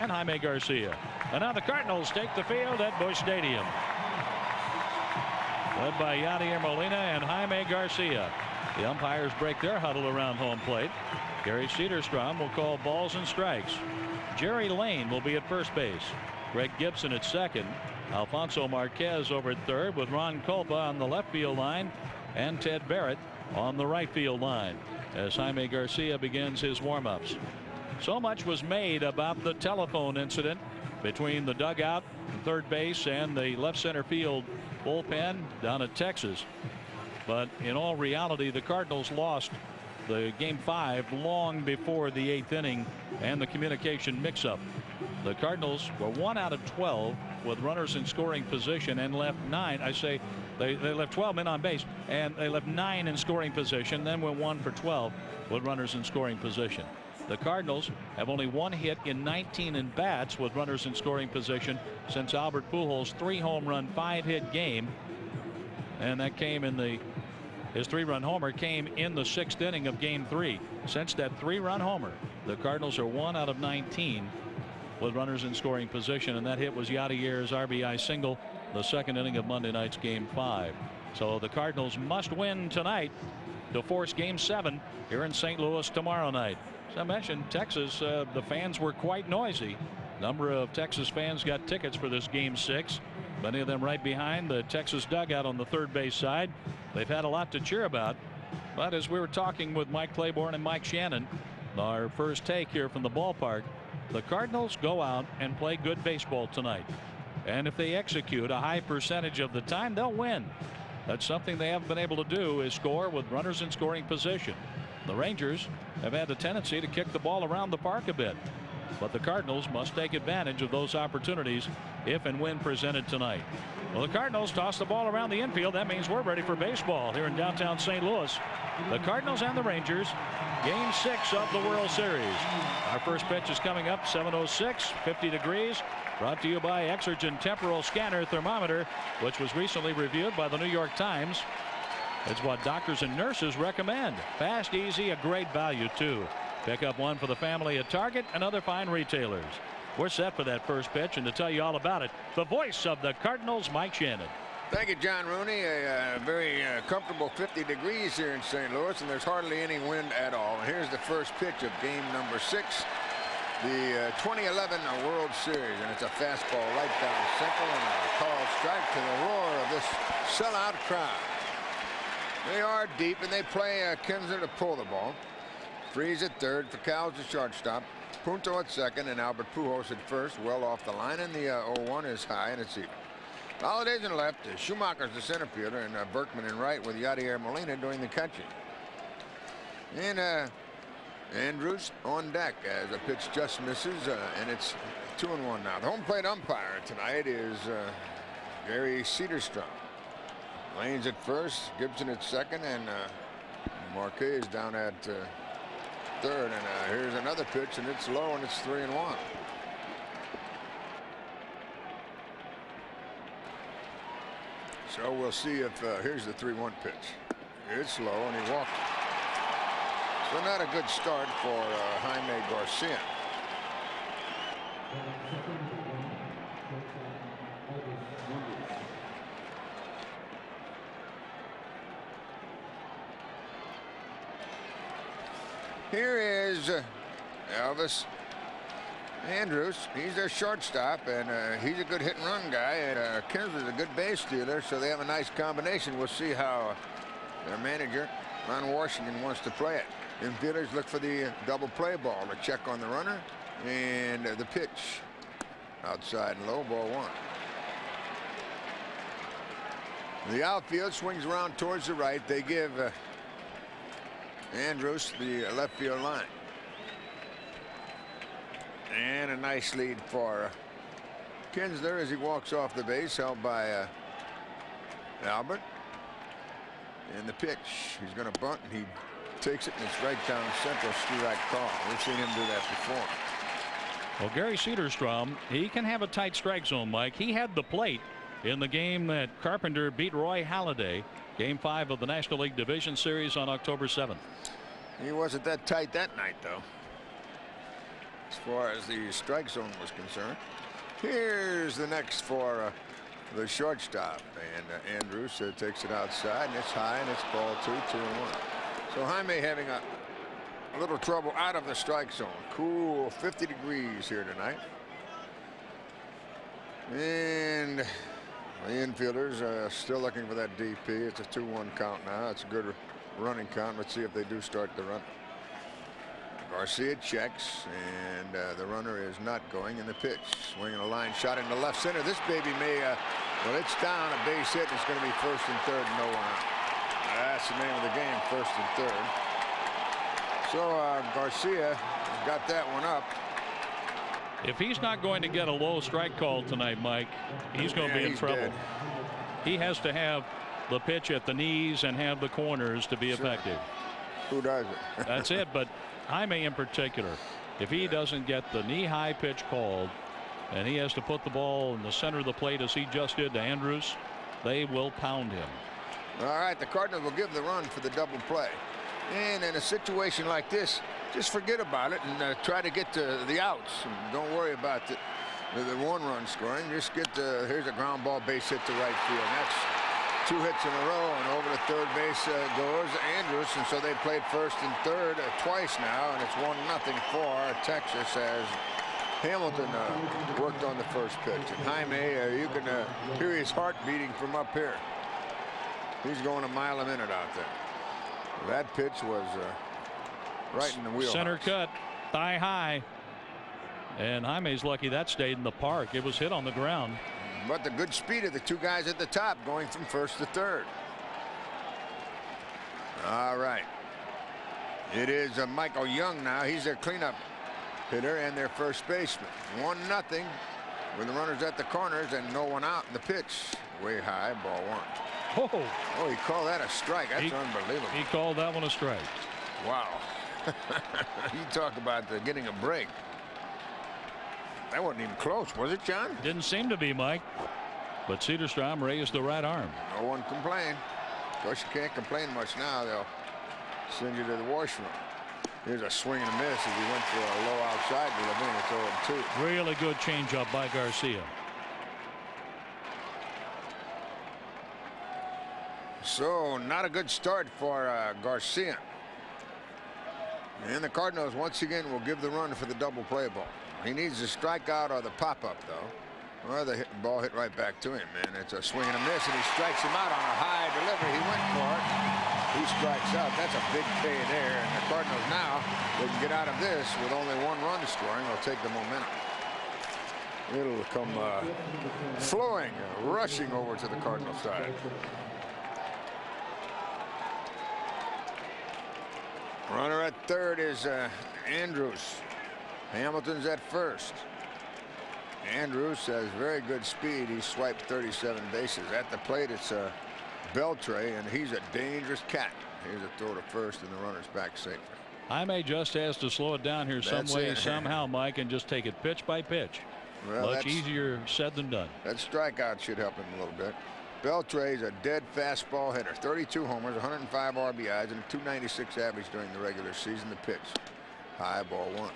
and Jaime Garcia. And now the Cardinals take the field at Busch Stadium. Led by Yadier Molina and Jaime Garcia. The umpires break their huddle around home plate. Gary Cederstrom will call balls and strikes. Jerry Lane will be at first base. Greg Gibson at second. Alfonso Marquez over at third, with Ron Culpa on the left field line and Ted Barrett on the right field line as Jaime Garcia begins his warm-ups. So much was made about the telephone incident between the dugout, third base, and the left center field bullpen down at Texas. But in all reality, the Cardinals lost the game 5 long before the 8th inning and the communication mix-up. The Cardinals were 1 out of 12 with runners in scoring position and left 9. I say they left 12 men on base and they left 9 in scoring position, then went 1 for 12 with runners in scoring position. The Cardinals have only 1 hit in 19 in bats with runners in scoring position since Albert Pujols' 3-home run 5-hit game, and that came in his 3-run homer came in the 6th inning of game 3. Since that 3-run homer, the Cardinals are 1 out of 19 with runners in scoring position, and that hit was Yadier's RBI single, the 2nd inning of Monday night's game 5. So the Cardinals must win tonight to force game 7 here in St. Louis tomorrow night. As I mentioned, Texas, the fans were quite noisy. A number of Texas fans got tickets for this game 6. Many of them right behind the Texas dugout on the third base side. They've had a lot to cheer about. But as we were talking with Mike Claiborne and Mike Shannon, our first take here from the ballpark, the Cardinals go out and play good baseball tonight. And if they execute a high percentage of the time, they'll win. That's something they haven't been able to do, is score with runners in scoring position. The Rangers have had a tendency to kick the ball around the park a bit. But the Cardinals must take advantage of those opportunities if and when presented tonight. Well, the Cardinals toss the ball around the infield. That means we're ready for baseball here in downtown St. Louis. The Cardinals and the Rangers, game 6 of the World Series. Our first pitch is coming up, 7:06, 50 degrees. Brought to you by Exergen Temporal Scanner Thermometer, which was recently reviewed by the New York Times. It's what doctors and nurses recommend. Fast, easy, a great value too. Pick up one for the family at Target and other fine retailers. We're set for that first pitch, and to tell you all about it, the voice of the Cardinals, Mike Shannon. Thank you, John Rooney. A very comfortable 50 degrees here in St. Louis, and there's hardly any wind at all. And here's the first pitch of game number 6, the 2011 World Series, and it's a fastball right down center and a called strike to the roar of this sellout crowd. They are deep, and they play Kinsler to pull the ball. Freeze at third, Facal's the shortstop, Punto at second, and Albert Pujols at first, well off the line, and the 0-1 is high, and it's even. Holiday's in left, Schumacher's the center fielder, and Berkman in right with Yadier Molina doing the catching. And Andrews on deck as the pitch just misses, and it's 2-1 now. The home plate umpire tonight is Gary Cederstrom. Lane's at first, Gibson at second, and Marquez down at third. And here's another pitch, and it's low, and it's 3-1. So we'll see if here's the 3-1 pitch. It's low, and he walked. So not a good start for Jaime Garcia. Here is Elvis Andrews. He's their shortstop, and he's a good hit and run guy, and Kinsler's a good base stealer, so they have a nice combination. We'll see how their manager, Ron Washington, wants to play it. Infielders look for the double play ball to check on the runner, and the pitch outside and low, ball 1. The outfield swings around towards the right. They give Andrews the left field line. And a nice lead for Kinsler as he walks off the base, held by Albert. And the pitch, he's going to bunt, and he takes it, and it's right down center, strike call. We've seen him do that before. Well, Gary Cederstrom, he can have a tight strike zone, Mike. He had the plate in the game that Carpenter beat Roy Halladay, game 5 of the National League Division Series on October 7th. He wasn't that tight that night, though. as far as the strike zone was concerned. Here's the next for the shortstop, and Andrews takes it outside, and it's high, and it's ball 2, 2-1. So Jaime having a little trouble out of the strike zone. Cool 50 degrees here tonight. And the infielders are still looking for that DP. It's a 2-1 count now. It's a good running count. Let's see if they do start the run. Garcia checks, and the runner is not going in the pitch. Swinging a line shot into left center. This baby may, well, it's down, a base hit, and it's going to be first and third, no one out. That's the name of the game, first and third. So Garcia got that one up. If he's not going to get a low strike call tonight, Mike, he's going to be in trouble. Dead. He has to have the pitch at the knees and have the corners to be effective. Who does it? That's it. But Jaime in particular, if he doesn't get the knee-high pitch called and he has to put the ball in the center of the plate as he just did to Andrews, they will pound him. All right, the Cardinals will give the run for the double play. And in a situation like this, just forget about it and try to get to the outs. And don't worry about the one-run scoring. Just get here's a ground ball base hit to right field. That's 2 hits in a row, and over to third base goes Andrews. And so they played first and third twice now, and it's 1-0 for Texas as Hamilton worked on the first pitch. And Jaime, you can hear his heart beating from up here. He's going a mile a minute out there. That pitch was right in the wheelhouse. Center cut, thigh high. And Jaime's lucky that stayed in the park. It was hit on the ground. But the good speed of the two guys at the top going from first to third. All right. It is Michael Young now. He's their cleanup hitter and their first baseman. 1-0 with the runners at the corners and no one out in the pitch. Way high, ball 1. Oh, he called that a strike. That's unbelievable. He called that one a strike. Wow. You talk about getting a break. That wasn't even close, was it, John? Didn't seem to be, Mike. But Cedarstrom raised the right arm. No one complained. Of course, you can't complain much now. They'll send you to the washroom. Here's a swing and a miss as he went for a low outside to Levine. It's 0-2. Really good changeup by Garcia. So not a good start for Garcia. And the Cardinals once again will give the run for the double play ball. He needs the strikeout or the pop-up, though. Well, the ball hit right back to him, and it's a swing and a miss, and he strikes him out on a high delivery. He went for it. He strikes out. That's a big K there, and the Cardinals now, they can get out of this with only 1 run scoring. They'll take the momentum. It'll come flowing, rushing over to the Cardinal side. Runner at third is Andrews. Hamilton's at first. Andrews has very good speed. He swiped 37 bases. At the plate, it's Beltre, and he's a dangerous cat. Here's a throw to first, and the runner's back safely. Jaime just has to slow it down here some way, somehow, Mike, and just take it pitch by pitch. Well, much easier said than done. That strikeout should help him a little bit. Beltre is a dead fastball hitter. 32 homers, 105 RBIs, and a 296 average during the regular season. The pitch, high, ball 1.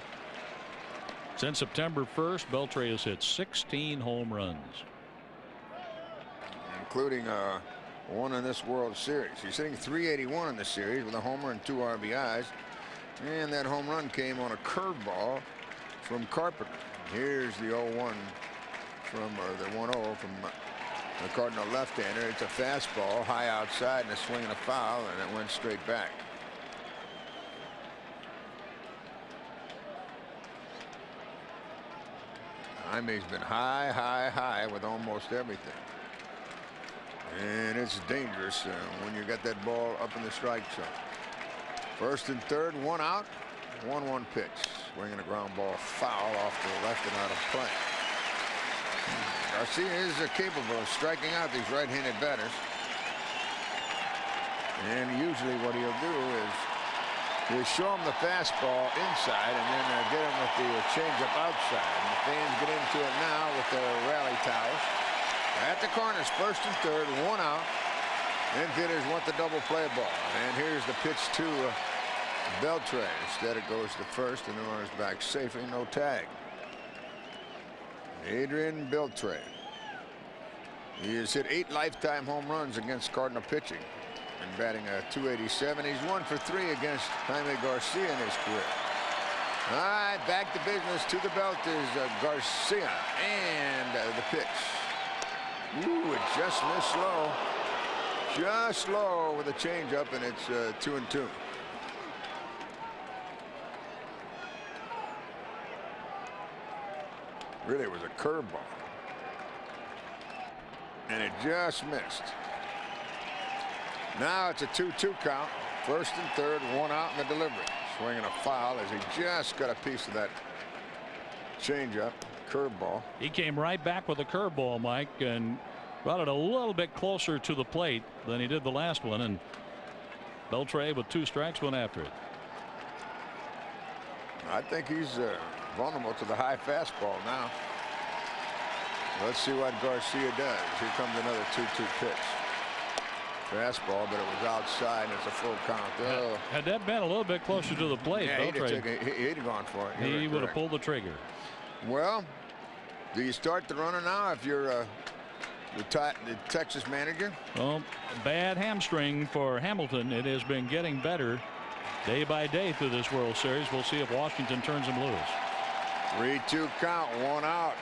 Since September 1st, Beltre has hit 16 home runs, including one in this World Series. He's hitting .381 in the series with a homer and 2 RBIs. And that home run came on a curveball from Carpenter. Here's the 0-1 from the 1-0 from the Cardinal left-hander. It's a fastball high outside and a swing and a foul, and it went straight back. Jaime's been high, high, high with almost everything. And it's dangerous when you got that ball up in the strike zone. First and third, 1 out, 1-1 pitch. Swinging a ground ball foul off to the left and out of play. Garcia is capable of striking out these right-handed batters. And usually what he'll do is he'll show him the fastball inside and then get him with the changeup outside. And the fans get into it now with their rally towels. At the corners, first and third, 1 out. Infielders want the double play ball. And here's the pitch to Beltre. Instead it goes to first and the runner's back safely. No tag. Adrian Beltre. He has hit 8 lifetime home runs against Cardinal pitching and batting a .287. He's 1 for 3 against Jaime Garcia in his career. All right, back to business. To the belt is Garcia, and the pitch. Ooh, it just missed low. Just low with a changeup, and it's 2-2. Really, it was a curveball. And it just missed. Now it's a 2-2 count. First and third, 1 out in the delivery. Swinging a foul as he just got a piece of that changeup, curveball. He came right back with a curveball, Mike, and brought it a little bit closer to the plate than he did the last one. And Beltre with 2 strikes went after it. I think he's vulnerable to the high fastball now. Let's see what Garcia does. Here comes another 2-2 pitch. Fastball, but it was outside, and it's a full count. Oh. Had that been a little bit closer to the plate, yeah, he'd have gone for it. He would have pulled the trigger. Well, do you start the runner now if you're the Texas manager? Well, bad hamstring for Hamilton. It has been getting better day by day through this World Series. We'll see if Washington turns him loose. 3-2 count, 1 out.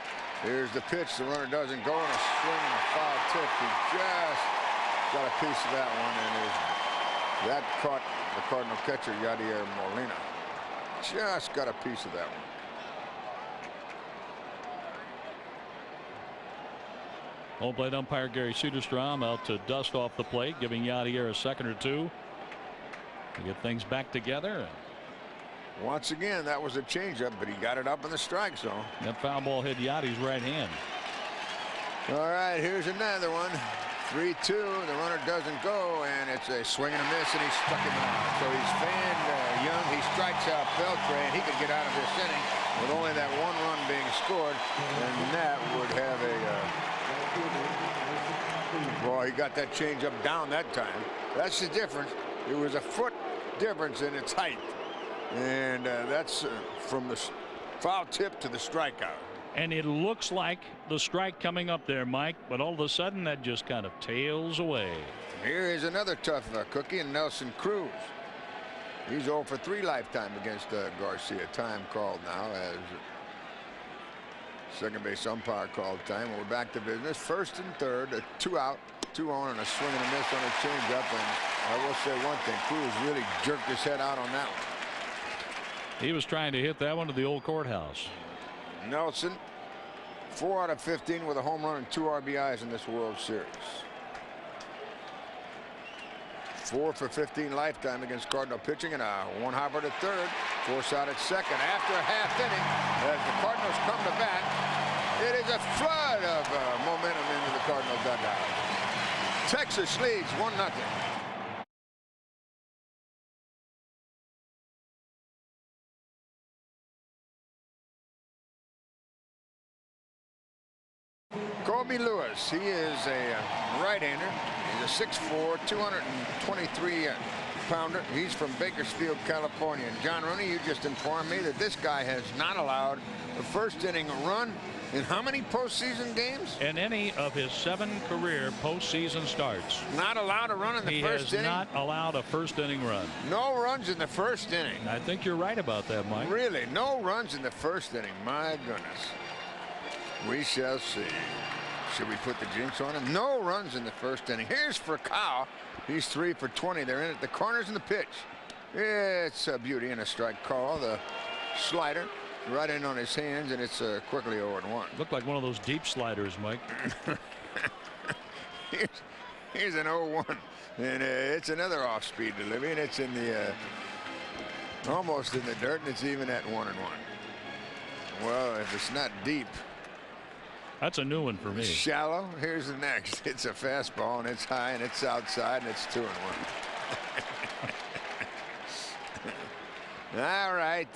Here's the pitch. The runner doesn't go, and a swing and a foul tip. He just got a piece of that one, and that caught the Cardinal catcher Yadier Molina. Just got a piece of that one. Home plate umpire Gary Soderstrom out to dust off the plate, giving Yadier a second or two to get things back together. Once again, that was a changeup, but he got it up in the strike zone. That foul ball hit Yadi's right hand. All right, here's another one. 3-2. The runner doesn't go, and it's a swing and a miss, and he struck him out. So he's fanned Young. He strikes out Beltre, and he could get out of this inning with only that 1 run being scored, and that would have a. Boy, he got that changeup down that time. That's the difference. It was a foot difference in its height. And that's from the foul tip to the strikeout. And it looks like the strike coming up there, Mike, but all of a sudden that just kind of tails away. Here is another tough cookie, and Nelson Cruz. He's 0 for 3 lifetime against Garcia. Time called now as second base umpire called time. We're back to business. First and third, a 2 out, 2 on, and a swing and a miss on a changeup. And I will say one thing, Cruz really jerked his head out on that one. He was trying to hit that one to the old courthouse. Nelson, 4 out of 15 with a home run and 2 RBIs in this World Series. 4 for 15 lifetime against Cardinal pitching, and a 1 hopper to third, force out at second. After a half inning, as the Cardinals come to bat, it is a flood of momentum into the Cardinal dugout. Texas leads 1-0. Kobe Lewis, he is a right-hander. He's a 6'4", 223-pounder. He's from Bakersfield, California. And John Rooney, you just informed me that this guy has not allowed a first-inning run in how many postseason games? In any of his 7 career postseason starts. Not allowed a run in the first inning? He has not allowed a first-inning run. No runs in the first inning. I think you're right about that, Mike. Really? No runs in the first inning. My goodness. We shall see. Should we put the jinx on him? No runs in the first inning. Here's for Kyle. He's 3 for 20. They're in at the corners and the pitch. It's a beauty and a strike call. The slider right in on his hands, and it's quickly 0-1. Looked like one of those deep sliders, Mike. here's an 0-1, and it's another off-speed delivery, and it's in the almost in the dirt, and it's even at 1-1. Well, if it's not deep. That's a new one for me. Shallow. Here's the next. It's a fastball, and it's high, and it's outside, and it's 2-1. All right.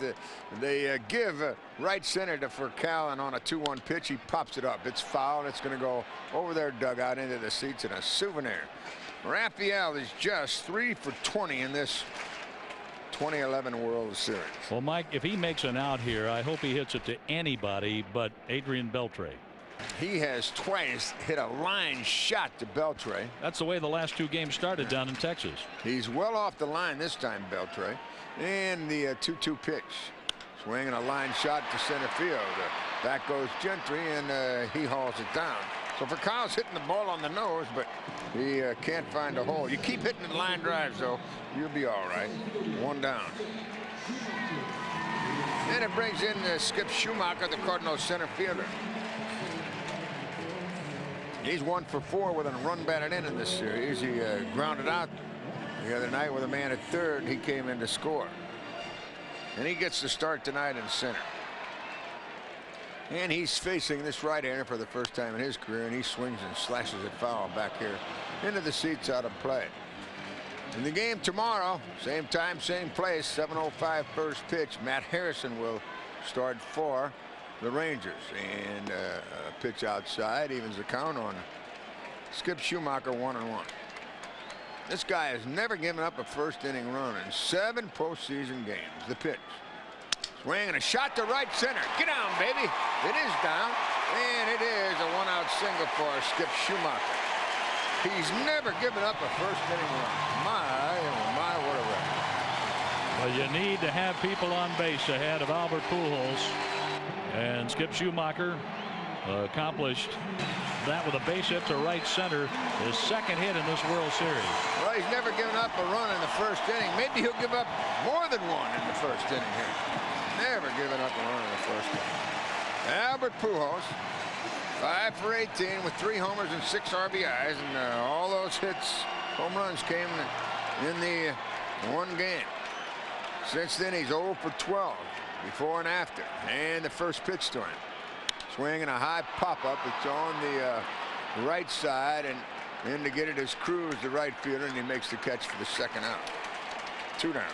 They give right center to Furcal, and on a 2-1 pitch, he pops it up. It's foul, and it's going to go over their dugout into the seats in a souvenir. Raphael is just 3 for 20 in this 2011 World Series. Well, Mike, if he makes an out here, I hope he hits it to anybody but Adrian Beltre. He has twice hit a line shot to Beltre. That's the way the last 2 games started down in Texas. He's well off the line this time, Beltre. And the 2-2 pitch. Swinging a line shot to center field. Back goes Gentry, and he hauls it down. So for Kyle's hitting the ball on the nose, but he can't find a hole. You keep hitting the line drives, though, you'll be all right. 1 down. And it brings in Skip Schumacher, the Cardinals center fielder. He's 1 for 4 with a run batted in this series. He grounded out the other night with a man at third. He came in to score. And he gets the start tonight in center. And he's facing this right-hander for the first time in his career, and he swings and slashes it foul back here into the seats out of play. In the game tomorrow, same time, same place, 7:05 first pitch. Matt Harrison will start for the Rangers, and a pitch outside evens the count on Skip Schumacher. 1-1. This guy has never given up a first inning run in 7 postseason games. The pitch. Swing and a shot to right center. Get down, baby. It is down, and it is a 1-out single for Skip Schumacher. He's never given up a first inning run. My, oh my, what a record. Well, you need to have people on base ahead of Albert Pujols. And Skip Schumacher accomplished that with a base hit to right center, his 2nd hit in this World Series. Well, he's never given up a run in the first inning. Maybe he'll give up more than 1 in the first inning here. Never given up a run in the first inning. Albert Pujols, 5 for 18 with 3 homers and 6 RBIs, and all those hits, home runs, came in the 1 game. Since then, he's 0 for 12 before and after. And the first pitch to him. Swinging a high pop-up. It's on the right side, and in to get it is Cruz, the right fielder, and he makes the catch for the 2nd out. 2 down.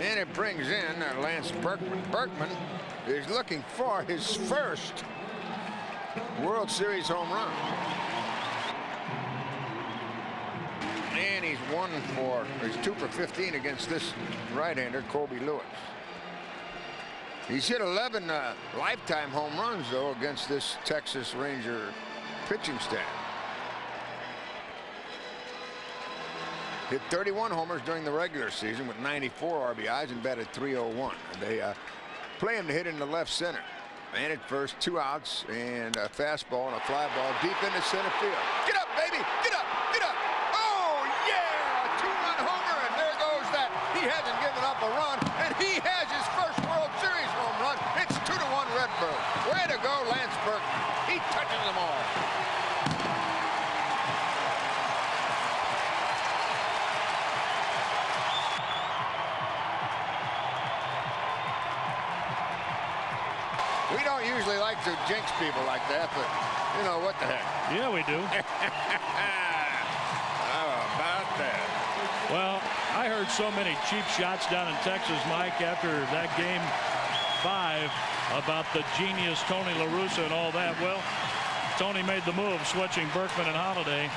And it brings in Lance Berkman. Berkman is looking for his first World Series home run. And he's 2 for 15 against this right-hander, Colby Lewis. He's hit 11 lifetime home runs, though, against this Texas Ranger pitching staff. Hit 31 homers during the regular season with 94 RBIs and batted .301. They play him to hit into left center. Man at first, 2 outs, and a fastball and a fly ball deep into center field. Get up, baby! Get up! Get up! Oh, yeah! A 2-run homer, and there goes that. He hasn't given up a run, and he has his first World Series home run. It's 2-1 Redbird. Way to go, Lance Berkman. He touches them all. We don't usually like to jinx people like that, but you know what the heck. Yeah, we do. How about that? Well, I heard so many cheap shots down in Texas, Mike, after that game 5 about the genius Tony La Russa and all that. Well, Tony made the move, switching Berkman and Holiday,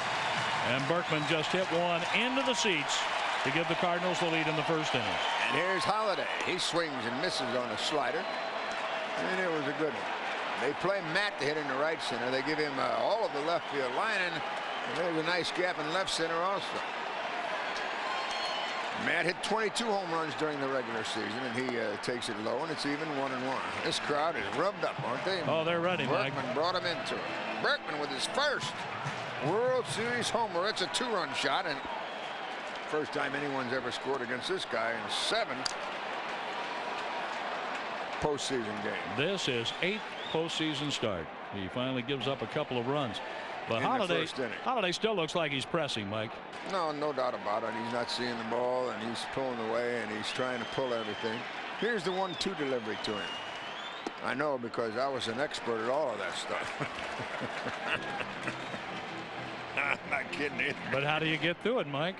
and Berkman just hit one into the seats to give the Cardinals the lead in the first inning. And here's Holiday. He swings and misses on a slider, and it was a good one. They play Matt to hit in the right center. They give him all of the left field line, and there's a nice gap in left center also. Matt hit 22 home runs during the regular season, and he takes it low, and it's even 1-1. This crowd is rubbed up, aren't they? Oh, they're ready, Mike. Berkman brought him into it. Berkman with his first World Series homer. It's a 2-run shot, and first time anyone's ever scored against this guy in 7 postseason games. This is 8th postseason start. He finally gives up a couple of runs. But Holiday still looks like he's pressing, Mike. No doubt about it. He's not seeing the ball, and he's pulling away, and he's trying to pull everything. Here's the 1-2 delivery to him. I know, because I was an expert at all of that stuff. I'm not kidding either. But how do you get through it, Mike?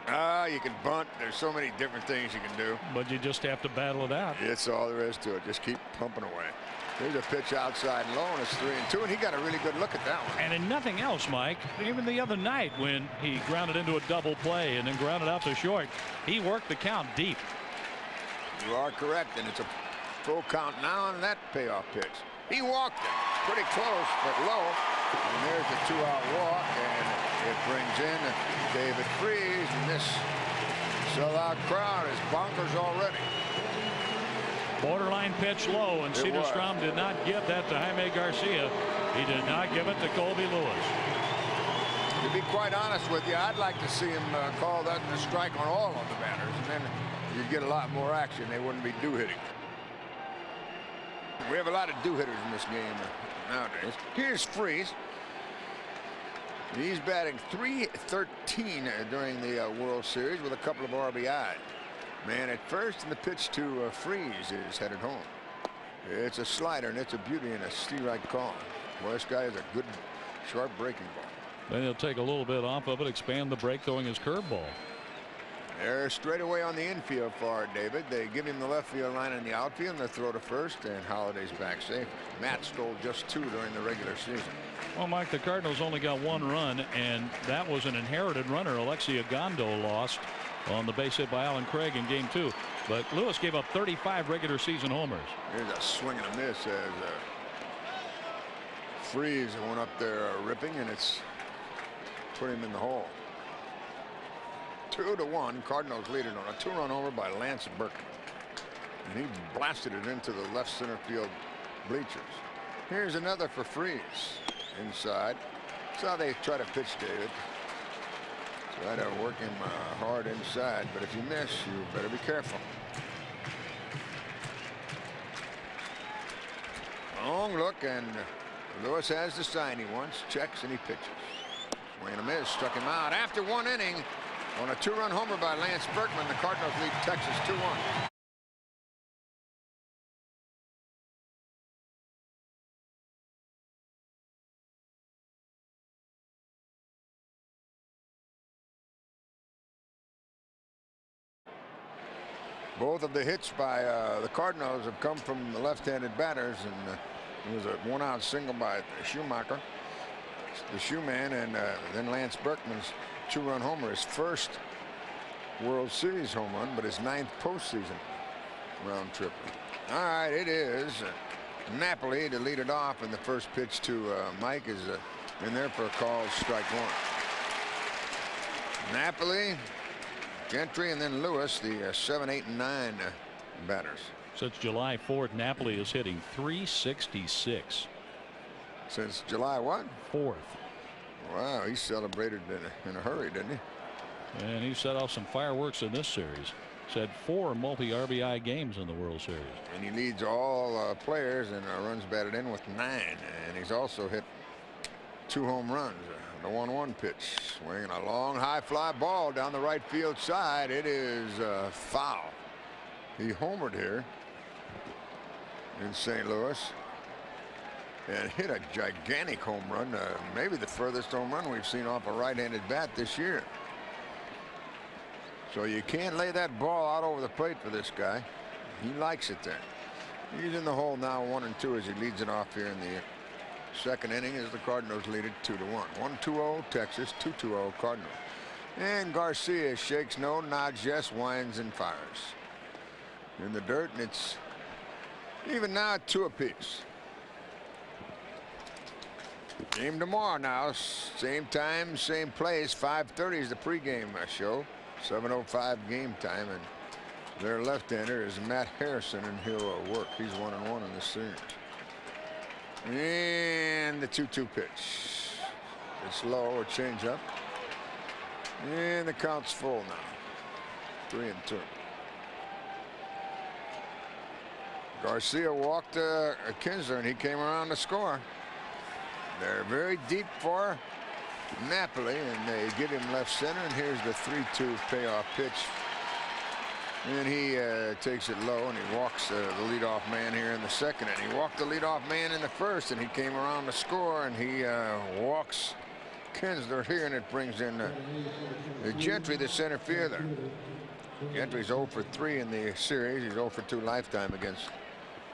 You can bunt. There's so many different things you can do. But you just have to battle it out. It's all there is to it. Just keep pumping away. Here's a pitch outside low, and it's 3-2, and he got a really good look at that one. And in nothing else, Mike, even the other night when he grounded into a double play and then grounded out to short, he worked the count deep. You are correct, and it's a full count now on that payoff pitch. He walked it pretty close, but low. And there's the 2-out walk, and it brings in David Freese, and this sellout crowd is bonkers already. Borderline pitch low, and Cedarstrom did not give that to Jaime Garcia. He did not give it to Colby Lewis. To be quite honest with you, I'd like to see him call that a strike on all of the batters, and then you'd get a lot more action. They wouldn't be do-hitting. We have a lot of do-hitters in this game nowadays. Here's Freese. He's batting .313 during the World Series with a couple of RBI. Man at first, and the pitch to Freese is headed home. It's a slider, and it's a beauty and a steal-right call. Well, this guy is a good, sharp breaking ball. Then he'll take a little bit off of it, expand the break, throwing his curveball. They're straight away on the infield for David. They give him the left field line in the outfield, and they throw to first, and Holliday's back safe. Matt stole just 2 during the regular season. Well, Mike, the Cardinals only got 1 run, and that was an inherited runner. Alexi Agondo lost on the base hit by Alan Craig in game 2. But Lewis gave up 35 regular season homers. Here's a swing and a miss as Freese went up there ripping, and it's put him in the hole. 2-1. Cardinals lead it on a 2-run homer by Lance Berkman. And he blasted it into the left center field bleachers. Here's another for Freese. Inside. That's how they try to pitch David. Try to work him hard inside, but if you miss, you better be careful. Long look, and Lewis has the sign he wants, checks, and he pitches. Swing and a miss, struck him out after 1 inning on a 2-run homer by Lance Berkman. The Cardinals lead Texas 2-1. Both of the hits by the Cardinals have come from the left-handed batters, and it was a 1-out single by Schumacher, the Shoeman, and then Lance Berkman's 2-run homer, his first World Series home run, but his 9th postseason round trip. All right, it is Napoli to lead it off, and the first pitch to Mike is in there for a call, strike 1. Napoli, Gentry, and then Lewis, the 7, 8, and 9 batters. Since July 4th, Napoli is hitting .366. Since July what? 4th. Wow, he celebrated in a hurry, didn't he? And he set off some fireworks in this series. He's had 4 multi-RBI games in the World Series. And he leads all players in runs batted in with 9. And he's also hit 2 home runs. The 1-1 pitch, swinging a long high fly ball down the right field side. It is foul. He homered here in St. Louis and hit a gigantic home run, maybe the furthest home run we've seen off a right-handed bat this year. So you can't lay that ball out over the plate for this guy. He likes it there. He's in the hole now, 1-2, as he leads it off here in the second inning as the Cardinals lead it 2-1. 1-2-0 Texas, 2-2-0 Cardinals. And Garcia shakes no, nods yes, whines and fires. In the dirt, and it's even now at 2 apiece. Game tomorrow now, same time, same place. 5:30 is the pregame show. 7:05 game time, and their left-hander is Matt Harrison, and he'll work. He's 1-1 in this series. And the 2-2 pitch. It's low, a changeup. And the count's full now. 3-2. Garcia walked Kinsler, and he came around to score. They're very deep for Napoli, and they give him left center, and here's the 3-2 payoff pitch. And he takes it low, and he walks the leadoff man here in the second. And he walked the leadoff man in the first, and he came around to score, and he walks Kinsler here, and it brings in Gentry, the center fielder. Gentry's 0 for 3 in the series. He's 0 for 2 lifetime against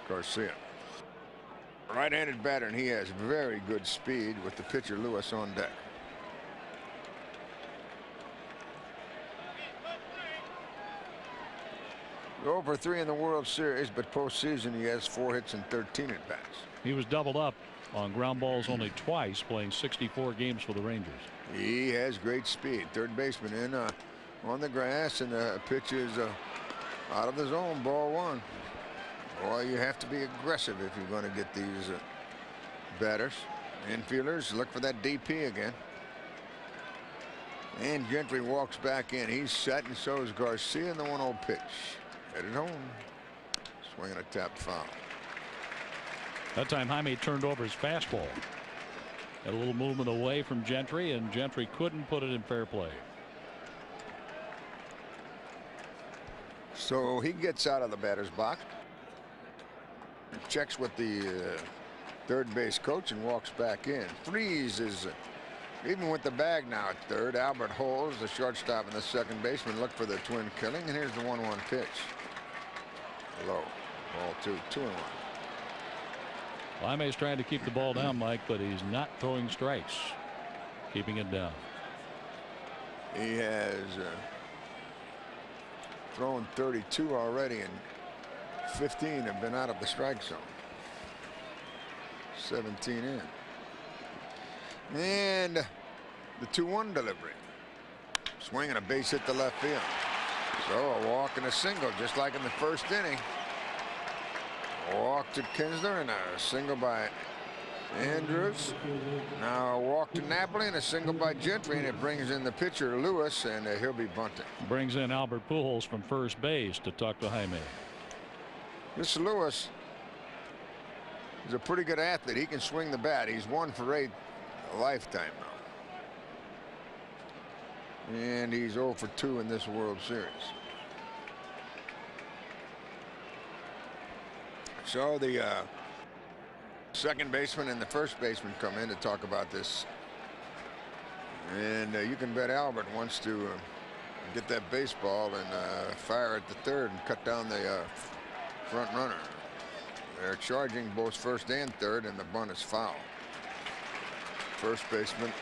Garcia. Right-handed batter, and he has very good speed with the pitcher Lewis on deck. Over 3 in the World Series, but postseason he has 4 hits and 13 at bats. He was doubled up on ground balls only twice, playing 64 games for the Rangers. He has great speed. Third baseman in on the grass, and the pitch is out of the zone. Ball 1. Boy, you have to be aggressive if you're going to get these batters. Infielders look for that DP again. And Gentry walks back in. He's set, and so is Garcia, in the 1-0 pitch. Headed home. Swinging a tapped foul. That time Jaime turned over his fastball. Had a little movement away from Gentry, and Gentry couldn't put it in fair play. So he gets out of the batter's box, checks with the third base coach, and walks back in. Freeze is even with the bag now at third. Albert Holmes, the shortstop, and the second baseman look for the twin killing, and here's the 1-1 pitch. Low. Ball 2, 2-1. Jaime's trying to keep the ball down, Mike, but he's not throwing strikes. Keeping it down. He has thrown 32 already, and 15 have been out of the strike zone. 17 in. And the 2-1 delivery. Swinging a base hit to left field. So a walk and a single, just like in the first inning. A walk to Kinsler and a single by Andrews. Now a walk to Napoli and a single by Gentry, and it brings in the pitcher Lewis, and he'll be bunting. Brings in Albert Pujols from first base to talk to Jaime. This Lewis is a pretty good athlete. He can swing the bat. He's 1 for 8 a lifetime now. And he's 0 for 2 in this World Series. So the second baseman and the first baseman come in to talk about this. And you can bet Albert wants to get that baseball and fire at the third and cut down the front runner. They're charging both first and third, and the bunt is foul. First baseman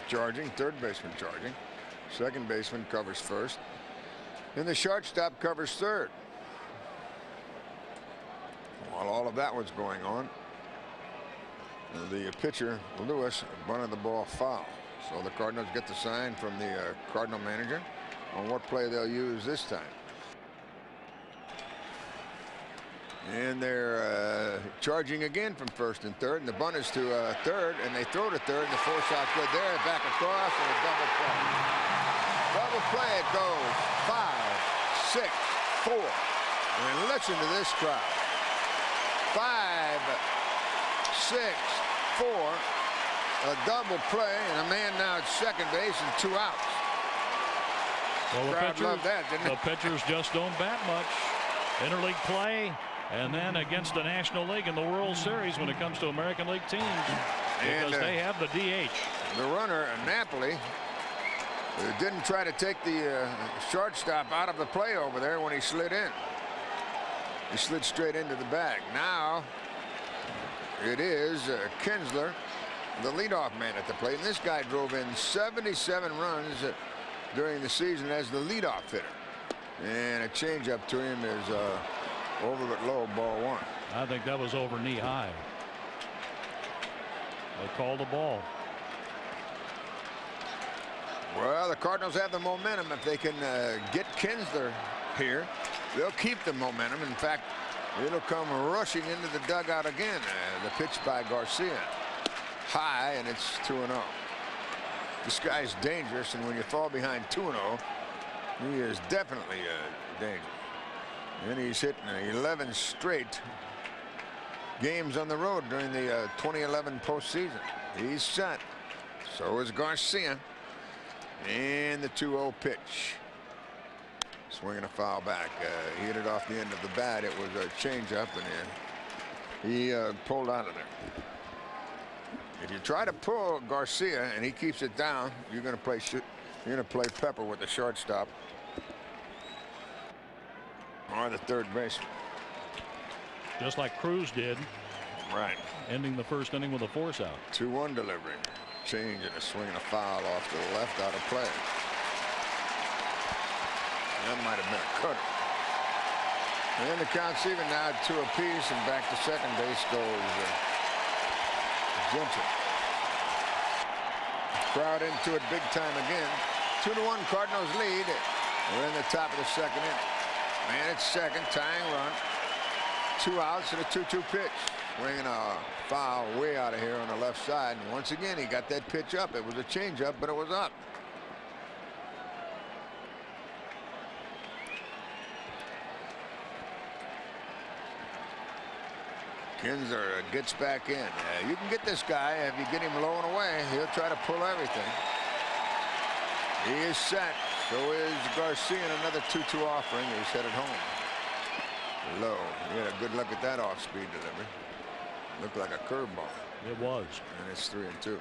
charging, third baseman charging. Second baseman covers first, and the shortstop covers third. While all of that was going on, the pitcher Lewis bunted the ball foul. So the Cardinals get the sign from the Cardinal manager on what play they'll use this time. And they're charging again from first and third, and the bunt is to third, and they throw to third, and the force out good there, back across, and a double play. Double play, it goes 5, 6, 4. And listen to this crowd. 5, 6, 4. A double play, and a man now at second base and 2 outs. Well, the crowd loved that, didn't the pitchers just don't bat much. Interleague play, and then against the National League in the World Series when it comes to American League teams, because they have the DH. The runner, Napoli, didn't try to take the shortstop out of the play over there when he slid in. He slid straight into the bag. Now it is Kinsler, the leadoff man at the plate, and this guy drove in 77 runs during the season as the leadoff hitter. And a changeup to him is over but low, ball 1. I think that was over knee high. They called the ball. Well, the Cardinals have the momentum. If they can get Kinsler here, they'll keep the momentum. In fact, it'll come rushing into the dugout again. The pitch by Garcia. High, and it's 2-0. This guy's dangerous, and when you fall behind 2-0, he is definitely dangerous. And he's hitting 11 straight games on the road during the 2011 postseason. He's set. So is Garcia. And the 2-0 pitch. Swinging a foul back. He hit it off the end of the bat. It was a changeup, and he pulled out of there. If you try to pull Garcia and he keeps it down, you're going to play Pepper with the shortstop or the third baseman. Just like Cruz did. Right. Ending the first inning with a force out. 2-1 delivery. Change and a swing and a foul off to the left, out of play. That might have been a cutter. And the count's even now at 2 apiece, and back to second base goes Jensen. Crowd into it big time again. 2-1 Cardinals lead. We're in the top of the second inning. Man at second, tying run. 2 outs and a 2-2 pitch. Swinging a foul way out of here on the left side. And once again, he got that pitch up. It was a changeup, but it was up. Kinsler gets back in. You can get this guy if you get him low and away. He'll try to pull everything. He is set. So is Garcia. Another 2-2 offering. He's headed home. Low. He had a good look at that off-speed delivery. Looked like a curveball. It was. And it's 3-2.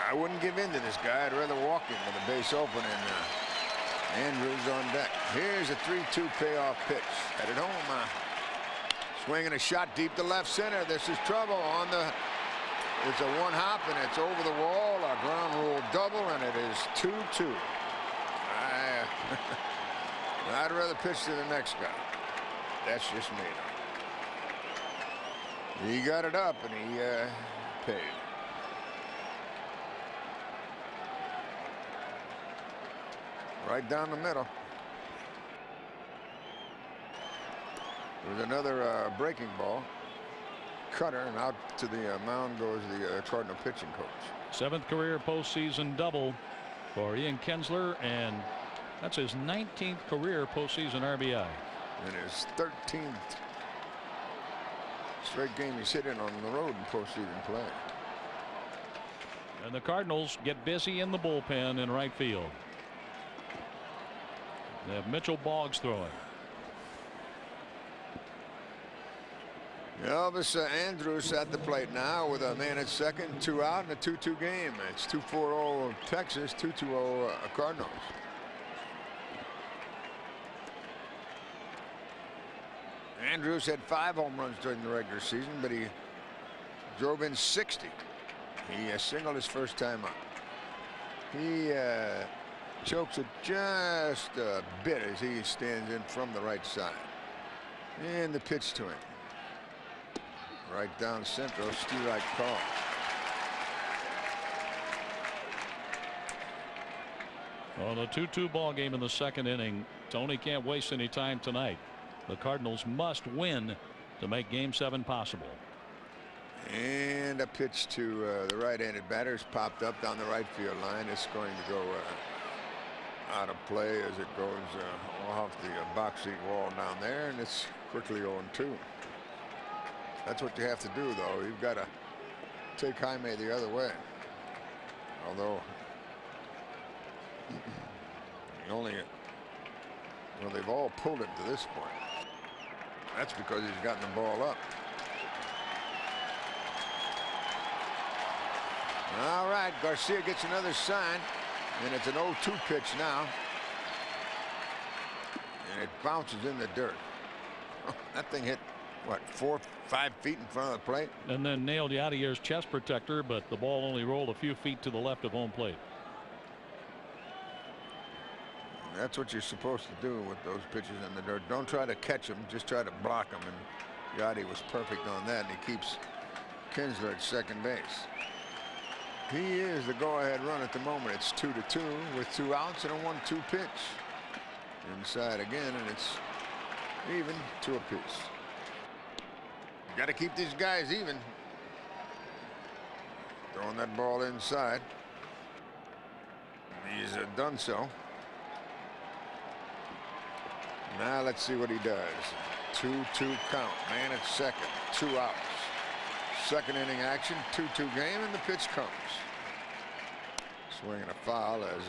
I wouldn't give in to this guy. I'd rather walk him with the base open, and Andrews on deck. Here's a 3-2 payoff pitch. Headed home. Swinging a shot deep to left center. This is trouble on the. It's a one hop, and it's over the wall. A ground rule double, and it is 2-2. I'd rather pitch to the next guy. That's just me. He got it up, and he paid. Right down the middle. There's another breaking ball. Cutter, and out to the mound goes the Cardinal pitching coach. 7th career postseason double for Ian Kinsler, and that's his 19th career postseason RBI. And his 13th straight game he's hit in on the road in postseason play. And the Cardinals get busy in the bullpen in right field. They have Mitchell Boggs throwing. Elvis Andrews at the plate now with a man at second, 2 out, and a 2-2 game. It's 2-4-0 Texas, 2-2-0 Cardinals. Andrews had 5 home runs during the regular season, but he drove in 60. He singled his first time up. He chokes it just a bit as he stands in from the right side. And the pitch to him. Right down central, strike call. On a 2-2 ball game in the second inning, Tony can't waste any time tonight. The Cardinals must win to make Game 7 possible. And a pitch to the right-handed batters popped up down the right field line. It's going to go out of play as it goes off the box seat wall down there, and it's quickly 0-2. That's what you have to do, though. You've got to take Jaime the other way. Although they've all pulled him to this point. That's because he's gotten the ball up. All right, Garcia gets another sign, and it's an 0-2 pitch now. And it bounces in the dirt. That thing hit, what, 4-5 feet in front of the plate? And then nailed Yadier's chest protector, but the ball only rolled a few feet to the left of home plate. That's what you're supposed to do with those pitches in the dirt. Don't try to catch them, just try to block them. And Yadi was perfect on that, and he keeps Kinsler at second base. He is the go-ahead run at the moment. It's 2-2 with 2 outs and a 1-2 pitch. Inside again, and it's even, 2 apiece. Got to keep these guys even. Throwing that ball inside. He's done so. Now let's see what he does. 2-2 count. Man at second. 2 outs. Second inning action. 2-2 game, and the pitch comes. Swinging a foul as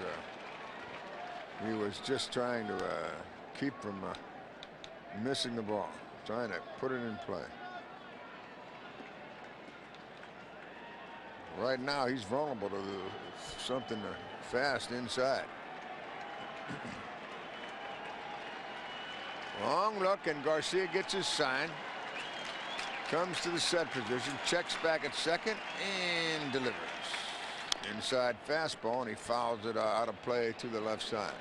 he was just trying to keep from missing the ball. Trying to put it in play. Right now he's vulnerable to something fast inside. Long look, and Garcia gets his sign. Comes to the set position, checks back at second, and delivers. Inside fastball, and he fouls it out of play to the left side.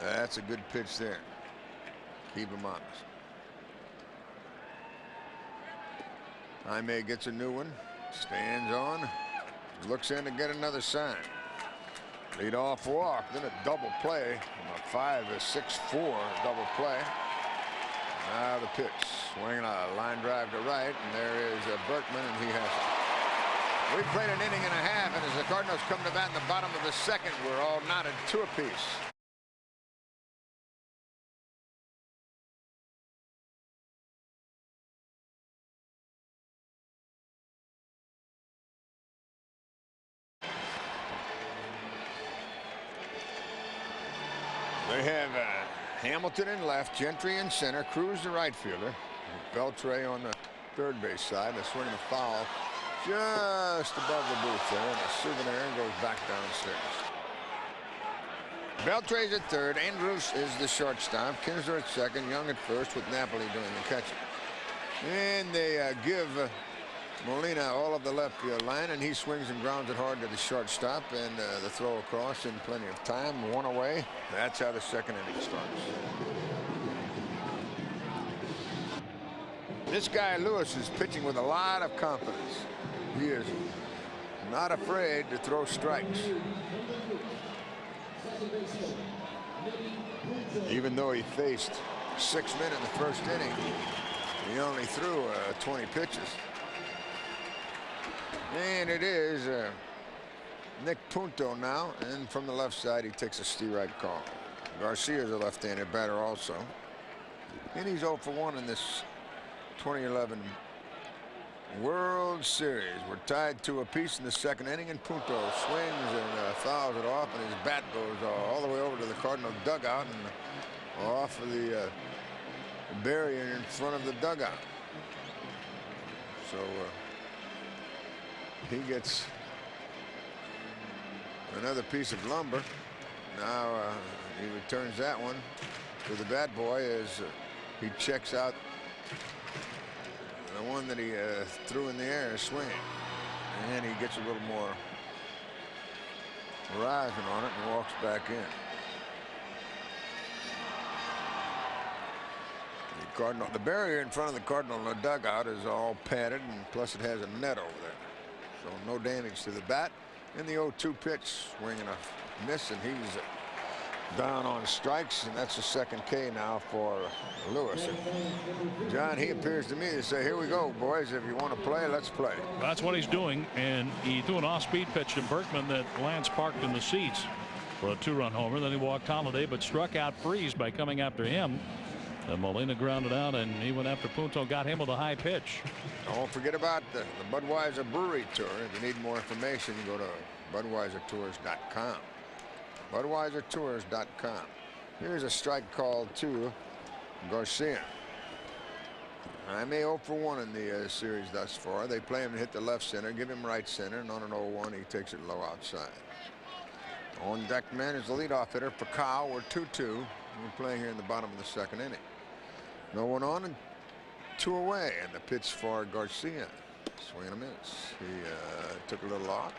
That's a good pitch there. Keep him honest. Jaime gets a new one. Stands on. Looks in to get another sign. Lead off walk, then a double play. A 5-6-4 double play. Now the pitch. Swinging a line drive to right, and there is Berkman, and he has it. We played an inning and a half, and as the Cardinals come to bat in the bottom of the second, we're all knotted 2 apiece. They have Hamilton in left, Gentry in center, Cruz the right fielder, Beltre on the third base side. A swing and a foul just above the booth there, and a souvenir goes back downstairs. Beltre's at third, Andrews is the shortstop, Kinsler at second, Young at first with Napoli doing the catching. And they give Molina all of the left field line, and he swings and grounds it hard to the shortstop, and the throw across in plenty of time. 1 away. That's how the second inning starts. This guy Lewis is pitching with a lot of confidence. He is not afraid to throw strikes. Even though he faced 6 men in the first inning, he only threw 20 pitches. And it is Nick Punto now, and from the left side he takes a steer-right call. Garcia's a left-handed batter also, and he's 0 for 1 in this 2011 World Series. We're tied 2 apiece in the second inning, and Punto swings and fouls it off, and his bat goes all the way over to the Cardinal dugout and off of the barrier in front of the dugout. So he gets another piece of lumber. Now he returns that one to the bat boy as he checks out the one that he threw in the air swinging. And he gets a little more horizon on it and walks back in. The barrier in front of the Cardinal dugout is all padded, and plus it has a net over there. So no damage to the bat. In the 0-2 pitch, swinging a miss, and he's down on strikes, and that's the second K now for Lewis. And John, he appears to me to say, here we go, boys. If you want to play, let's play. That's what he's doing, and he threw an off-speed pitch to Berkman that Lance parked in the seats for a 2-run homer. Then he walked Holiday, but struck out Freeze by coming after him. And Molina grounded out, and he went after Punto, got him with a high pitch. Don't forget about the Budweiser Brewery Tour. If you need more information, go to BudweiserTours.com. BudweiserTours.com. Here's a strike call to Garcia. Jaime 0 for 1 in the series thus far. They play him to hit the left center, give him right center, and on an 0-1, he takes it low outside. On deck man is the leadoff hitter, Pacao. We're 2-2. We're playing here in the bottom of the second inning. No one on and 2 away, and the pitch for Garcia. Swing and a miss. He took a little off.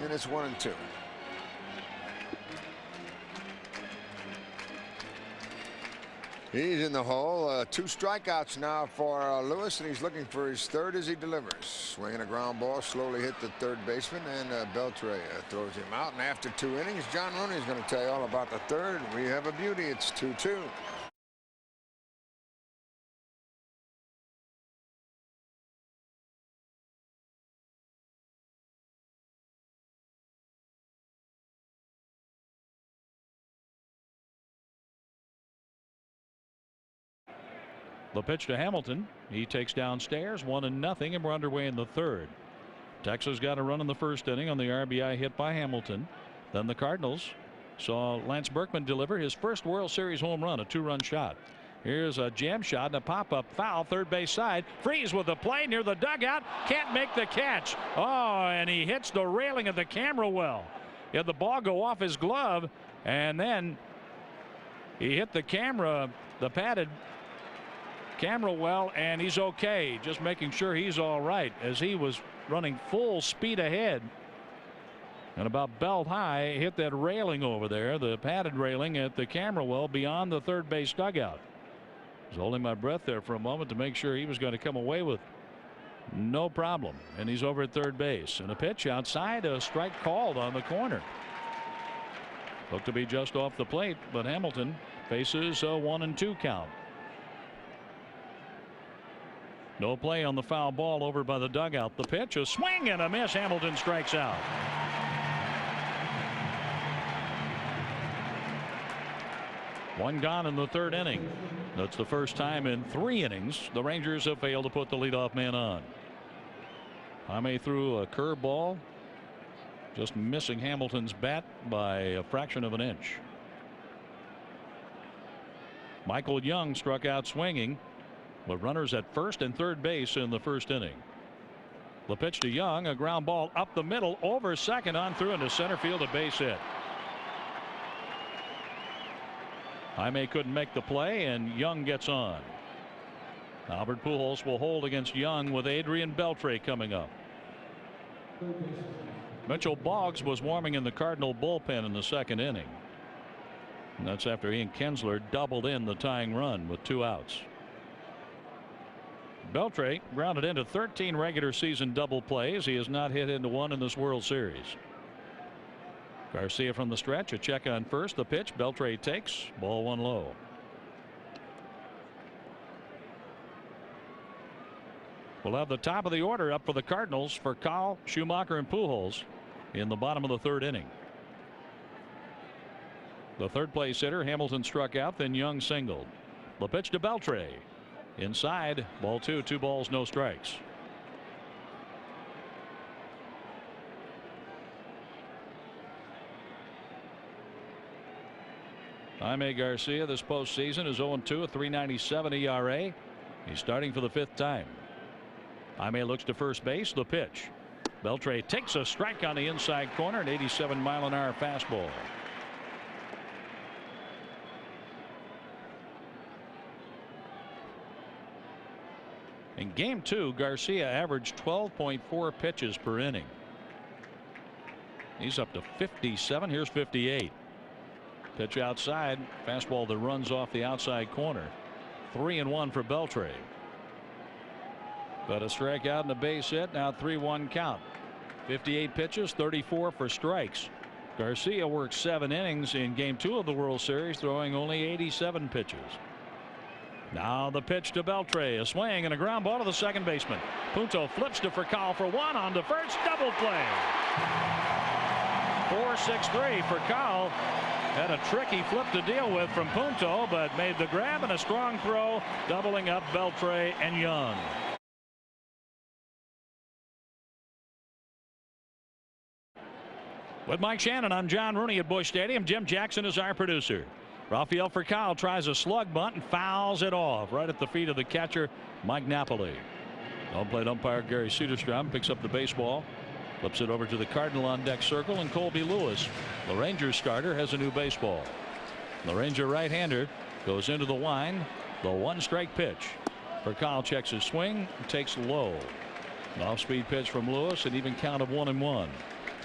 And it's 1-2. He's in the hole. 2 strikeouts now for Lewis, and he's looking for his third as he delivers. Swinging a ground ball, slowly hit the third baseman, and Beltre throws him out. And after 2 innings, John Rooney is going to tell you all about the third. We have a beauty. It's 2-2. The pitch to Hamilton. He takes downstairs, 1-0, and we're underway in the third. Texas got a run in the first inning on the RBI hit by Hamilton. Then the Cardinals saw Lance Berkman deliver his first World Series home run, a 2-run shot. Here's a jam shot and a pop-up foul, third base side. Freeze with the play near the dugout. Can't make the catch. Oh, and he hits the railing of the camera well. He had the ball go off his glove, and then he hit the camera, the padded camera well, and he's okay. Just making sure he's all right as he was running full speed ahead. And about belt high, hit that railing over there, the padded railing at the camera well beyond the third base dugout. I was holding my breath there for a moment to make sure he was going to come away with no problem. And he's over at third base. And a pitch outside, a strike called on the corner. Looked to be just off the plate, but Hamilton faces a 1-2 count. No play on the foul ball over by the dugout. The pitch, a swing and a miss. Hamilton strikes out. One gone in the third inning. That's the first time in 3 innings the Rangers have failed to put the leadoff man on. Jaime threw a curveball, just missing Hamilton's bat by a fraction of an inch. Michael Young struck out swinging, with runners at first and third base in the first inning. The pitch to Young, a ground ball up the middle, over second, on through into center field, a base hit. Jaime couldn't make the play, and Young gets on. Albert Pujols will hold against Young with Adrian Beltre coming up. Mitchell Boggs was warming in the Cardinal bullpen in the second inning. And that's after Ian Kinsler doubled in the tying run with 2 outs. Beltre grounded into 13 regular season double plays. He has not hit into one in this World Series. Garcia from the stretch, a check on first. The pitch, Beltre takes, ball 1 low. We'll have the top of the order up for the Cardinals for Call, Schumacher, and Pujols in the bottom of the third inning. The third place hitter, Hamilton, struck out, then Young singled. The pitch to Beltre. Inside, ball 2, 2 balls, no strikes. Jaime Garcia this postseason is 0-2, a 3.97 ERA. He's starting for the 5th time. Jaime looks to first base. The pitch. Beltre takes a strike on the inside corner, an 87-mile-an-hour fastball. In game 2, Garcia averaged 12.4 pitches per inning. He's up to 57. Here's 58. Pitch outside, fastball that runs off the outside corner. 3-1 for Beltre. But a strikeout and a base hit. Now 3-1 count. 58 pitches, 34 for strikes. Garcia worked 7 innings in game 2 of the World Series, throwing only 87 pitches. Now the pitch to Beltre, a swing and a ground ball to the second baseman. Punto flips to Furcal for 1 on the first, double play. 4-6-3. Furcal had a tricky flip to deal with from Punto, but made the grab and a strong throw, doubling up Beltre and Young. With Mike Shannon, I'm John Rooney at Busch Stadium. Jim Jackson is our producer. Rafael Furcal tries a slug bunt and fouls it off right at the feet of the catcher, Mike Napoli. Home plate umpire Gary Soderstrom picks up the baseball, flips it over to the Cardinal on deck circle, and Colby Lewis, the Rangers starter, has a new baseball. The Ranger right-hander goes into the wind. The 1-strike pitch. Furcal checks his swing, takes low. An off-speed pitch from Lewis, an even count of 1-1.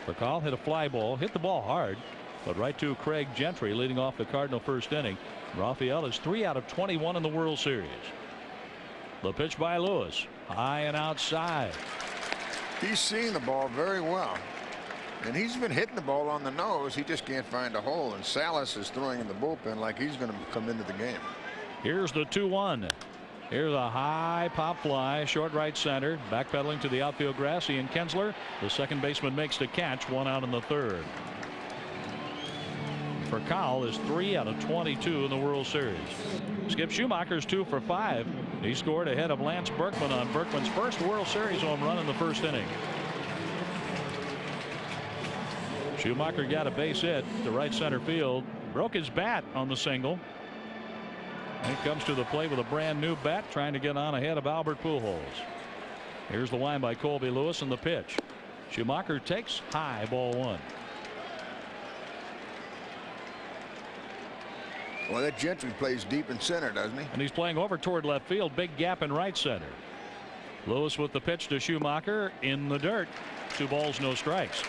Furcal hit a fly ball, hit the ball hard, but right to Craig Gentry, leading off the Cardinal first inning. Rafael is 3 out of 21 in the World Series. The pitch by Lewis, high and outside. He's seeing the ball very well, and he's been hitting the ball on the nose. He just can't find a hole, and Salas is throwing in the bullpen like he's going to come into the game. Here's the 2-1. Here's a high pop fly, short right center, backpedaling to the outfield grass. Ian Kinsler, the second baseman, makes the catch. 1 out in the third. Furcal is 3 out of 22 in the World Series. Skip Schumacher's 2 for 5. He scored ahead of Lance Berkman on Berkman's first World Series home run in the first inning. Schumacher got a base hit to right center field, broke his bat on the single. And he comes to the plate with a brand new bat, trying to get on ahead of Albert Pujols. Here's the line by Colby Lewis, and the pitch. Schumacher takes high, ball 1. Well, that Gentry plays deep in center, doesn't he? And he's playing over toward left field. Big gap in right center. Lewis with the pitch to Schumacher in the dirt. 2 balls, no strikes.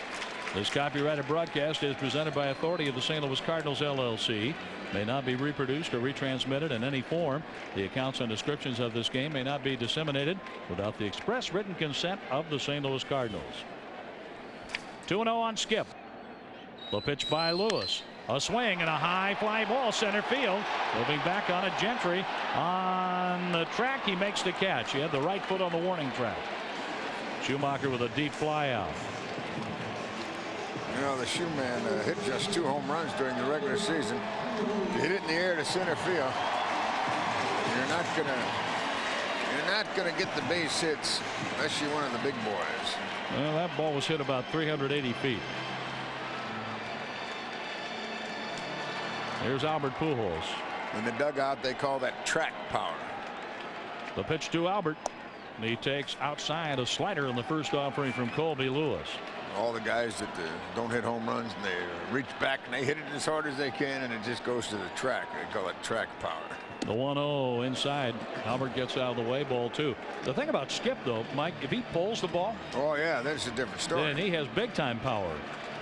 This copyrighted broadcast is presented by authority of the St. Louis Cardinals LLC. May not be reproduced or retransmitted in any form. The accounts and descriptions of this game may not be disseminated without the express written consent of the St. Louis Cardinals. 2-0 on Skip. The pitch by Lewis. A swing and a high fly ball center field. Moving back on it, Gentry on the track. He makes the catch. He had the right foot on the warning track. Schumacher with a deep fly out. You know, the shoe man hit just 2 home runs during the regular season. You hit it in the air to center field. You're not gonna get the base hits unless you're one of the big boys. Well, that ball was hit about 380 feet. Here's Albert Pujols. In the dugout, they call that track power. The pitch to Albert. He takes outside a slider in the first offering from Colby Lewis. All the guys that don't hit home runs, and they reach back and they hit it as hard as they can, and it just goes to the track. They call it track power. The 1-0 inside. Albert gets out of the way. Ball 2. The thing about Skip, though, Mike, if he pulls the ball, oh yeah, that's a different story. Then he has big time power.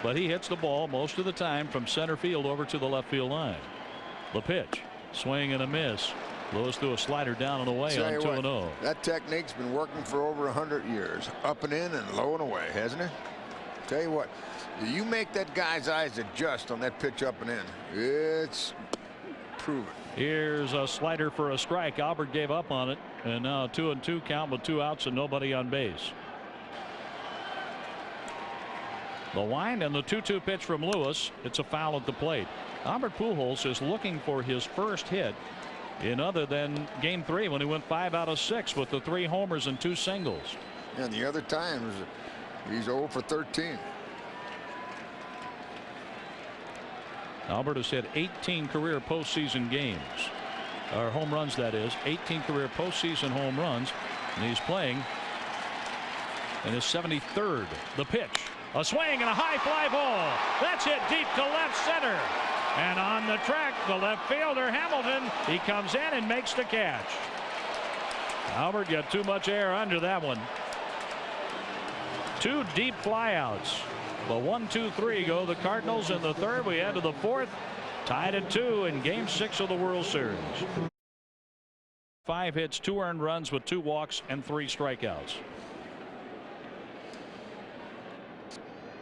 But he hits the ball most of the time from center field over to the left field line. The pitch, swing and a miss. Lewis threw a slider down and away on 2-0. That technique's been working for over 100 years. Up and in and low and away, hasn't it? Tell you what, you make that guy's eyes adjust on that pitch up and in. It's proven. Here's a slider for a strike. Albert gave up on it, and now 2-2 count with 2 outs and nobody on base. The wind and the 2-2 pitch from Lewis. It's a foul at the plate. Albert Pujols is looking for his first hit in other than game 3 when he went 5 out of 6 with the 3 homers and 2 singles. And the other times he's 0 for 13. Albert has hit 18 career postseason games, or home runs, that is. 18 career postseason home runs, and he's playing in his 73rd. The pitch, a swing and a high fly ball. That's hit deep to left center. And on the track, the left fielder Hamilton, he comes in and makes the catch. Albert got too much air under that one. 2 deep flyouts. The 1-2-3 go the Cardinals in the 3rd. We head to the 4th. Tied at 2 in game 6 of the World Series. 5 hits, 2 earned runs with 2 walks and 3 strikeouts.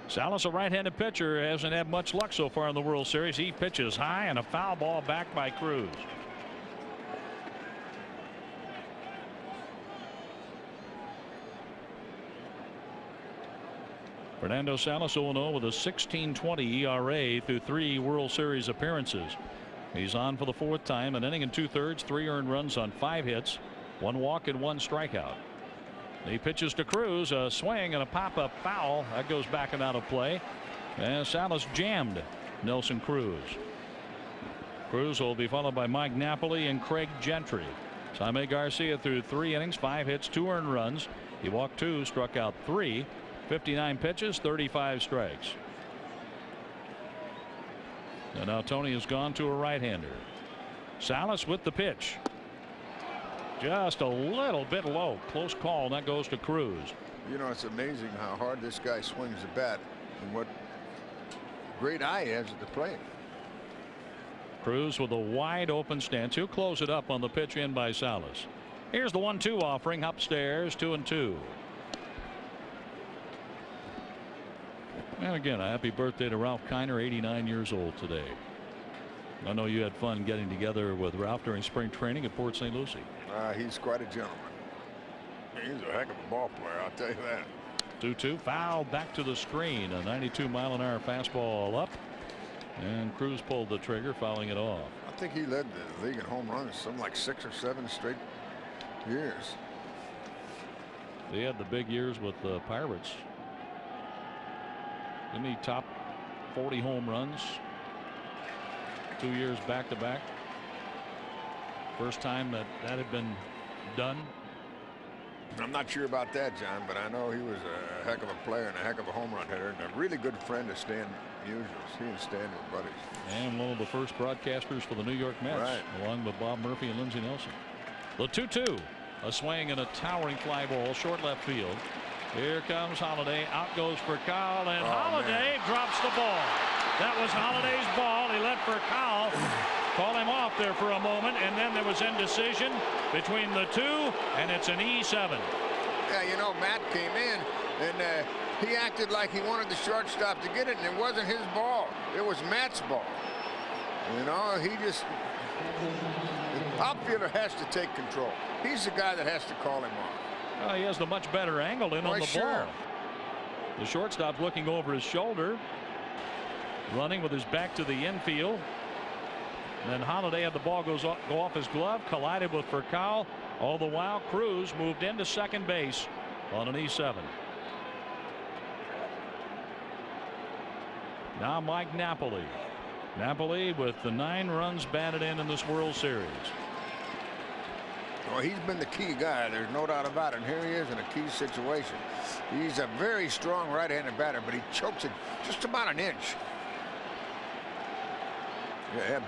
Salas, a right-handed pitcher, hasn't had much luck so far in the World Series. He pitches high and a foul ball back by Cruz. Fernando Salas 0-0 with a 16.20 ERA through 3 World Series appearances. He's on for the 4th time, an inning and 2/3, 3 earned runs on 5 hits, 1 walk and 1 strikeout. He pitches to Cruz, a swing and a pop-up foul that goes back and out of play, and Salas jammed Nelson Cruz. Cruz will be followed by Mike Napoli and Craig Gentry. Jaime Garcia threw 3 innings, 5 hits, 2 earned runs. He walked 2, struck out 3. 59 pitches, 35 strikes. And now Tony has gone to a right-hander. Salas with the pitch. Just a little bit low. Close call, and that goes to Cruz. You know, it's amazing how hard this guy swings the bat and what great eye he has at the plate. Cruz with a wide open stance. He'll close it up on the pitch in by Salas. Here's the 1-2 offering upstairs, 2-2. And again, a happy birthday to Ralph Kiner, 89 years old today. I know you had fun getting together with Ralph during spring training at Port St. Lucie. He's quite a gentleman. He's a heck of a ball player, I'll tell you that. 2-2, foul back to the screen. A 92-mile-an-hour fastball up, and Cruz pulled the trigger, fouling it off. I think he led the league in home runs, something like 6 or 7 straight years. They had the big years with the Pirates. Didn't he top 40 home runs 2 years back to back? First time that had been done. I'm not sure about that, John, but I know he was a heck of a player and a heck of a home run hitter and a really good friend of Stan Musial's. He and Stan were buddies. And one of the first broadcasters for the New York Mets, right, along with Bob Murphy and Lindsey Nelson. The 2-2. A swing and a towering fly ball, short left field. Here comes Holliday. Out goes Furcal, and Holliday drops the ball. That was Holliday's ball. He let Furcal call him off there for a moment, and then there was indecision between the two, and it's an E7. Yeah, you know, Matt came in, and he acted like he wanted the shortstop to get it, and it wasn't his ball. It was Matt's ball. You know, he just... The outfielder has to take control. He's the guy that has to call him off. Well, he has the much better angle in on the ball. The shortstop looking over his shoulder, running with his back to the infield. And then Holliday had the ball go off his glove, collided with Furcal. All the while, Cruz moved into second base on an E7. Now Mike Napoli. Napoli with the 9 runs batted in this World Series. Well, he's been the key guy. There's no doubt about it. And here he is in a key situation. He's a very strong right-handed batter, but he chokes it just about an inch. You have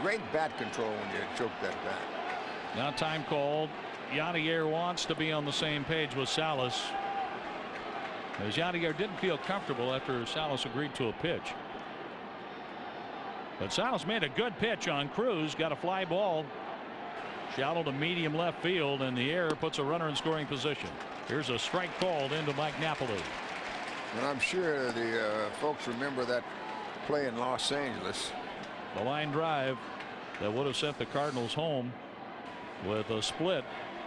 great bat control when you choke that bat. Now time called. Yadier wants to be on the same page with Salas, as Yadier didn't feel comfortable after Salas agreed to a pitch. But Salas made a good pitch on Cruz, got a fly ball shallow to medium left field, and the air puts a runner in scoring position. Here's a strike called into Mike Napoli. And I'm sure the folks remember that play in Los Angeles. The line drive that would have sent the Cardinals home with a split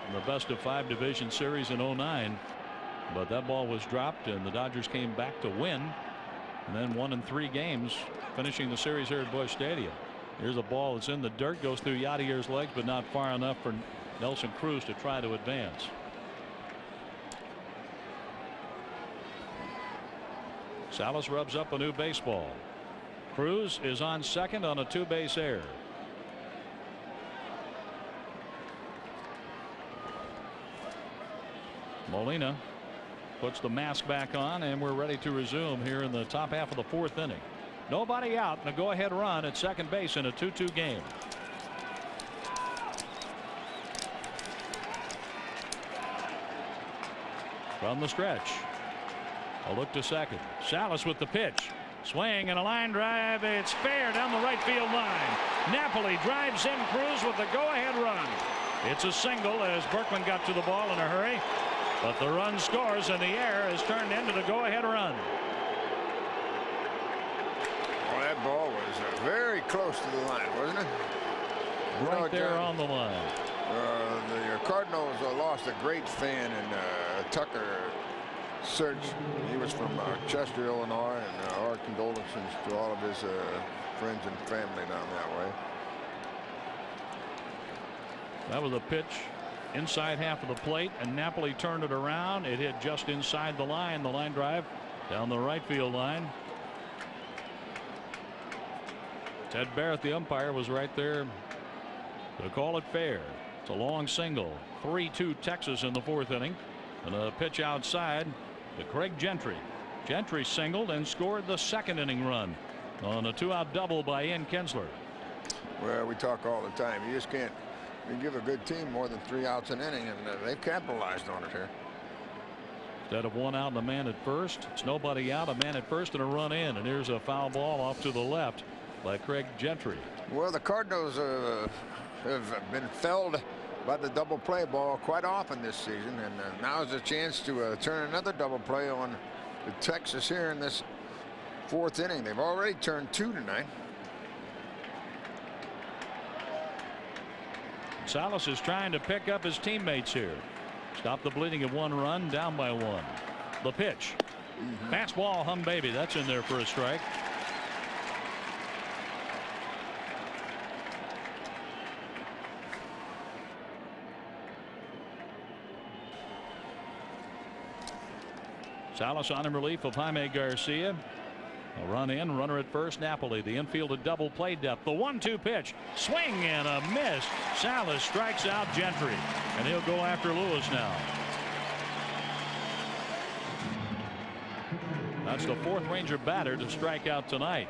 in the best-of-5 division series in '09. But that ball was dropped, and the Dodgers came back to win, and then won in 3 games, finishing the series here at Busch Stadium. Here's a ball that's in the dirt, goes through Yadier's legs, but not far enough for Nelson Cruz to try to advance. Salas rubs up a new baseball. Cruz is on second on a 2-base error. Molina puts the mask back on, and we're ready to resume here in the top half of the 4th inning. Nobody out, and a go-ahead run at second base in a 2-2 game. From the stretch, a look to second. Salas with the pitch. Swing and a line drive. It's fair down the right field line. Napoli drives in Cruz with the go-ahead run. It's a single as Berkman got to the ball in a hurry, but the run scores, and the air is turned into the go-ahead run. Well, that ball was very close to the line, wasn't it? Right there on the line. The Cardinals lost a great fan in Tucker Search. He was from Chester, Illinois, and our condolences to all of his friends and family down that way. That was a pitch inside half of the plate, and Napoli turned it around. It hit just inside the line drive down the right field line. Ted Barrett, the umpire, was right there to call it fair. It's a long single. 3-2 Texas in the 4th inning, and a pitch outside to Craig Gentry. Gentry singled and scored the 2nd inning run on a 2-out double by Ian Kinsler. Well, we talk all the time. You just can't give a good team more than 3 outs an inning, and they've capitalized on it here. Instead of 1 out and a man at first, it's nobody out, a man at first, and a run in. And here's a foul ball off to the left by Craig Gentry. Well, the Cardinals have been felled by the double play ball quite often this season, and now is a chance to turn another double play on the Texas here in this 4th inning. They've already turned 2 tonight. Salas is trying to pick up his teammates here. Stop the bleeding of 1 run, down by 1. The pitch. Fastball, hum baby. That's in there for a strike. Salas on in relief of Jaime Garcia. A run in, runner at first, Napoli. The infield a double play depth. The 1-2 pitch. Swing and a miss. Salas strikes out Gentry, and he'll go after Lewis now. That's the 4th Ranger batter to strike out tonight.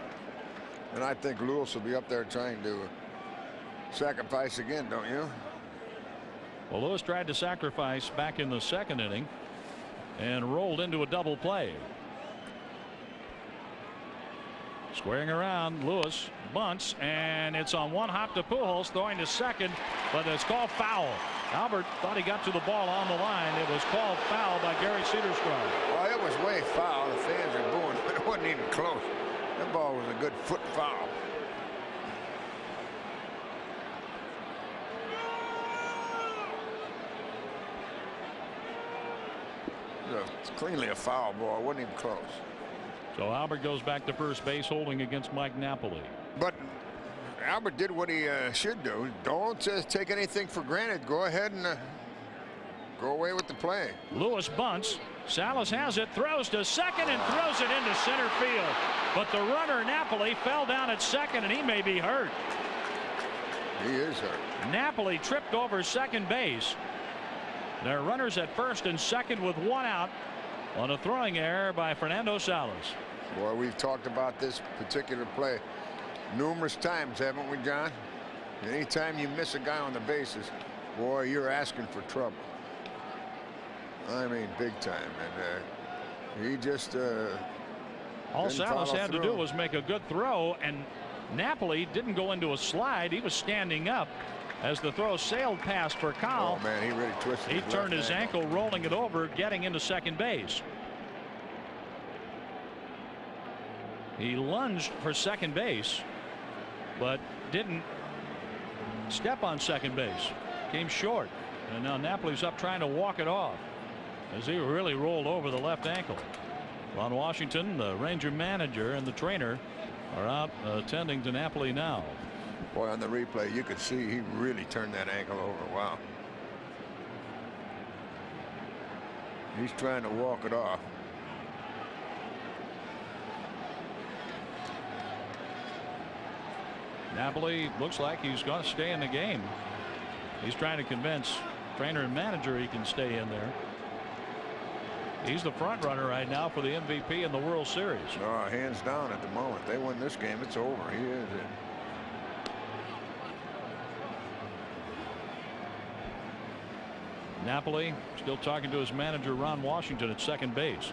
And I think Lewis will be up there trying to sacrifice again, don't you? Well, Lewis tried to sacrifice back in the 2nd inning and rolled into a double play. Squaring around, Lewis bunts, and it's on one hop to Pujols, throwing to second, but it's called foul. Albert thought he got to the ball on the line. It was called foul by Gary Cedarstrom. Well, it was way foul. The fans are booing, but it wasn't even close. That ball was a good foot foul. It's cleanly a foul ball. It wasn't even close. So Albert goes back to first base, holding against Mike Napoli. But Albert did what he should do. Don't take anything for granted. Go ahead and go away with the play. Lewis bunts. Salas has it, throws to second, and throws it into center field. But the runner, Napoli, fell down at second, and he may be hurt. He is hurt. Napoli tripped over second base. There are runners at first and second with 1 out on a throwing error by Fernando Salas. Boy, we've talked about this particular play numerous times, haven't we, John? Anytime you miss a guy on the bases, boy, you're asking for trouble. I mean, big time. And he just all Salas had to do was make a good throw, and Napoli didn't go into a slide. He was standing up as the throw sailed past for Cal. Oh man, he really twisted. He turned his ankle, rolling it over, getting into second base. He lunged for second base, but didn't step on second base. Came short, and now Napoli's up trying to walk it off as he really rolled over the left ankle. Ron Washington, the Ranger manager, and the trainer are out attending to Napoli now. Boy, on the replay, you could see he really turned that ankle over. Wow. He's trying to walk it off. Napoli looks like he's going to stay in the game. He's trying to convince trainer and manager he can stay in there. He's the front runner right now for the MVP in the World Series. Oh, hands down at the moment. They win this game, it's over. He is it. Napoli still talking to his manager Ron Washington at second base.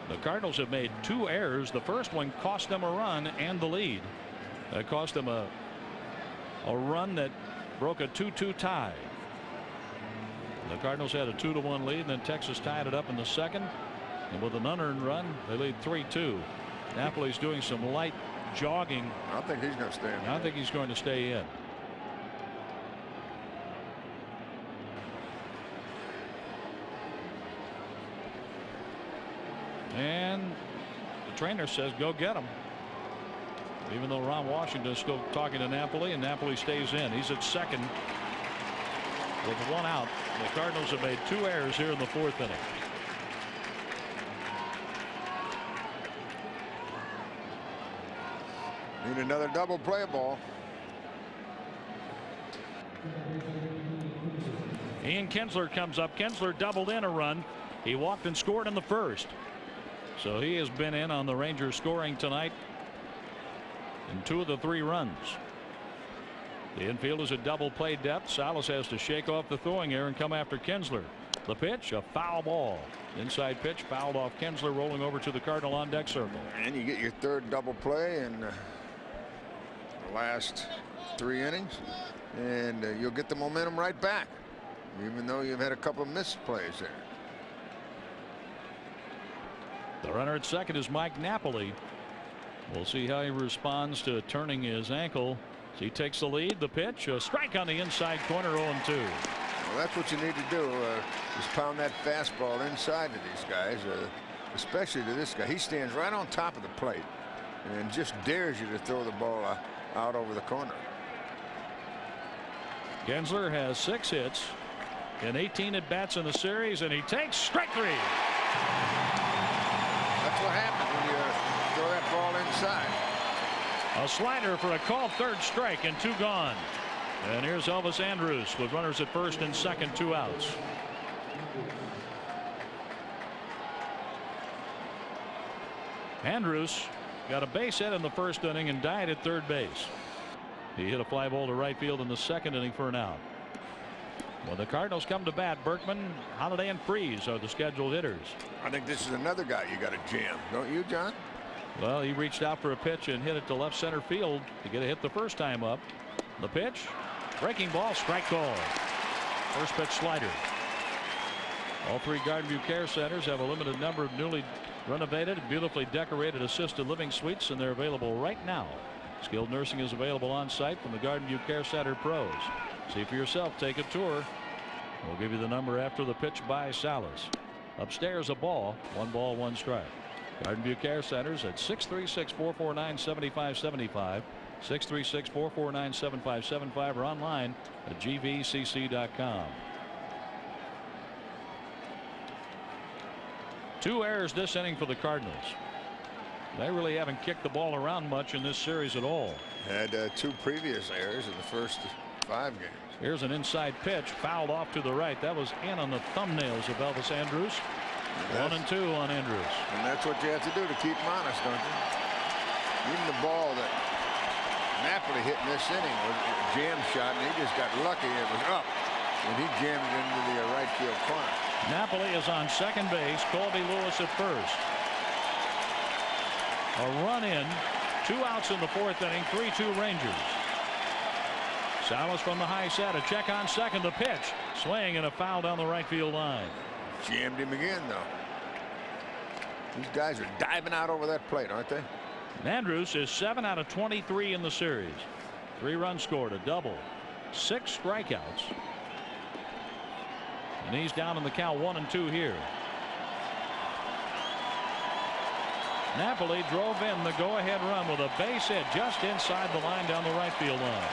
The Cardinals have made 2 errors. The first one cost them a run and the lead. That cost them a run that broke a 2-2 tie. The Cardinals had a 2-1 lead, and then Texas tied it up in the second, and with an unearned run they lead 3-2. Napoli's doing some light jogging. I think he's going to stay in. I think he's going to stay in. And the trainer says go get him. Even though Ron Washington is still talking to Napoli, and Napoli stays in. He's at second with 1 out. The Cardinals have made 2 errors here in the 4th inning. Need another double play ball. Ian Kinsler comes up. Kinsler doubled in a run. He walked and scored in the first. So he has been in on the Rangers scoring tonight in 2 of the 3 runs. The infield is a double play depth. Salas has to shake off the throwing error and come after Kinsler. The pitch, a foul ball. Inside pitch fouled off Kinsler, rolling over to the Cardinal on deck circle. And you get your 3rd double play in the last 3 innings, and you'll get the momentum right back, even though you've had a couple of missed plays there. The runner at second is Mike Napoli. We'll see how he responds to turning his ankle. So he takes the lead. The pitch, a strike on the inside corner, 0-2. Well, that's what you need to do, is pound that fastball inside to these guys, especially to this guy. He stands right on top of the plate and just dares you to throw the ball out over the corner. Kinsler has 6 hits in 18 at bats in the series, and he takes strike 3. That's what happens when you throw that ball inside. A slider for a called 3rd strike and 2 gone. And here's Elvis Andrus with runners at first and second, 2 outs. Andrews got a base hit in the first inning and died at third base. He hit a fly ball to right field in the second inning for an out. When the Cardinals come to bat, Berkman, Holiday, and Freese are the scheduled hitters. I think this is another guy you got to jam, don't you, John? Well, he reached out for a pitch and hit it to left center field to get a hit the first time up. The pitch, breaking ball, strike call. First pitch slider. All three Garden View Care Centers have a limited number of newly renovated, beautifully decorated assisted living suites, and they're available right now. Skilled nursing is available on site from the Garden View Care Center pros. See for yourself. Take a tour. We'll give you the number after the pitch by Salas. Upstairs, a ball, 1 strike. Garden View Care Centers at 636-449-7575, 636-449-7575, or online at gvcc.com. 2 errors this inning for the Cardinals. They really haven't kicked the ball around much in this series at all. Had 2 previous errors in the first 5 games. Here's an inside pitch, fouled off to the right. That was in on the thumbnails of Elvis Andrus. 1-2 on Andrus. And that's what you have to do to keep him honest, don't you? Even the ball that Napoli hit in this inning was a jam shot, and he just got lucky. It was up when he jammed it into the right field corner. Napoli is on second base. Colby Lewis at first. A run in, 2 outs in the 4th inning, 3-2 Rangers. Salas from the high set, a check on second. The pitch, swing and a foul down the right field line. Jammed him again, though. These guys are diving out over that plate, aren't they? Andrus is 7 out of 23 in the series. 3 runs scored, a double, 6 strikeouts. And he's down in the count 1-2 here. Napoli drove in the go-ahead run with a base hit just inside the line down the right field line.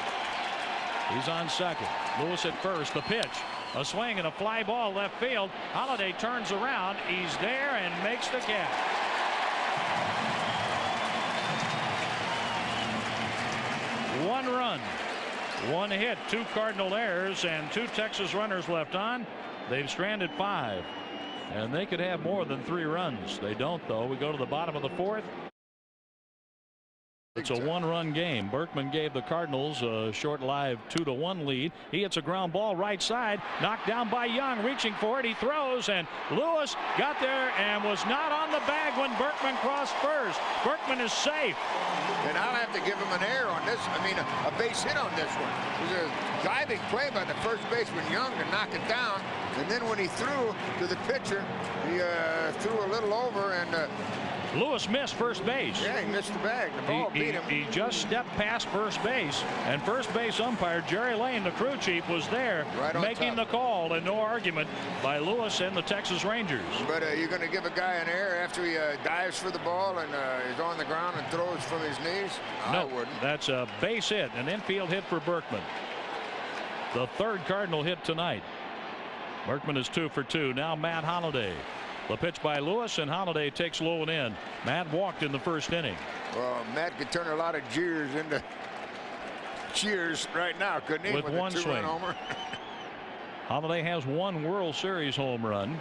He's on second. Lewis at first. The pitch, a swing and a fly ball left field. Holiday turns around. He's there and makes the catch. One run, 1 hit, 2 Cardinal errors, and 2 Texas runners left on. They've stranded 5. And they could have more than 3 runs. They don't, though. We go to the bottom of the 4th. It's a 1-run game. Berkman gave the Cardinals a short live 2-1 lead. He hits a ground ball right side, knocked down by Young, reaching for it. He throws, and Lewis got there and was not on the bag when Berkman crossed first. Berkman is safe. And I'll have to give him an error on this. I mean, a base hit on this one. It was a diving play by the first baseman Young to knock it down. And then when he threw to the pitcher, he threw a little over, and Lewis missed first base. Yeah, he missed the bag. The ball beat him. He just stepped past first base, and first base umpire Jerry Lane, the crew chief, was there making the call, and no argument by Lewis and the Texas Rangers. But you're going to give a guy an error after he dives for the ball and is on the ground and throws from his knees? No, I wouldn't. That's a base hit, an infield hit for Berkman. The 3rd Cardinal hit tonight. Berkman is 2 for 2. Now Matt Holliday. The pitch by Lewis, and Holliday takes low and in. Matt walked in the first inning. Well, Matt could turn a lot of jeers into cheers right now, couldn't he? With 1 swing. Homer. Holliday has 1 World Series home run,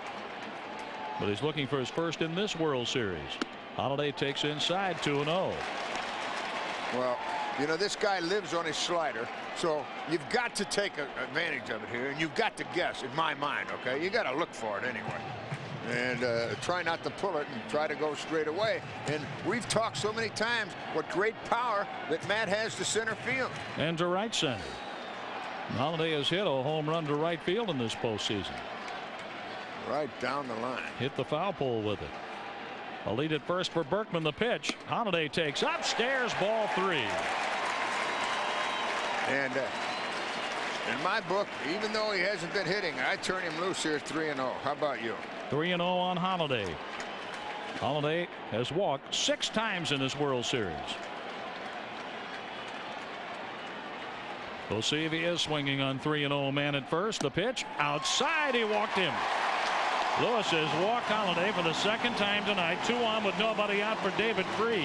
but he's looking for his first in this World Series. Holliday takes inside, 2-0. Well, you know, this guy lives on his slider, so you've got to take advantage of it here, and you've got to guess, in my mind, okay? You got to look for it anyway. And try not to pull it and try to go straight away. And we've talked so many times what great power that Matt has to center field. And to right center. Holliday has hit a home run to right field in this postseason. Right down the line. Hit the foul pole with it. A lead at first for Berkman. The pitch. Holliday takes upstairs, ball 3. And in my book, even though he hasn't been hitting, I turn him loose here 3-0. How about you? 3-0 on Holliday. Holliday has walked 6 times in this World Series. We'll see if he is swinging on 3-0 man at first. The pitch outside. He walked him. Lewis has walked Holliday for the 2nd time tonight. 2 on with nobody out for David Freese.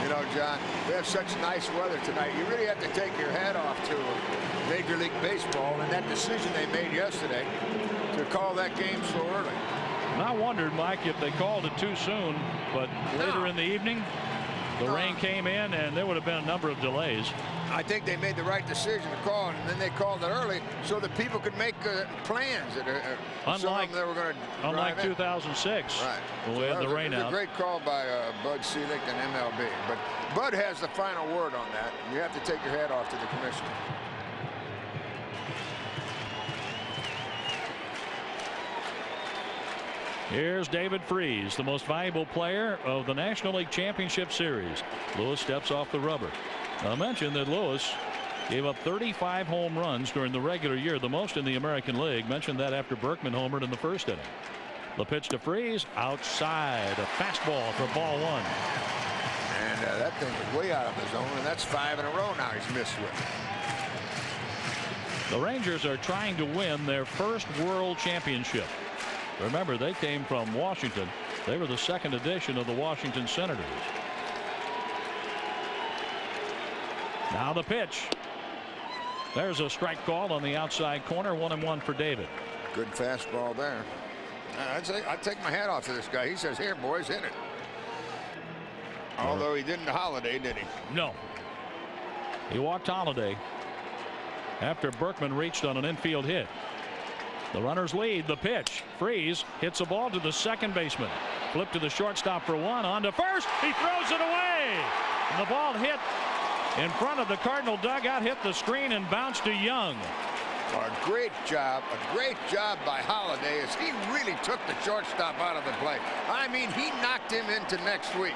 You know, John, we have such nice weather tonight. You really have to take your hat off to Major League Baseball and that decision they made yesterday to call that game so early. I wondered, Mike, if they called it too soon, but later in the evening, the rain came in, and there would have been a number of delays. I think they made the right decision to call it, and then they called it early so that people could make plans. Unlike they were going to unlike 2006, right? When we had the rain out. A great call by Bud Selig and MLB, but Bud has the final word on that. You have to take your hat off to the commissioner. Here's David Freese, the most valuable player of the National League Championship Series. Lewis steps off the rubber. I mentioned that Lewis gave up 35 home runs during the regular year, the most in the American League. Mentioned that after Berkman homered in the first inning. The pitch to Freese, outside, a fastball for ball 1. And that thing was way out of the zone, and that's 5 in a row now he's missed with. The Rangers are trying to win their first World Championship. Remember, they came from Washington. They were the second edition of the Washington Senators. Now the pitch. There's a strike call on the outside corner. 1-1 for David. Good fastball there. I'd take my hat off to this guy. He says, here, boys, hit it. Although he didn't Holiday, did he? No. He walked Holiday after Berkman reached on an infield hit. The runners lead. The pitch. Freese hits a ball to the second baseman. Flip to the shortstop for 1. On to first. He throws it away. And the ball hit in front of the Cardinal dugout, hit the screen, and bounced to Young. A great job by Holiday as he really took the shortstop out of the play. I mean, he knocked him into next week.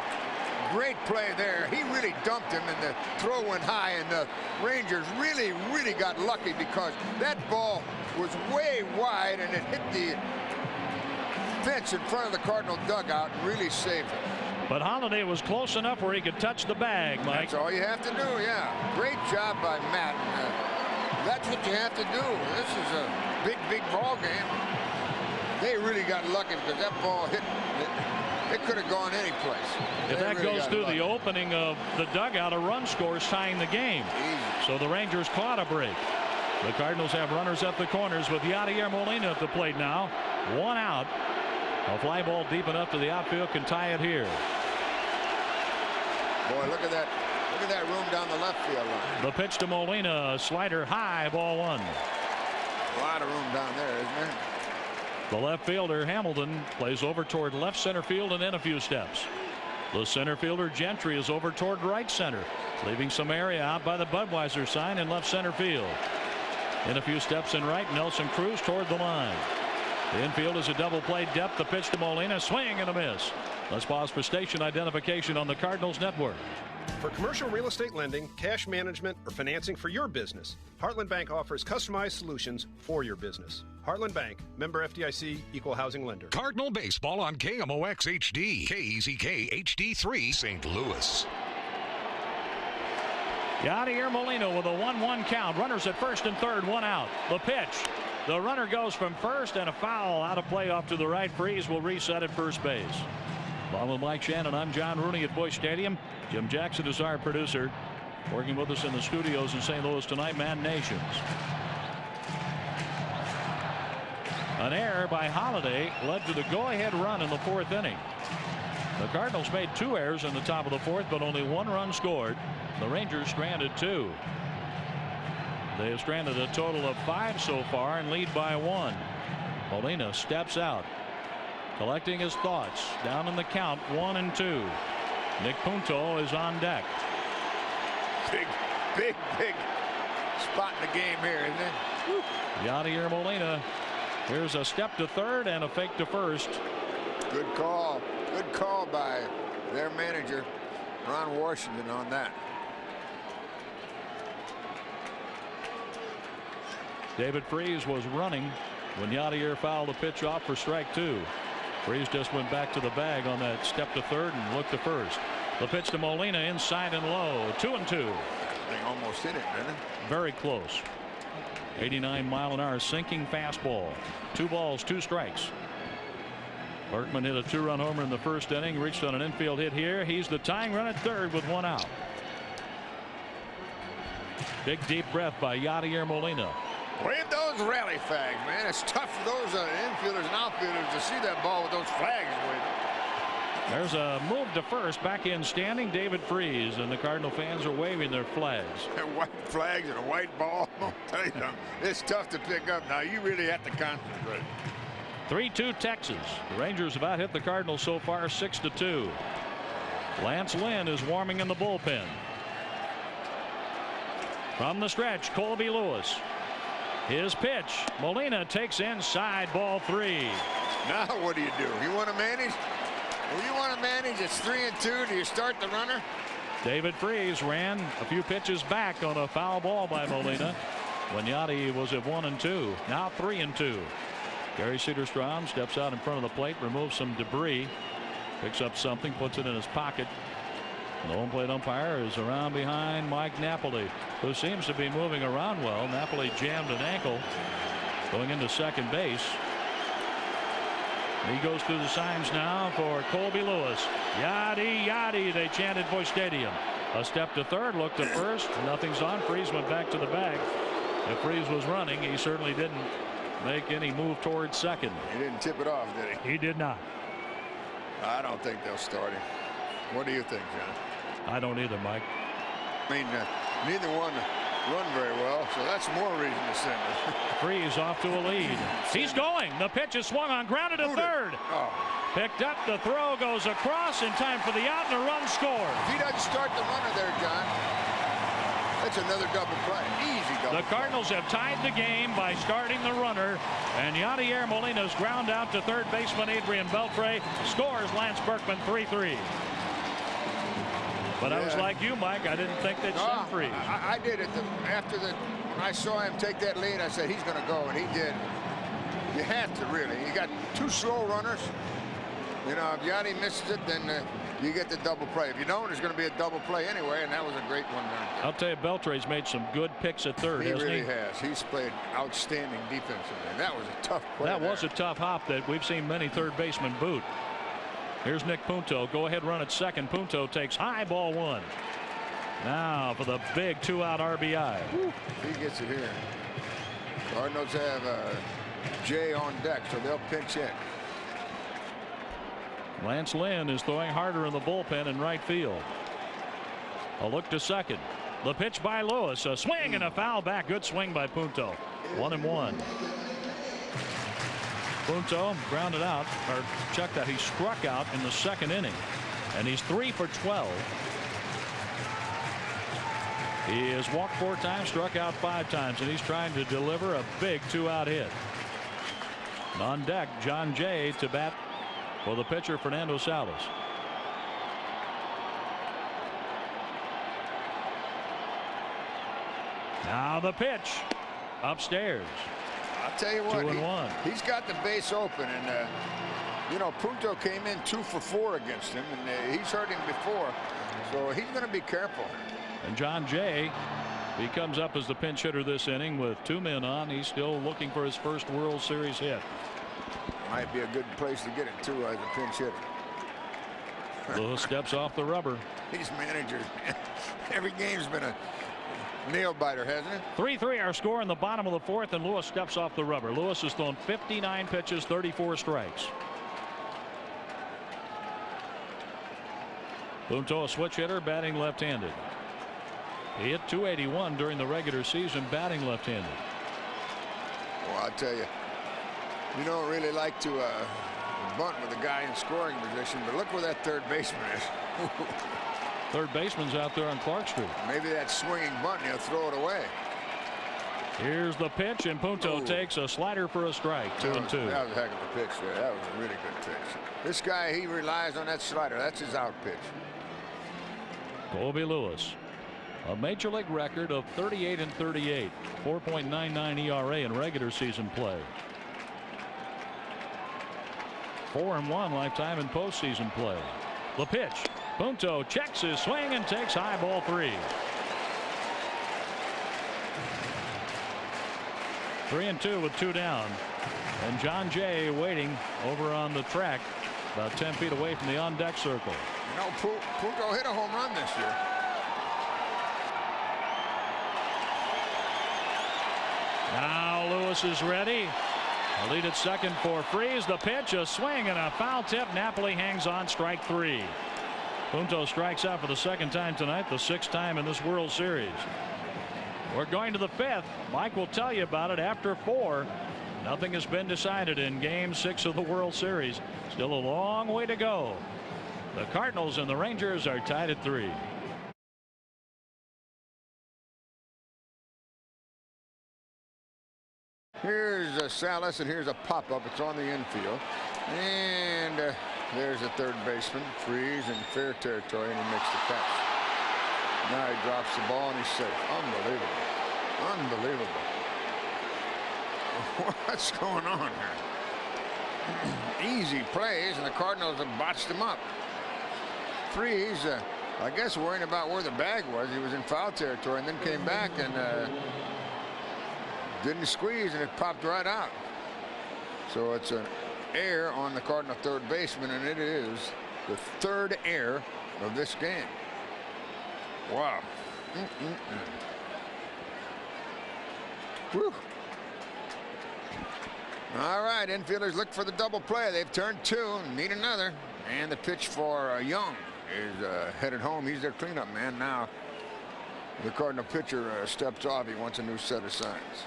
Great play there. He really dumped him, and the throw went high, and the Rangers really got lucky because that ball was way wide, and it hit the fence in front of the Cardinal dugout and really saved it. But Holiday was close enough where he could touch the bag, Mike. That's all you have to do, yeah. Great job by Matt. That's what you have to do. This is a big ball game. They really got lucky because that ball hit. It could have gone any place. If that goes through the opening of the dugout, a run scores tying the game. Easy. So the Rangers clawed a break. The Cardinals have runners at the corners with Yadier Molina at the plate now. 1 out. A fly ball deep enough to the outfield can tie it here. Boy, look at that. Look at that room down the left field line. The pitch to Molina, slider high, ball 1. A lot of room down there, isn't there? The left fielder Hamilton plays over toward left center field and in a few steps. The center fielder Gentry is over toward right center, leaving some area out by the Budweiser sign in left center field. In a few steps in right, Nelson Cruz toward the line. The infield is a double play depth. The pitch to Molina, swing and a miss. Let's pause for station identification on the Cardinals network. For commercial real estate lending, cash management, or financing for your business, Heartland Bank offers customized solutions for your business. Heartland Bank, member FDIC, equal housing lender. Cardinal baseball on KMOX HD, KEZK HD3, St. Louis. Yadier Molina with a 1-1 count. Runners at first and third, 1 out. The pitch. The runner goes from first, and a foul out of play off to the right. Freese will reset at first base. Along with Mike Shannon, I'm John Rooney at Busch Stadium. Jim Jackson is our producer. Working with us in the studios in St. Louis tonight, Man Nations. An error by Holiday led to the go-ahead run in the 4th inning. The Cardinals made 2 errors in the top of the 4th, but only 1 run scored. The Rangers stranded 2. They have stranded a total of 5 so far and lead by 1. Molina steps out, collecting his thoughts. Down in the count, 1-2. Nick Punto is on deck. Big spot in the game here, isn't it? Woo. Yadier Molina. Here's a step to third and a fake to first. Good call. Good call by their manager, Ron Washington, on that. David Freese was running when Yadier fouled a pitch off for strike 2. Freese just went back to the bag on that step to third and looked to first. The pitch to Molina, inside and low. 2-2. They almost hit it, didn't it? Very close. 89-mile-an-hour sinking fastball. 2 balls, 2 strikes. Berkman hit a 2-run homer in the first inning. Reached on an infield hit here. He's the tying run at third with 1 out. Big deep breath by Yadier Molina. Wave those rally flags, man. It's tough for those infielders and outfielders to see that ball with those flags waving. There's a move to first. Back in standing, David Freese, and the Cardinal fans are waving their flags. White flags and a white ball. I'll tell you something. It's tough to pick up now. You really have to concentrate. 3-2 Texas. The Rangers have about hit the Cardinals so far 6-2. Lance Lynn is warming in the bullpen. From the stretch, Colby Lewis. His pitch. Molina takes inside, ball 3. Now what do? You want to manage? Well, you want to manage. It's 3-2. Do you start the runner? David Freese ran a few pitches back on a foul ball by Molina when Yachty was at 1-2. Now 3-2. Gary Cedarstrom steps out in front of the plate, removes some debris, picks up something, puts it in his pocket. The home plate umpire is around behind Mike Napoli, who seems to be moving around well. Napoli jammed an ankle going into second base. He goes through the signs now for Colby Lewis. Yachty, Yachty, they chanted Busch Stadium. A step to third, look to first. Nothing's on. Freese went back to the bag. If Freese was running, he certainly didn't make any move towards second. He didn't tip it off, did he? He did not. I don't think they'll start him. What do you think, John? I don't either, Mike. I mean, neither one run very well, so that's more reason to send him. Freese off to a lead. He's going. The pitch is swung on, grounded to third. Oh. Picked up. The throw goes across in time for the out, and a run scored. If he doesn't start the runner there, John, that's another double play. Easy double The Cardinals play. have tied the game by starting the runner, and Yadier Molina's ground out to third baseman Adrian Beltre scores Lance Berkman 3-3. But I was like you, Mike. I didn't think they'd send Freese. I did it. When I saw him take that lead, I said he's going to go, and he did. You have to really. You got two slow runners. You know, if Yachty misses it, then you get the double play. If you don't, it's going to be a double play anyway, and that was a great one there. I'll tell you, Beltre's made some good picks at third, He hasn't really he? has. He's played outstanding defensively. That was a tough play. That was a tough hop that we've seen many third basemen boot. Here's Nick Punto. Go ahead, run at second. Punto takes high, ball 1. Now for the big 2-out RBI. He gets it here. Cardinals have Jay on deck, so they'll pinch hit. Lance Lynn is throwing harder in the bullpen in right field. A look to second. The pitch by Lewis. A swing and a foul back. Good swing by Punto. 1-1. Punto grounded out, or check that. He struck out in the second inning, and he's 3 for 12. He has walked 4 times, struck out 5 times, and he's trying to deliver a big 2-out hit. On deck, John Jay to bat for the pitcher Fernando Salas. Now the pitch upstairs. I'll tell you what, 2-1. He's got the base open, and you know, Punto came in 2 for 4 against him, and he's hurt him before, so he's going to be careful. And John Jay, he comes up as the pinch hitter this inning with 2 men on. He's still looking for his first World Series hit. Might be a good place to get it too as a pinch hitter. Lewis steps off the rubber. These managers, every game's been a nail biter, hasn't it? 3-3 our score in the bottom of the 4th, and Lewis steps off the rubber. Lewis has thrown 59 pitches, 34 strikes. Punto, a switch hitter, batting left-handed. He hit .281 during the regular season, batting left-handed. Well, I'll tell you, you don't really like to bunt with a guy in scoring position, but look where that third baseman is. Third baseman's out there on Clark Street. Maybe that swinging bunt, he'll throw it away. Here's the pitch, and Punto takes a slider for a strike. 2-2. That was a heck of a pitch there. That was a really good pitch. This guy, he relies on that slider. That's his out pitch. Colby Lewis, a major league record of 38-38, 4.99 ERA in regular season play. 4-1 lifetime in postseason play. The pitch. Punto checks his swing and takes high, ball 3. 3-2 with 2 down, and John Jay waiting over on the track about 10 feet away from the on deck circle. You know, Punto hit a home run this year. Now Kyle Lewis is ready. A lead at second for Freeze. The pitch, a swing and a foul tip. Napoli hangs on, strike 3. Punto strikes out for the second time tonight, the 6th time in this World Series. We're going to the 5th. Mike will tell you about it after 4. Nothing has been decided in Game 6 of the World Series. Still a long way to go. The Cardinals and the Rangers are tied at 3. Here's Salas, and here's a pop-up. It's on the infield. And there's the third baseman. Freeze in fair territory, and he makes the catch. Now he drops the ball, and he's safe. Unbelievable. Unbelievable. What's going on here? Easy plays, and the Cardinals have botched him up. Freeze, I guess, worrying about where the bag was. He was in foul territory and then came back and didn't squeeze, and it popped right out. So it's an error on the Cardinal third baseman, and it is the 3rd error of this game. Wow. Whew. All right, infielders look for the double play. They've turned 2, need another. And the pitch for Young is headed home. He's their cleanup man. Now the Cardinal pitcher steps off. He wants a new set of signs.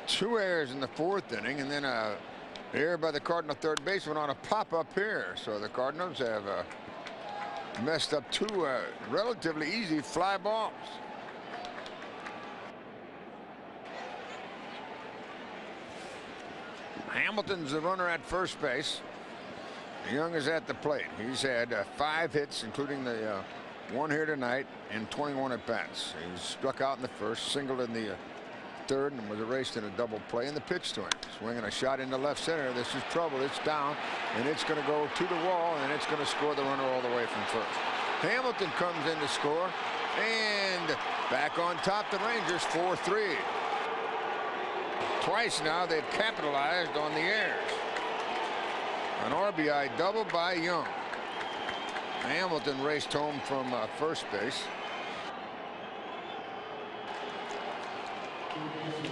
Two errors in the 4th inning, and then a error by the Cardinal third baseman on a pop-up here. So the Cardinals have messed up 2 relatively easy fly balls. Hamilton's the runner at first base. Young is at the plate. He's had 5 hits, including the 1 here tonight, and 21 at bats. He struck out in the 1st, singled in the 3rd, and was erased in a double play. In the pitch to him, swinging a shot into left center. This is trouble. It's down, and it's going to go to the wall, and it's going to score the runner all the way from first. Hamilton comes in to score, and back on top the Rangers, 4-3. Twice now they've capitalized on the errors. An RBI double by Young. Hamilton raced home from first base.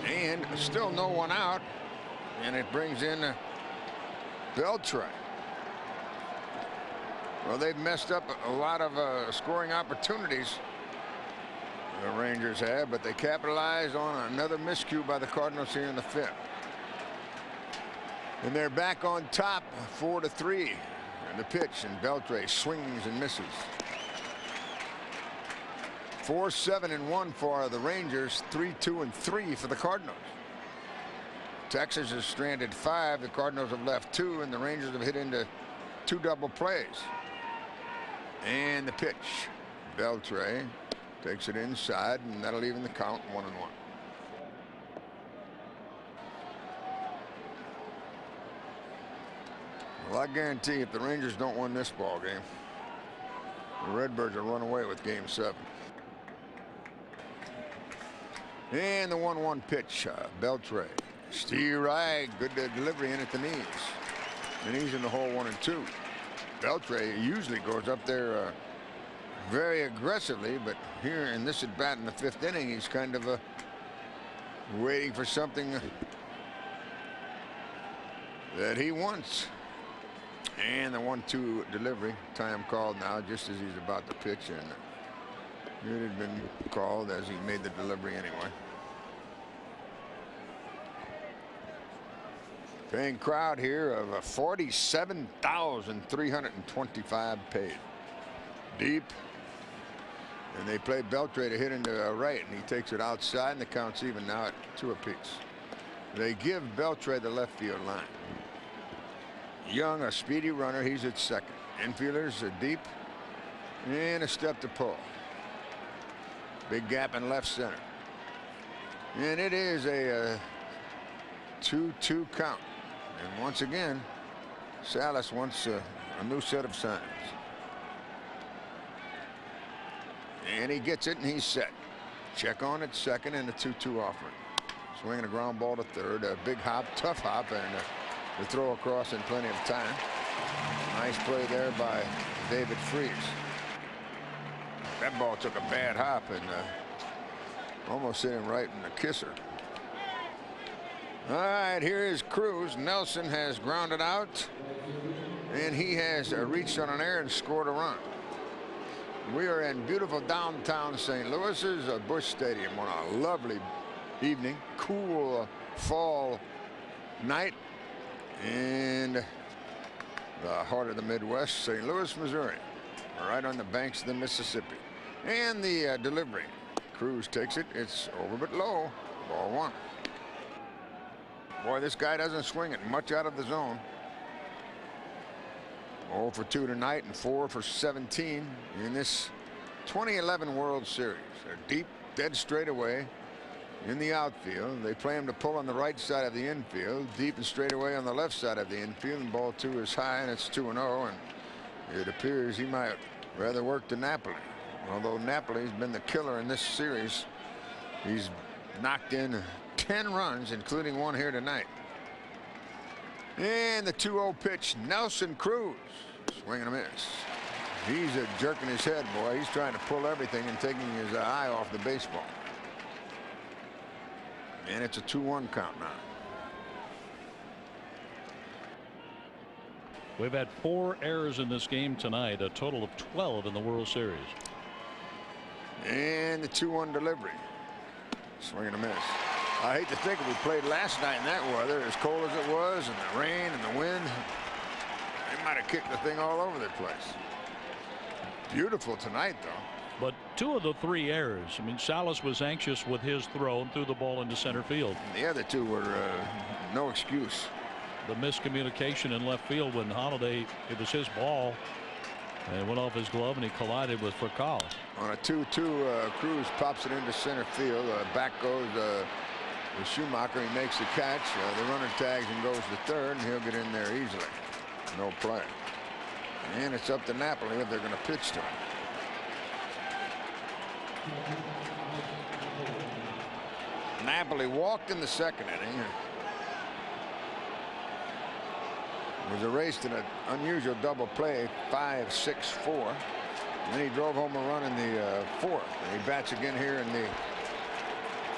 And still no one out. And it brings in Beltray. Well, they've messed up a lot of scoring opportunities. The Rangers have, but they capitalized on another miscue by the Cardinals here in the 5th. And they're back on top, 4-3. And the pitch, and Beltray swings and misses. 4-7-1 for the Rangers, 3-2-3 for the Cardinals. Texas has stranded 5. The Cardinals have left 2, and the Rangers have hit into 2 double plays. And the pitch, Beltray takes it inside, and that'll even the count, 1-1. Well, I guarantee if the Rangers don't win this ball game, the Redbirds will run away with Game 7. And the 1-1 pitch, Beltray. Steve Wright, good delivery in at the knees. And he's in the hole 1-2. Beltray usually goes up there very aggressively, but here in this at bat in the 5th inning, he's kind of waiting for something that he wants. And the 1-2 delivery, time called now just as he's about to pitch, and it had been called as he made the delivery anyway. Paying crowd here of 47,325 paid. Deep. And they play Beltray to hit into right, and he takes it outside, and the count's even now at 2 apiece. They give Beltray the left field line. Young, a speedy runner, he's at second. Infielders are deep, and a step to pull. Big gap in left center. And it is a 2-2 count. And once again, Salas wants a new set of signs. And he gets it, and he's set. Check on at second, and a 2-2 offering. Swinging a ground ball to third. A big hop, tough hop, and the throw across in plenty of time. Nice play there by David Freeze. That ball took a bad hop, and Almost hit him right in the kisser. All right, here is Cruz. Nelson has grounded out, and he has reached on an error and scored a run. We are in beautiful downtown St. Louis. This is Busch Stadium on a lovely evening, cool fall night in the heart of the Midwest, St. Louis, Missouri, right on the banks of the Mississippi. And the delivery. Cruz takes it. It's over but low. Ball one. Boy, this guy doesn't swing it much out of the zone. 0 for 2 tonight and 4 for 17 in this 2011 World Series. A deep, dead straightaway in the outfield. They play him to pull on the right side of the infield. Deep and straightaway on the left side of the infield. And ball 2 is high, and it's 2-0. And it appears he might rather work to Napoli. Although Napoli's been the killer in this series. He's knocked in 10 runs, including 1 here tonight. And the 2-0 pitch, Nelson Cruz. Swing and a miss. He's jerking his head, boy. He's trying to pull everything and taking his eye off the baseball. And it's a 2-1 count now. We've had 4 errors in this game tonight, a total of 12 in the World Series. And the 2-1 delivery. Swing and a miss. I hate to think if we played last night in that weather, as cold as it was, and the rain and the wind, they might have kicked the thing all over the place. Beautiful tonight, though. But 2 of the 3 errors. I mean, Salas was anxious with his throw and threw the ball into center field. And the other 2 were no excuse. The miscommunication in left field when Holiday, it was his ball, and it went off his glove, and he collided with Furcal. On a 2-2, Cruz pops it into center field. Back goes Schumacher. He makes the catch. The runner tags and goes to third, and he'll get in there easily. No play. And it's up to Napoli if they're going to pitch to him. Napoli walked in the second inning. Was erased in an unusual double play, 5-6-4. And then he drove home a run in the 4th. And he bats again here in the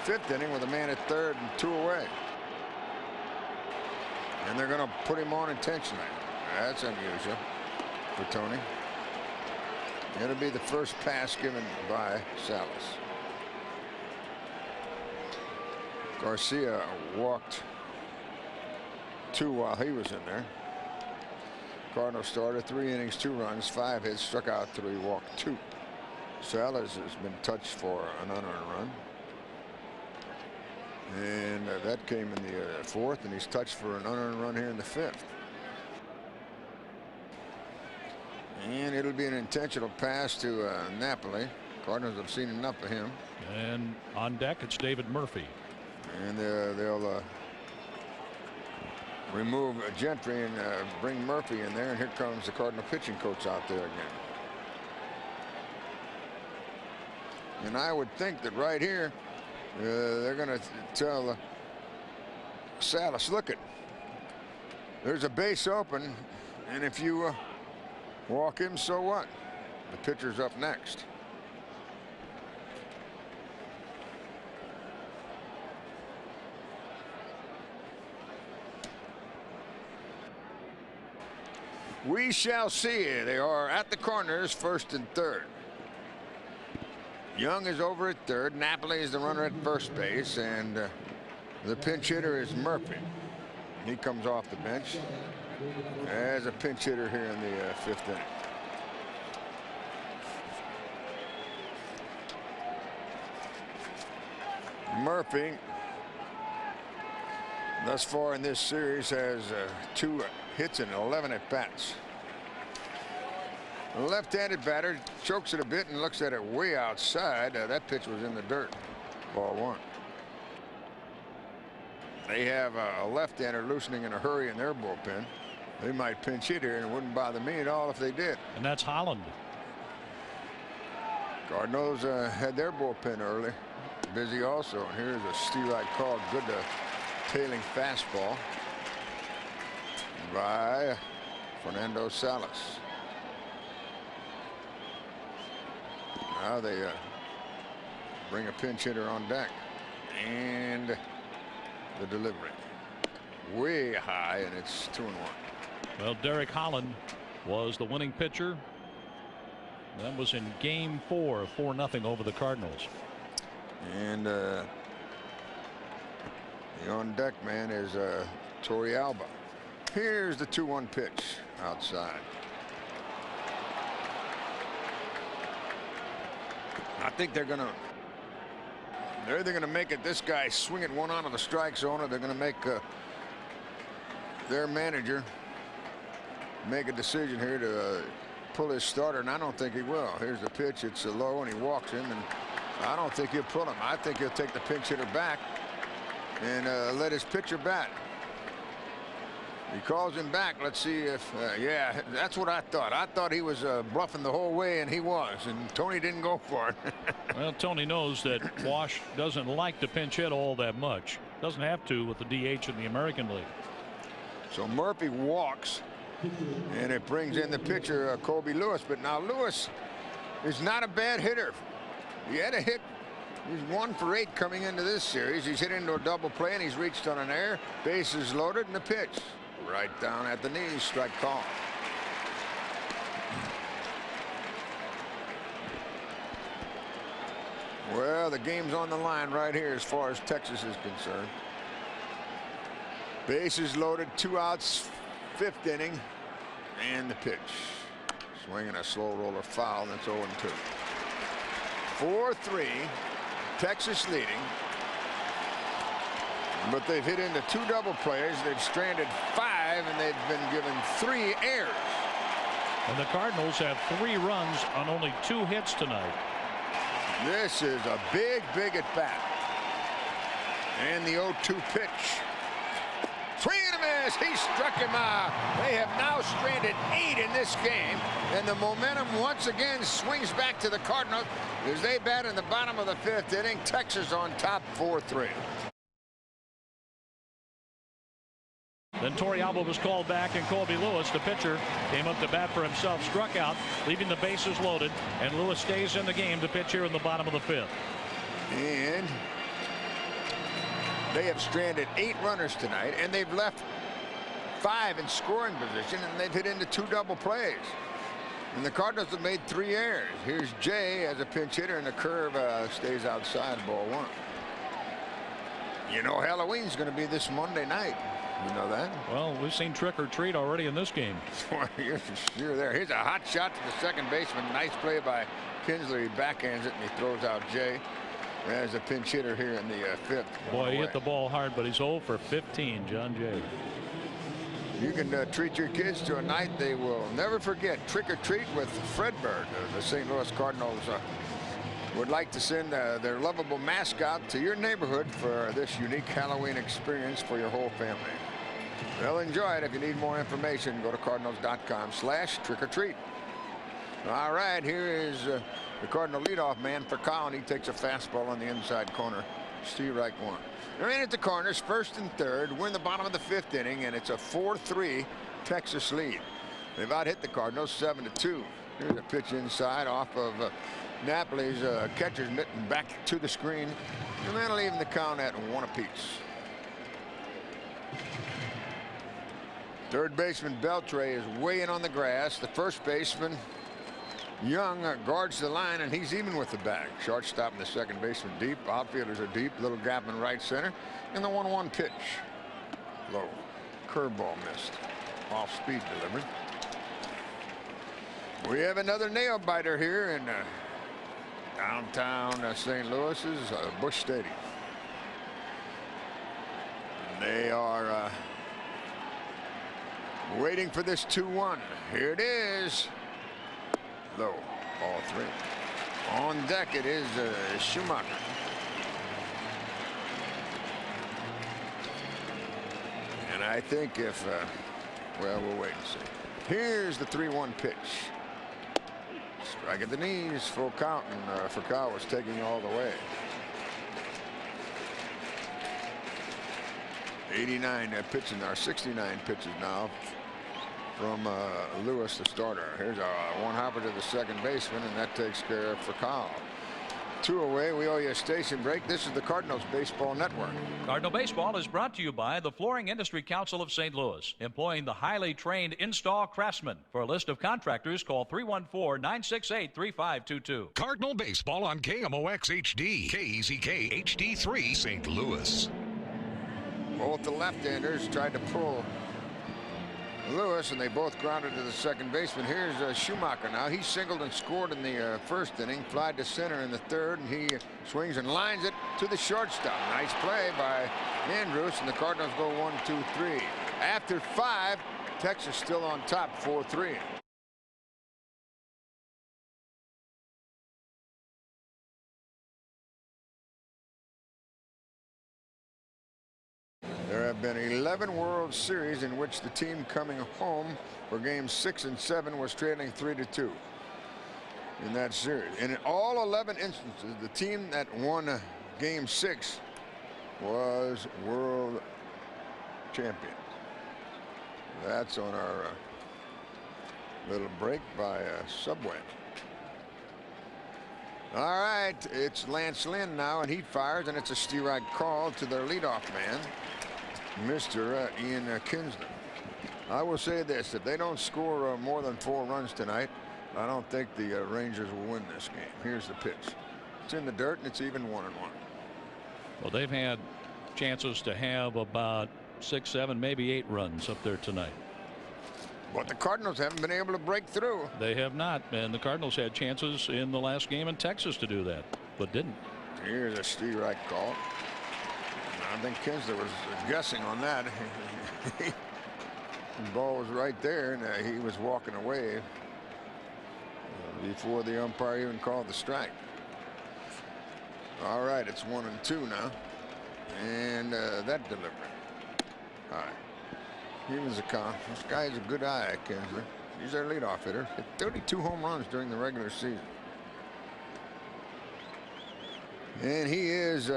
5th inning with a man at third and 2 away. And they're going to put him on intentionally. That's unusual for Tony. It'll be the first pass given by Salas. Garcia walked 2 while he was in there. Cardinals started 3 innings, 2 runs, 5 hits, struck out 3, walked 2. Salas has been touched for an unearned run. And that came in the 4th, and he's touched for an unearned run here in the 5th. And it'll be an intentional pass to Napoli. Cardinals have seen enough of him. And on deck, it's David Murphy. And they'll remove Gentry and bring Murphy in there. And here comes the Cardinal pitching coach out there again. And I would think that right here, they're going to tell Salas, look it, there's a base open, and if you walk him, so what? The pitcher's up next. We shall see. They are at the corners, 1st and 3rd. Young is over at 3rd. Napoli is the runner at first base, and the pinch hitter is Murphy. He comes off the bench as a pinch hitter here in the 5th inning. Murphy, thus far in this series, has 2 hits and 11 at bats. Left-handed batter chokes it a bit and looks at it way outside. That pitch was in the dirt. Ball 1. They have a left-hander loosening in a hurry in their bullpen. They might pinch hit here, and it wouldn't bother me at all if they did. And that's Holland. Cardinals had their bullpen early. Busy also. And here's a steelite call. Good tailing fastball by Fernando Salas. Now they bring a pinch hitter on deck. And the delivery way high, and it's 2-1. Well, Derek Holland was the winning pitcher. That was in game 4, 4-0 over the Cardinals. And the on deck man is Torey Alba. Here's the 2-1 pitch outside. I think they're either going to make it this guy swing it one onto the strike zone, or they're going to make their manager make a decision here to pull his starter, and I don't think he will. Here's the pitch. It's low, and he walks him, and I don't think he'll pull him. I think he'll take the pinch hitter back and let his pitcher bat. He calls him back. Let's see if yeah, that's what I thought. I thought he was bluffing the whole way, and he was, and Tony didn't go for it. Well, Tony knows that Wash doesn't like to pinch hit all that much. Doesn't have to with the DH in the American League. So Murphy walks, and it brings in the pitcher Colby Lewis. But now Lewis is not a bad hitter. He had a hit. He's 1 for 8 coming into this series. He's hit into a double play, and he's reached on an error. Bases loaded, and the pitch right down at the knees. Strike call. Well, the game's on the line right here as far as Texas is concerned. Bases loaded, 2 outs, 5th inning, and the pitch. Swinging a slow roller foul, and it's 0-2. 4-3, Texas leading. But they've hit into 2 double plays. They've stranded 5, and they've been given 3 errors. And the Cardinals have 3 runs on only 2 hits tonight. This is a big at bat. And the 0-2 pitch. Swing and a miss. He struck him out. They have now stranded 8 in this game, and the momentum once again swings back to the Cardinals as they bat in the bottom of the 5th inning. Texas on top 4-3. Then Torey Alba was called back, and Colby Lewis, the pitcher, came up to bat for himself, struck out, leaving the bases loaded, and Lewis stays in the game to pitch here in the bottom of the 5th. And they have stranded 8 runners tonight, and they've left 5 in scoring position, and they've hit into 2 double plays. And the Cardinals have made 3 errors. Here's Jay as a pinch hitter, and the curve stays outside, ball 1. You know, Halloween's going to be this Monday night. You know that? Well, we've seen trick or treat already in this game. You're there. Here's a hot shot to the second baseman. Nice play by Kinsley. He backhands it, and he throws out Jay as a pinch hitter here in the 5th. Boy, he hit the ball hard, but he's 0 for 15, John Jay. You can treat your kids to a night they will never forget. Trick or treat with Fredberg. The St. Louis Cardinals would like to send their lovable mascot to your neighborhood for this unique Halloween experience for your whole family. Well, enjoy it. If you need more information, go to cardinals.com/trick-or-treat. All right, here is the Cardinal leadoff man for Cowan. He takes a fastball on the inside corner. Strike 1. They're in at the corners, 1st and 3rd. We're in the bottom of the 5th inning, and it's a 4-3 Texas lead. They've out-hit the Cardinals 7-2. Here's a pitch inside off of Napoli's catcher's mitten back to the screen, and then leaving the count at 1 apiece. Third baseman Beltre is way in on the grass. The first baseman Young guards the line, and he's even with the bag. Shortstop and the second baseman deep. Outfielders are deep. Little gap in right center, and the 1-1 pitch. Low. Curveball missed. Off speed delivery. We have another nail biter here in downtown St. Louis's Busch Stadium. They are waiting for this 2-1. Here it is. Low. Ball 3. On deck it is Schumacher. And I think if well, we'll wait and see. Here's the 3-1 pitch. Strike at the knees, full count, and Furcal was taking all the way. 89 pitching, or 69 pitches now from Lewis, the starter. Here's a one hopper to the second baseman, and that takes care of Furcal. 2 away. We owe you a station break. This is the Cardinals Baseball Network. Cardinal Baseball is brought to you by the Flooring Industry Council of St. Louis, employing the highly trained install craftsmen. For a list of contractors, call 314-968-3522. Cardinal Baseball on KMOX HD, KZK HD3 St. Louis. Both the left-handers tried to pull Lewis, and they both grounded to the second baseman. Here's Schumacher now. He singled and scored in the first inning, flied to center in the third, and he swings and lines it to the shortstop. Nice play by Andrews, and the Cardinals go 1-2-3. After 5, Texas still on top, 4-3. There have been 11 World Series in which the team coming home for games 6 and 7 was trailing 3-2 in that series. And in all 11 instances, the team that won game 6 was world champion. That's on our little break by Subway. All right, it's Lance Lynn now, and he fires, and it's a strike call to their leadoff man, Mr. Ian Kinsler. I will say this: if they don't score more than 4 runs tonight, I don't think the Rangers will win this game. Here's the pitch. It's in the dirt, and it's even 1-1. Well, they've had chances to have about 6, 7, maybe 8 runs up there tonight. But the Cardinals haven't been able to break through. They have not, and the Cardinals had chances in the last game in Texas to do that, but didn't. Here's a strike call. I think Kinsler was guessing on that. The ball was right there, and he was walking away before the umpire even called the strike. All right, it's 1-2 now, and that delivery. All right, this guy has a good eye, Kinsler. He's their leadoff hitter. Hit 32 home runs during the regular season. And he is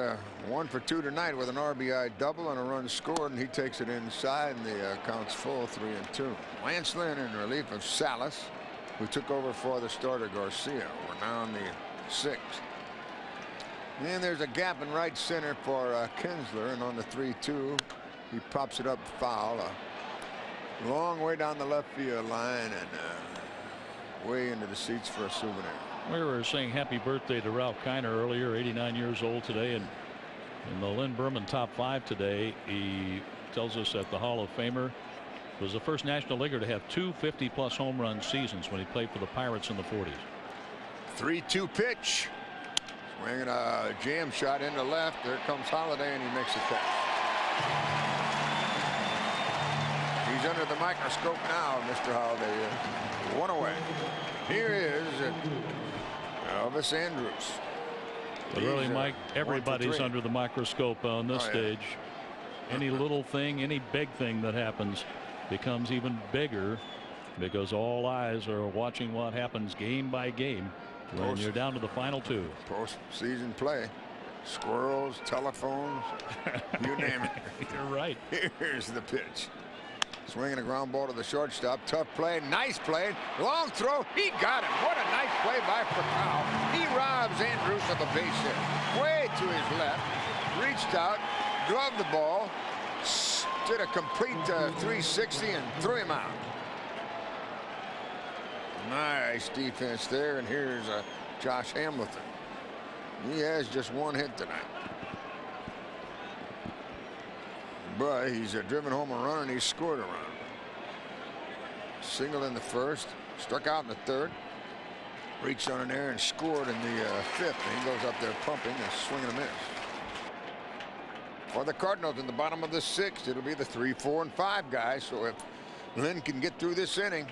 1 for 2 tonight with an RBI double and a run scored, and he takes it inside, and the count's full, 3-2. Lance Lynn in relief of Salas, who took over for the starter Garcia. We're now in the 6th. And there's a gap in right center for Kinsler, and on the 3-2, he pops it up foul. A long way down the left field line and way into the seats for a souvenir. We were saying happy birthday to Ralph Kiner earlier, 89 years old today, and in the Lynn Berman top 5 today, he tells us that the Hall of Famer was the first National Leaguer to have 2 50-plus home run seasons when he played for the Pirates in the 40s. 3-2 pitch. Swinging a jam shot into left. There comes Holiday, and he makes the catch. He's under the microscope now, Mr. Holiday. 1 away. Here is Elvis Andrews. But really, Mike, everybody's under the microscope on this stage. Any little thing, any big thing that happens becomes even bigger because all eyes are watching what happens game by game when you're down to the final 2. Postseason play. Squirrels, telephones, you name it. You're right. Here's the pitch. Swinging a ground ball to the shortstop. Tough play. Nice play. Long throw. He got him. What a nice play by Prakal. He robs Andrews of a base hit. Way to his left. Reached out. Gloved the ball. Did a complete 360 and threw him out. Nice defense there. And here's Josh Hamilton. He has just 1 hit tonight. But he's driven home a run, and he's scored a run. Single in the first, struck out in the third, reached on an air and scored in the 5th. And he goes up there pumping and swinging a miss. For the Cardinals in the bottom of the 6th, it'll be the 3, 4, and 5 guys. So if Lynn can get through this inning,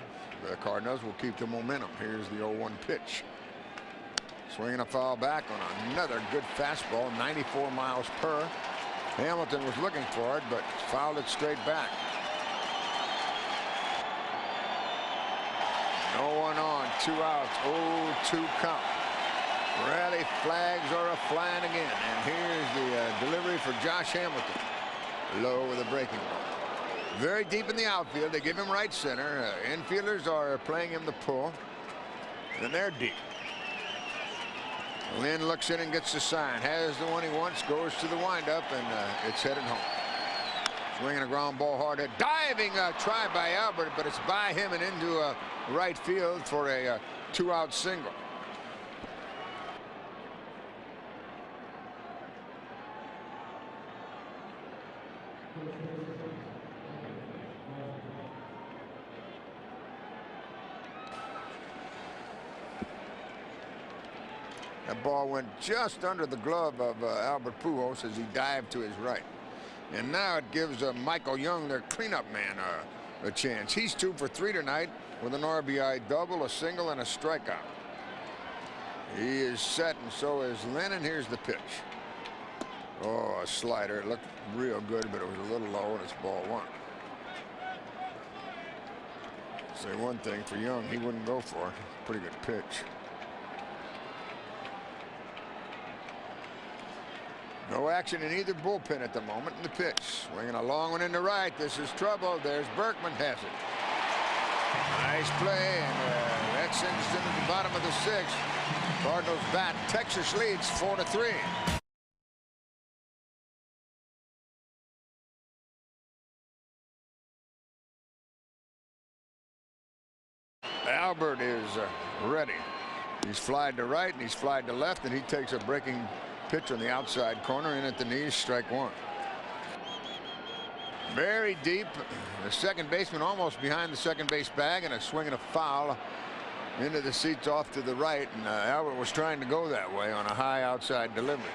the Cardinals will keep the momentum. Here's the 0-1 pitch. Swinging a foul back on another good fastball, 94 miles per. Hamilton was looking for it, but fouled it straight back. No one on, 2 outs, 0-2 count. Rally flags are a-flying again, and here's the delivery for Josh Hamilton. Low with a breaking ball. Very deep in the outfield. They give him right center. Infielders are playing him the pull, and they're deep. Lynn looks in and gets the sign. Has the one he wants. Goes to the windup, and it's headed home. Swinging a ground ball hard hit. Diving try by Albert, but it's by him and into right field for a 2-out single. That ball went just under the glove of Albert Pujols as he dived to his right. And now it gives Michael Young, their cleanup man, a chance. He's 2 for 3 tonight with an RBI double, a single, and a strikeout. He is set, and so is Lynn, and here's the pitch. Oh, a slider. It looked real good, but it was a little low, and it's ball 1. Say one thing for Young, he wouldn't go for it. Pretty good pitch. No action in either bullpen at the moment. In the pitch, swinging a long one into right. This is trouble. There's Berkman, has it. Nice play, and that sends it into the bottom of the 6th. Cardinals bat. Texas leads 4-3. Albert is ready. He's flied to right and he's flied to left, and he takes a breaking pitch on the outside corner, in at the knees, strike 1. Very deep. The second baseman almost behind the second base bag, and a swing and a foul into the seats off to the right, and Albert was trying to go that way on a high outside delivery.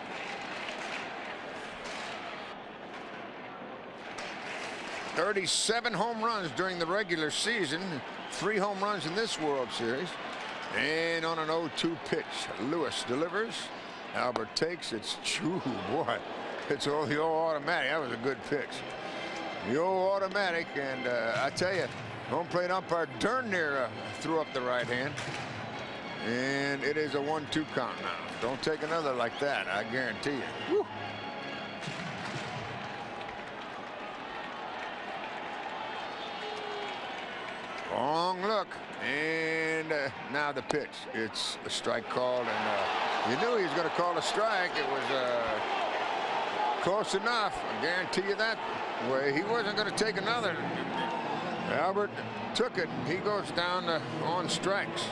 "37 home runs during the regular season, 3 home runs in this World Series." And on an 0-2 pitch, Lewis delivers. Albert takes. It's choo, boy. It's all the old automatic. That was a good pitch. The old automatic, and I tell you, home plate umpire darn near threw up the right hand. And it is a 1-2 count now. Don't take another like that, I guarantee you. Woo. Long look, and now the pitch. It's a strike called, and you knew he was going to call a strike. It was close enough. I guarantee you that way. He wasn't going to take another. Albert took it. He goes down on strikes.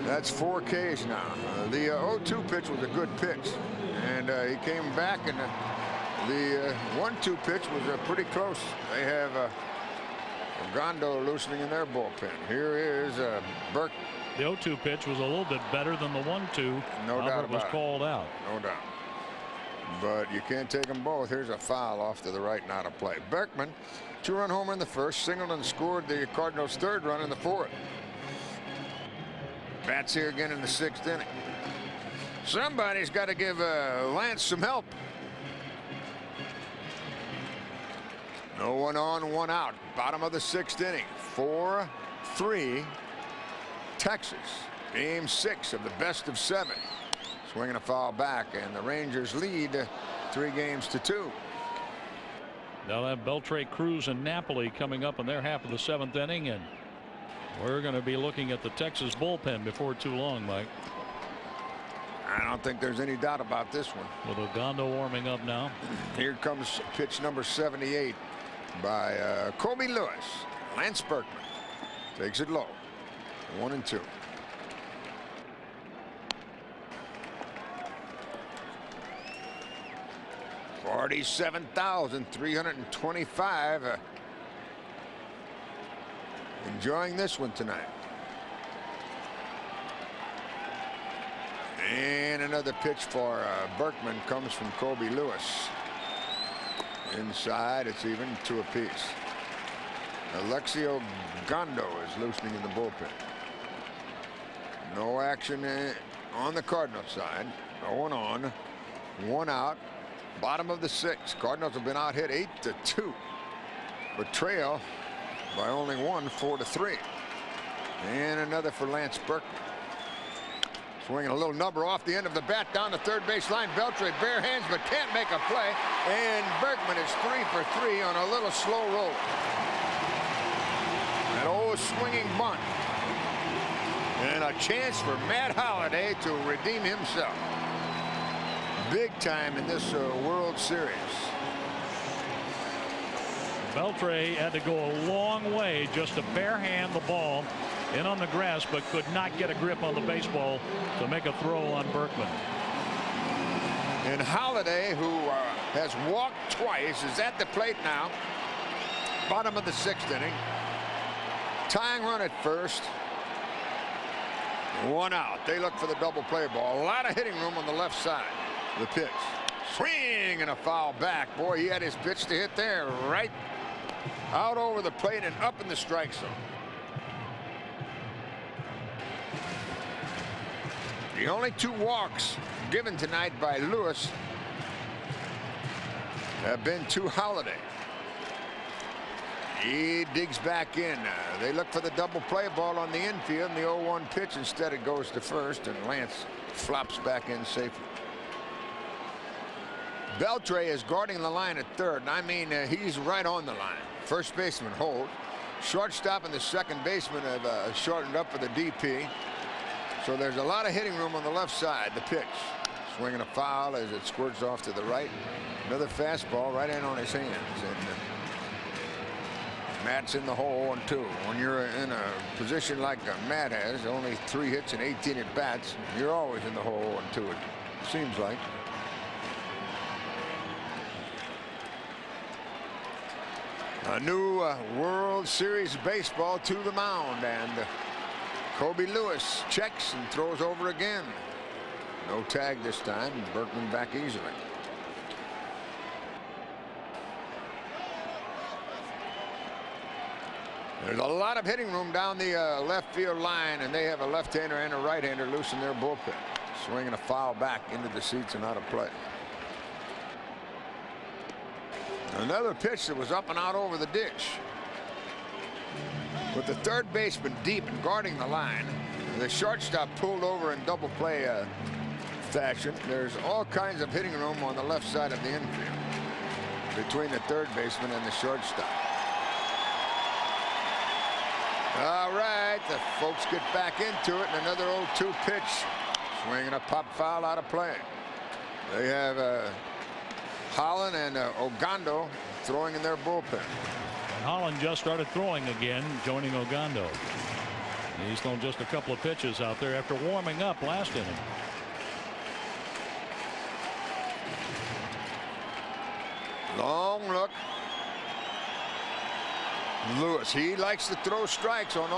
That's 4 Ks now. The 0-2 pitch was a good pitch, and he came back, and the 1-2 pitch was pretty close. They have Gondo loosening in their bullpen. Here is Burke. The 0-2 pitch was a little bit better than the 1-2. No doubt about it. Was called out. No doubt. But you can't take them both. Here's a foul off to the right and out of play. Berkman, 2-run homer in the first. Singleton scored the Cardinals' 3rd run in the 4th. Bats here again in the 6th inning. Somebody's got to give Lance some help. No one on, 1 out. Bottom of the 6th inning. 4-3 Texas. Game 6 of the best of 7. Swinging a foul back, and the Rangers lead 3-2. They'll have Beltre, Cruz, and Napoli coming up in their half of the 7th inning, and we're going to be looking at the Texas bullpen before too long, Mike. I don't think there's any doubt about this one. With Ogondo warming up now. Here comes pitch number 78 by Kobe Lewis. Lance Berkman takes it low. 1-2. $47,325 enjoying this one tonight. And another pitch for Berkman comes from Kobe Lewis. Inside, it's even 2 apiece. Alexio Gondo is loosening in the bullpen. No action on the Cardinals side. No one on. 1 out. Bottom of the 6th. Cardinals have been out hit 8-2. But trail by only 1, 4-3. And another for Lance Berkman. Swinging a little number off the end of the bat down the third base line. Beltre bare hands, but can't make a play. And Berkman is 3 for 3 on a little slow roll. That old swinging bunt. And a chance for Matt Holliday to redeem himself. Big time in this World Series. Beltre had to go a long way just to barehand the ball in on the grass, but could not get a grip on the baseball to make a throw on Berkman. And Holliday, who has walked twice, is at the plate now. Bottom of the 6th inning. Tying run at first. 1 out. They look for the double play ball. A lot of hitting room on the left side. The pitch. Swing and a foul back. Boy, he had his pitch to hit there. Right out over the plate and up in the strike zone. The only 2 walks given tonight by Lewis have been to Holliday. He digs back in. They look for the double play ball on the infield, and the 0-1 pitch. Instead, it goes to first, and Lance flops back in safely. Beltre is guarding the line at third, and I mean, he's right on the line. First baseman Holt. Shortstop and the second baseman have shortened up for the DP. So there's a lot of hitting room on the left side. The pitch. Swinging a foul as it squirts off to the right. Another fastball right in on his hands. And Matt's in the hole 1-2. When you're in a position like Matt has, only 3 hits and 18 at bats, you're always in the hole 1-2. It seems like. A new World Series baseball to the mound, and Kobe Lewis checks and throws over again. No tag this time. Berkman back easily. There's a lot of hitting room down the left field line, and they have a left-hander and a right-hander loose in their bullpen. Swinging a foul back into the seats and out of play. Another pitch that was up and out over the ditch. With the third baseman deep and guarding the line, the shortstop pulled over in double play fashion. There's all kinds of hitting room on the left side of the infield between the third baseman and the shortstop. All right, the folks get back into it, and another 0-2 pitch. Swinging a pop foul out of play. They have Holland and Ogando throwing in their bullpen. And Holland just started throwing again, joining Ogando. He's thrown just a couple of pitches out there after warming up last inning. Long look. Lewis, he likes to throw strikes on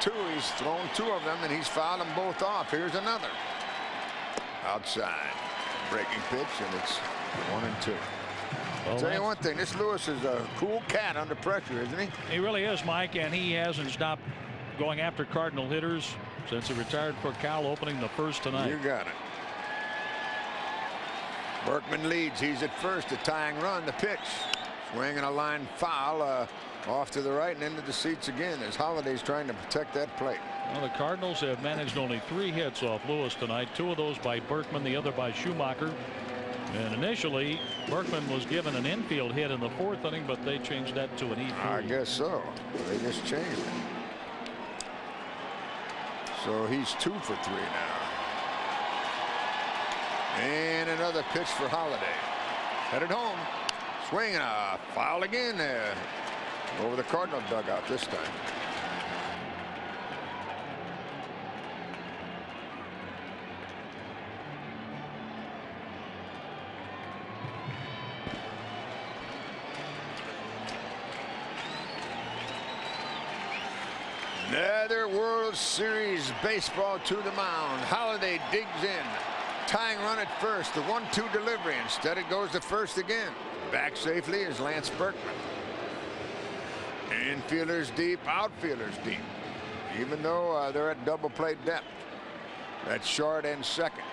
0-2. He's thrown 2 of them, and he's fouled them both off. Here's another. Outside. Breaking pitch, and it's 1-2. Well, I'll tell you one thing, this Lewis is a cool cat under pressure, isn't he? He really is, Mike, and he hasn't stopped going after Cardinal hitters since he retired for Cal, opening the first tonight. You got it. Berkman leads. He's at first. A tying run. The pitch. Swinging a line foul off to the right and into the seats again as Holliday's trying to protect that plate. Well, the Cardinals have managed only 3 hits off Lewis tonight. 2 of those by Berkman, the other by Schumacher. And initially, Berkman was given an infield hit in the 4th inning, but they changed that to an E3. I guess so. They just changed it. So he's 2 for 3 now. And another pitch for Holliday. Headed home. Swinging a foul again there. Over the Cardinal dugout this time. Another World Series baseball to the mound. Holliday digs in. Tying run at first. The 1-2 delivery. Instead it goes to first again. Back safely is Lance Berkman. Infielders deep, outfielders deep. Even though they're at double play depth. That's short and second.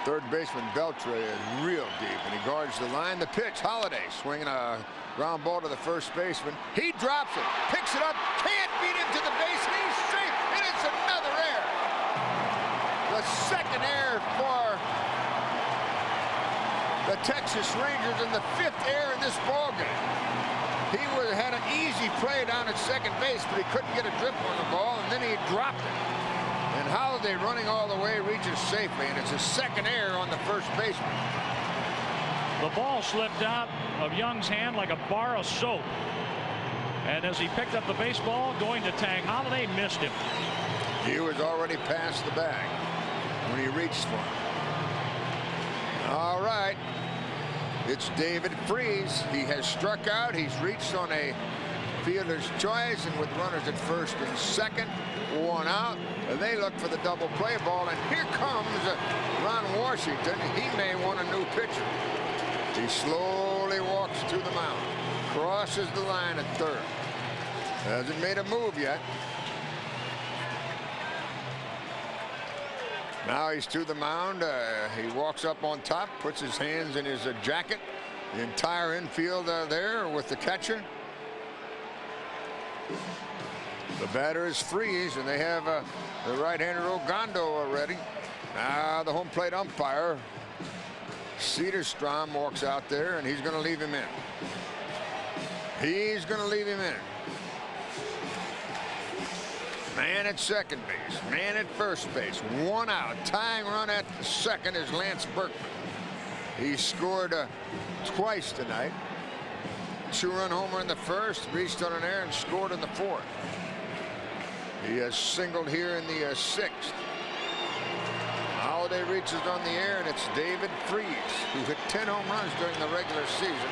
Third baseman Beltre is real deep, and he guards the line. The pitch, Holliday swinging a ground ball to the first baseman. He drops it, picks it up, can't beat him to the base, and he's safe, and it's another error. The second error for the Texas Rangers and the 5th error in this ballgame. He had an easy play down at second base, but he couldn't get a grip on the ball, and then he dropped it. And Holliday, running all the way, reaches safely, and it's a second error on the first baseman. The ball slipped out of Young's hand like a bar of soap. And as he picked up the baseball, going to tag Holliday, missed him. He was already past the bag when he reached for him. All right. It's David Freese. He has struck out. He's reached on a fielder's choice, and with runners at first and second, one out, and they look for the double play ball, and here comes Ron Washington. He may want a new pitcher. He slowly walks to the mound, crosses the line at third. Hasn't made a move yet. Now he's to the mound. He walks up on top, puts his hands in his jacket. The entire infield there with the catcher. The batter is Freese, and they have the right-hander Ogando already. Now the home plate umpire, Cedarstrom, walks out there, and he's going to leave him in. He's going to leave him in. Man at second base, man at first base, one out. Tying run at second is Lance Berkman. He scored twice tonight. Two-run homer in the first, reached on an error, and scored in the fourth. He has singled here in the sixth. Holliday reaches on the air, and it's David Freese, who hit 10 home runs during the regular season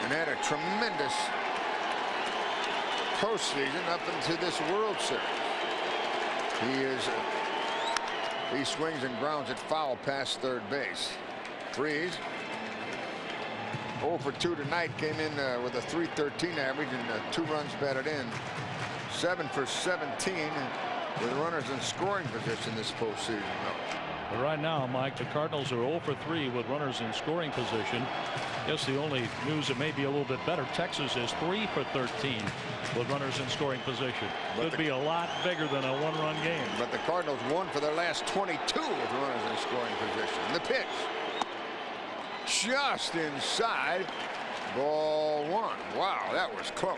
and had a tremendous postseason up into this World Series. He swings and grounds it foul past third base. Freese, 0 for 2 tonight, came in with a .313 average and 2 runs batted in. 7 for 17 with runners in scoring position this postseason. But right now, Mike, the Cardinals are 0 for 3 with runners in scoring position. Guess the only news that may be a little bit better, Texas is 3 for 13 with runners in scoring position. Could be a lot bigger than a one-run game. But the Cardinals won for their last 22 with runners in scoring position. The pitch, just inside, ball one. Wow, that was close.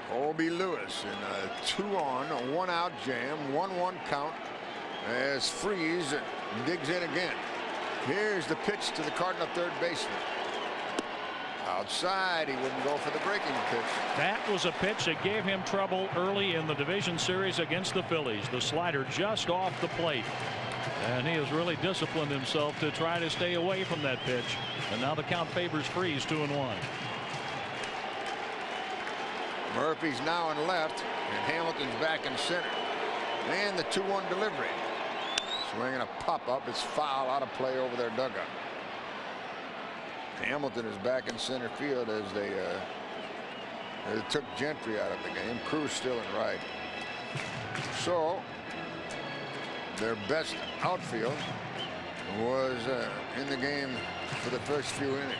Colby Lewis in a 2-on, 1-out jam, 1-1 count as Freese digs in again. Here's the pitch to the Cardinal third baseman. Outside, he wouldn't go for the breaking pitch. That was a pitch that gave him trouble early in the division series against the Phillies. The slider just off the plate. And he has really disciplined himself to try to stay away from that pitch. And now the count favors Freese, 2-1. Murphy's now in left, and Hamilton's back in center. And the 2-1 delivery. Swinging a pop-up. It's foul, out of play over their dugout. Hamilton is back in center field as they took Gentry out of the game. Cruz still in right. So their best outfield was in the game for the first few innings.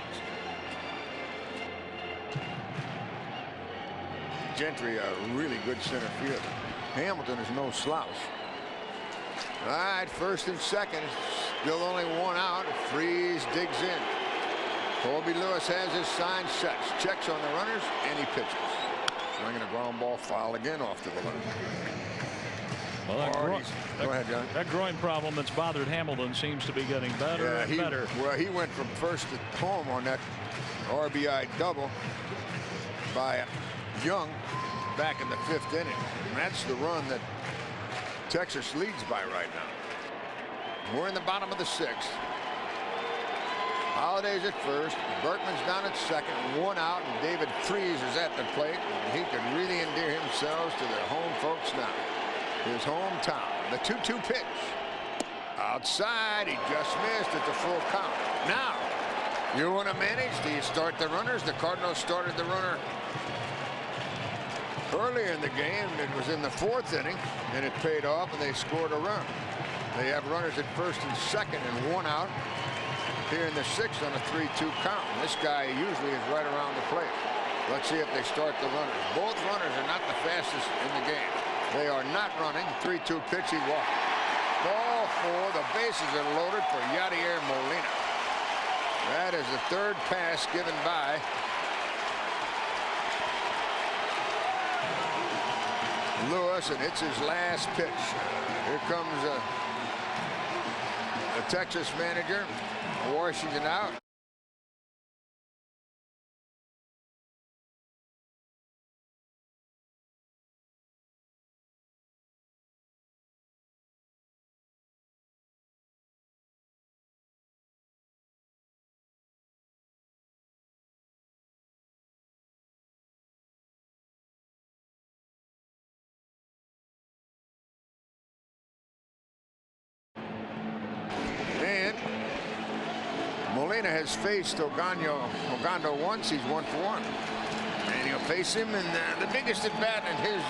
Gentry, a really good center fielder. Hamilton is no slouch. All right, first and second, still only one out. Freese digs in. Colby Lewis has his sign set, checks on the runners, and he pitches. Swinging a ground ball, foul again off to the left. Well, go ahead, John. That groin problem that's bothered Hamilton seems to be getting better and better. Well, he went from first to home on that RBI double by Young back in the 5th inning. And that's the run that Texas leads by right now. We're in the bottom of the 6th. Holliday's at first. Berkman's down at second. One out, and David Freese is at the plate. And he could really endear himself to the home folks now. His hometown. The 2-2 pitch. Outside, he just missed. It's a full count. Now, you want to manage? Do you start the runners? The Cardinals started the runner earlier in the game. It was in the 4th inning, and it paid off, and they scored a run. They have runners at first and second and one out here in the 6th on a 3-2 count. And this guy usually is right around the plate. Let's see if they start the runners. Both runners are not the fastest in the game. They are not running. 3-2 pitch, he walked. Ball 4. The bases are loaded for Yadier Molina. That is the third pass given by Lewis, and it's his last pitch. Here comes the Texas manager, Washington out. Molina has faced Ogando once. He's 1 for 1. And he'll face him in the biggest at bat in his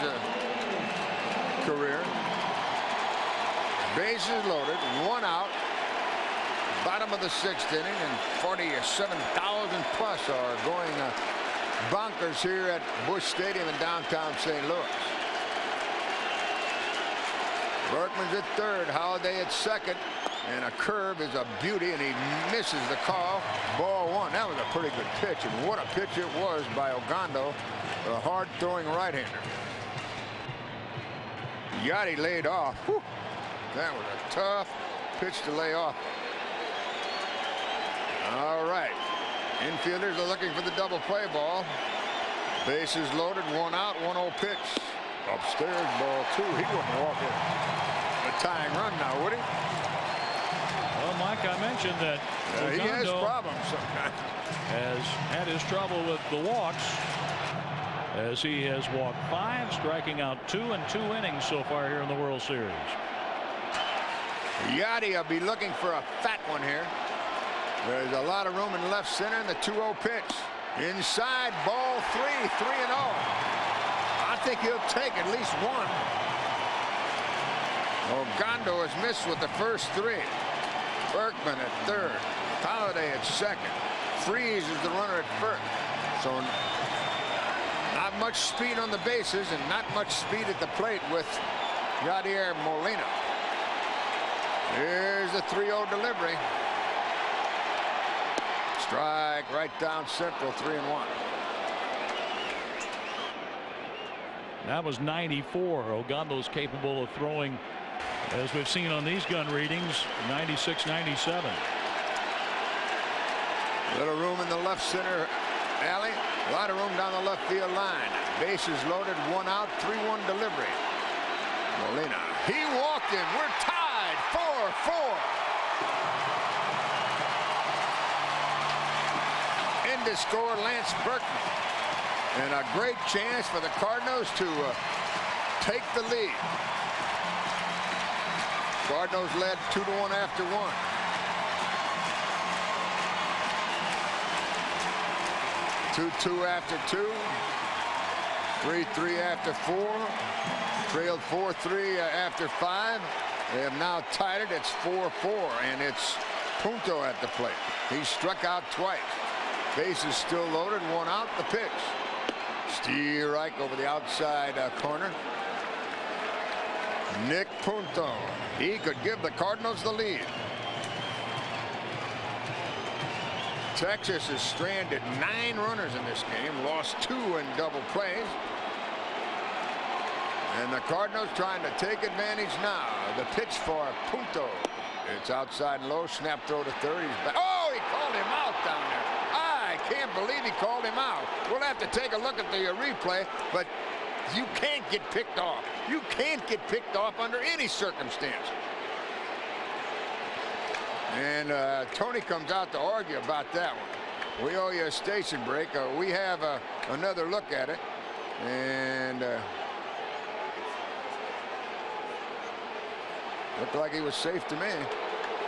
career. Bases loaded, 1 out. Bottom of the 6th inning, and 47,000 plus are going bonkers here at Busch Stadium in downtown St. Louis. Berkman's at third, Holliday at second, and a curve is a beauty, and he misses the call. Ball 1. That was a pretty good pitch, and what a pitch it was by Ogando, a hard-throwing right-hander. Yachty laid off. Whew. That was a tough pitch to lay off. All right. Infielders are looking for the double play ball. Bases loaded, 1 out, 1-0 pitch. Upstairs, ball 2. He wouldn't walk in a tying run now, would he? Well, Mike, I mentioned that he has problems sometimes. Has had his trouble with the walks, as he has walked 5, striking out 2 in 2 innings so far here in the World Series. Yachty will be looking for a fat one here. There's a lot of room in left center, and the 2-0 pitch. Inside, ball 3, 3-0. I think he'll take at least 1. Ogando has missed with the first 3. Berkman at third. Holliday at second. Freeze is the runner at first. So not much speed on the bases and not much speed at the plate with Yadier Molina. Here's the 3-0 delivery. Strike right down central, 3-1. That was 94. Ogando's capable of throwing, as we've seen on these gun readings, 96, 97. Little room in the left center alley. A lot of room down the left field line. Bases loaded, 1 out, 3-1 delivery. Molina. He walked in. We're tied, 4-4. In to score Lance Berkman. And a great chance for the Cardinals to take the lead. Cardinals led 2-1 after 1. Two after 2. 3-3 after 4. Trailed 4-3 after 5. They have now tied it. It's 4-4, and it's Punto at the plate. He struck out twice. Bases still loaded, 1 out. The pitch. Strike over the outside corner. Nick Punto. He could give the Cardinals the lead. Texas has stranded 9 runners in this game, lost 2 in double plays. And the Cardinals trying to take advantage now. The pitch for Punto. It's outside and low, snap throw to third. He's back. Oh, he called him out down there. I can't believe he called him out. We'll have to take a look at the replay, but you can't get picked off. You can't get picked off under any circumstance. And Tony comes out to argue about that one. We owe you a station break. We have another look at it. And looked like he was safe to me.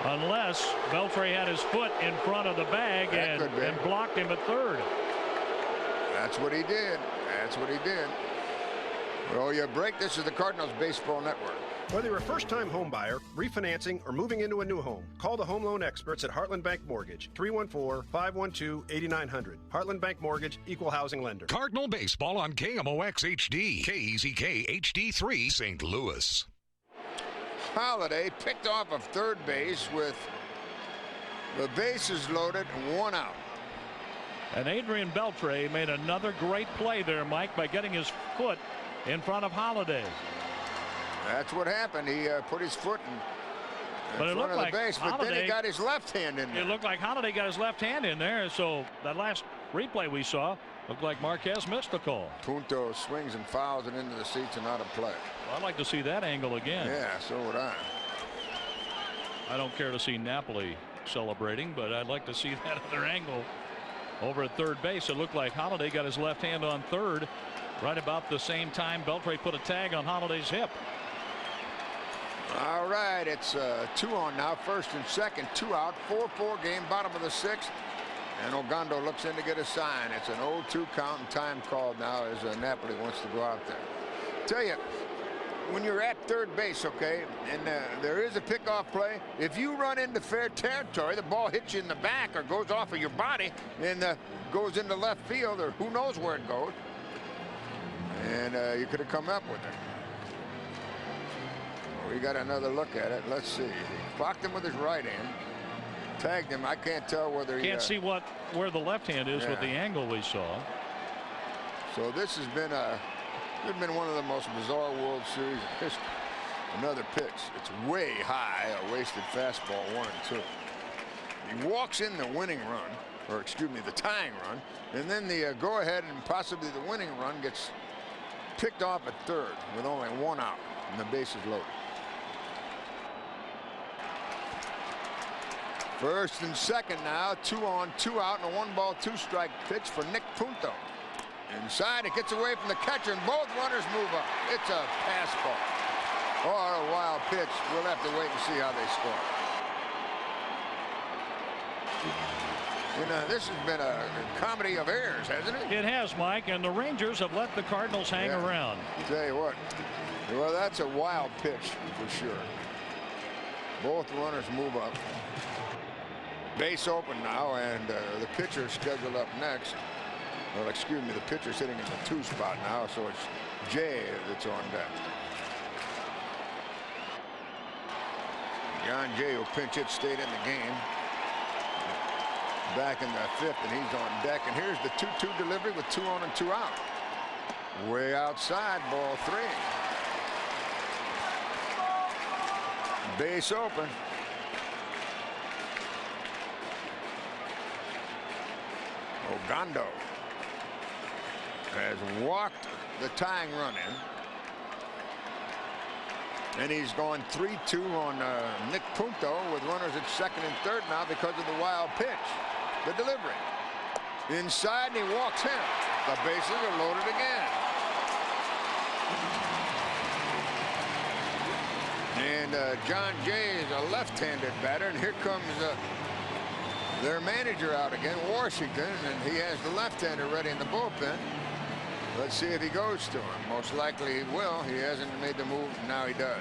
Unless Beltre had his foot in front of the bag and blocked him at third. That's what he did. That's what he did. We owe you a break. This is the Cardinals Baseball Network. Whether you're a first-time home buyer, refinancing, or moving into a new home, call the home loan experts at Heartland Bank Mortgage, 314-512-8900. Heartland Bank Mortgage, Equal Housing Lender. Cardinal Baseball on KMOX HD, KZK HD3, St. Louis. Holliday picked off of third base with The base is loaded, 1 out. And Adrian Beltre made another great play there, Mike, by getting his foot in front of Holiday. That's what happened. He put his foot in front of the base, but then he got his left hand in there. It looked like Holiday got his left hand in there. So that last replay we saw looked like Marquez missed the call. Punto swings and fouls it into the seats and out of play. Well, I'd like to see that angle again. Yeah, so would I. I don't care to see Napoli celebrating, but I'd like to see that other angle over at third base. It looked like Holiday got his left hand on third right about the same time Beltre put a tag on Holiday's hip. All right, it's 2 on now, first and second, 2 out, 4-4 game, bottom of the 6th. And Ogando looks in to get a sign. It's an 0-2 count and time called now as Napoli wants to go out there. Tell you, when you're at third base, okay, and there is a pickoff play, if you run into fair territory, the ball hits you in the back or goes off of your body and goes into left field, or who knows where it goes, and you could have come up with it. We got another look at it. Let's see. He clocked him with his right hand, tagged him. I can't tell whether he can't see where the left hand is with the angle we saw. So this has been one of the most bizarre World Series in history. Another pitch. It's way high, a wasted fastball, 1-2. He walks in the winning run, or excuse me, the tying run, and then the go-ahead and possibly the winning run gets picked off at third with only 1 out, and the base is loaded. First and second now, 2 on, 2 out, and a 1-ball, 2-strike pitch for Nick Punto. Inside, it gets away from the catcher, and both runners move up. It's a pass ball. Oh, a wild pitch. We'll have to wait and see how they score. You know, this has been a comedy of errors, hasn't it? It has, Mike, and the Rangers have let the Cardinals hang around. Tell you what, well, that's a wild pitch for sure. Both runners move up. Base open now, and the pitcher scheduled up next. Well, excuse me, the pitcher's hitting in the 2 spot now, so it's Jay that's on deck. John Jay will pinch it, stayed in the game. Back in the 5th, and he's on deck. And here's the 2-2 delivery with 2 on and 2 out. Way outside, ball 3. Base open. Ogando has walked the tying run in. And he's going 3-2 on Nick Punto with runners at second and third now because of the wild pitch. The delivery. Inside, and he walks in. The bases are loaded again. And John Jay is a left-handed batter, and here comes their manager out again, Washington, and he has the left-hander ready in the bullpen. Let's see if he goes to him. Most likely he will. He hasn't made the move. Now he does.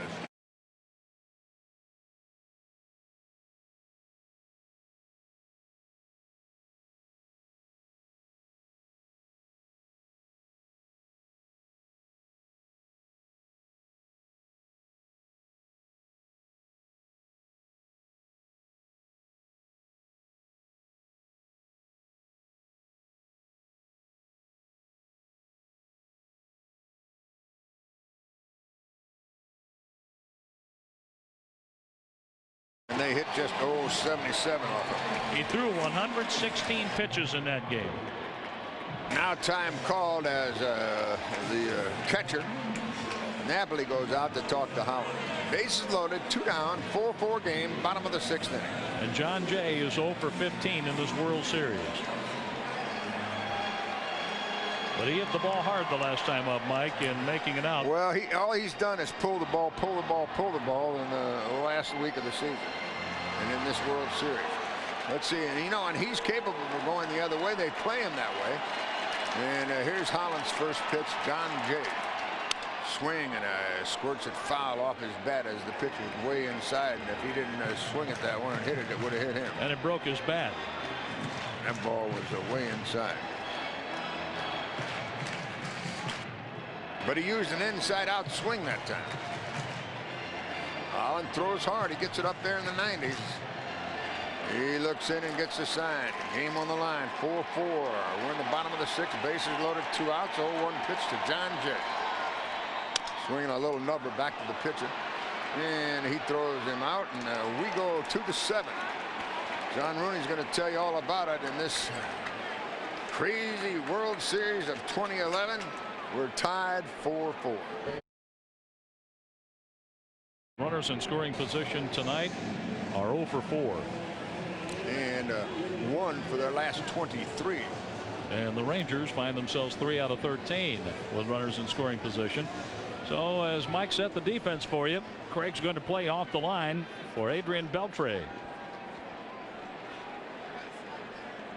And they hit just 77 off him. He threw 116 pitches in that game. Now time called as the catcher. Napoli goes out to talk to Howard. Bases loaded, 2 down, 4-4 game, bottom of the 6th inning. And John Jay is 0 for 15 in this World Series. But he hit the ball hard the last time up, Mike, in making it out. Well, all he's done is pull the ball in the last week of the season and in this World Series. Let's see, and you know, and he's capable of going the other way. They play him that way. And here's Holland's first pitch. John Jay swing and squirts it foul off his bat as the pitch was way inside. And if he didn't swing it that one and hit it, it would have hit him. And it broke his bat. That ball was way inside. But he used an inside-out swing that time. Holland throws hard. He gets it up there in the 90s. He looks in and gets the sign. Game on the line, 4-4. We're in the bottom of the sixth. Bases loaded, 2 outs. 0-1 pitch to John Jay. Swinging a little number back to the pitcher. And he throws him out, and we go 2-7. John Rooney's going to tell you all about it in this crazy World Series of 2011. We're tied 4-4. Runners in scoring position tonight are 0 for 4. And 1 for their last 23. And the Rangers find themselves 3 out of 13 with runners in scoring position. So as Mike set the defense for you, Craig's going to play off the line for Adrian Beltre.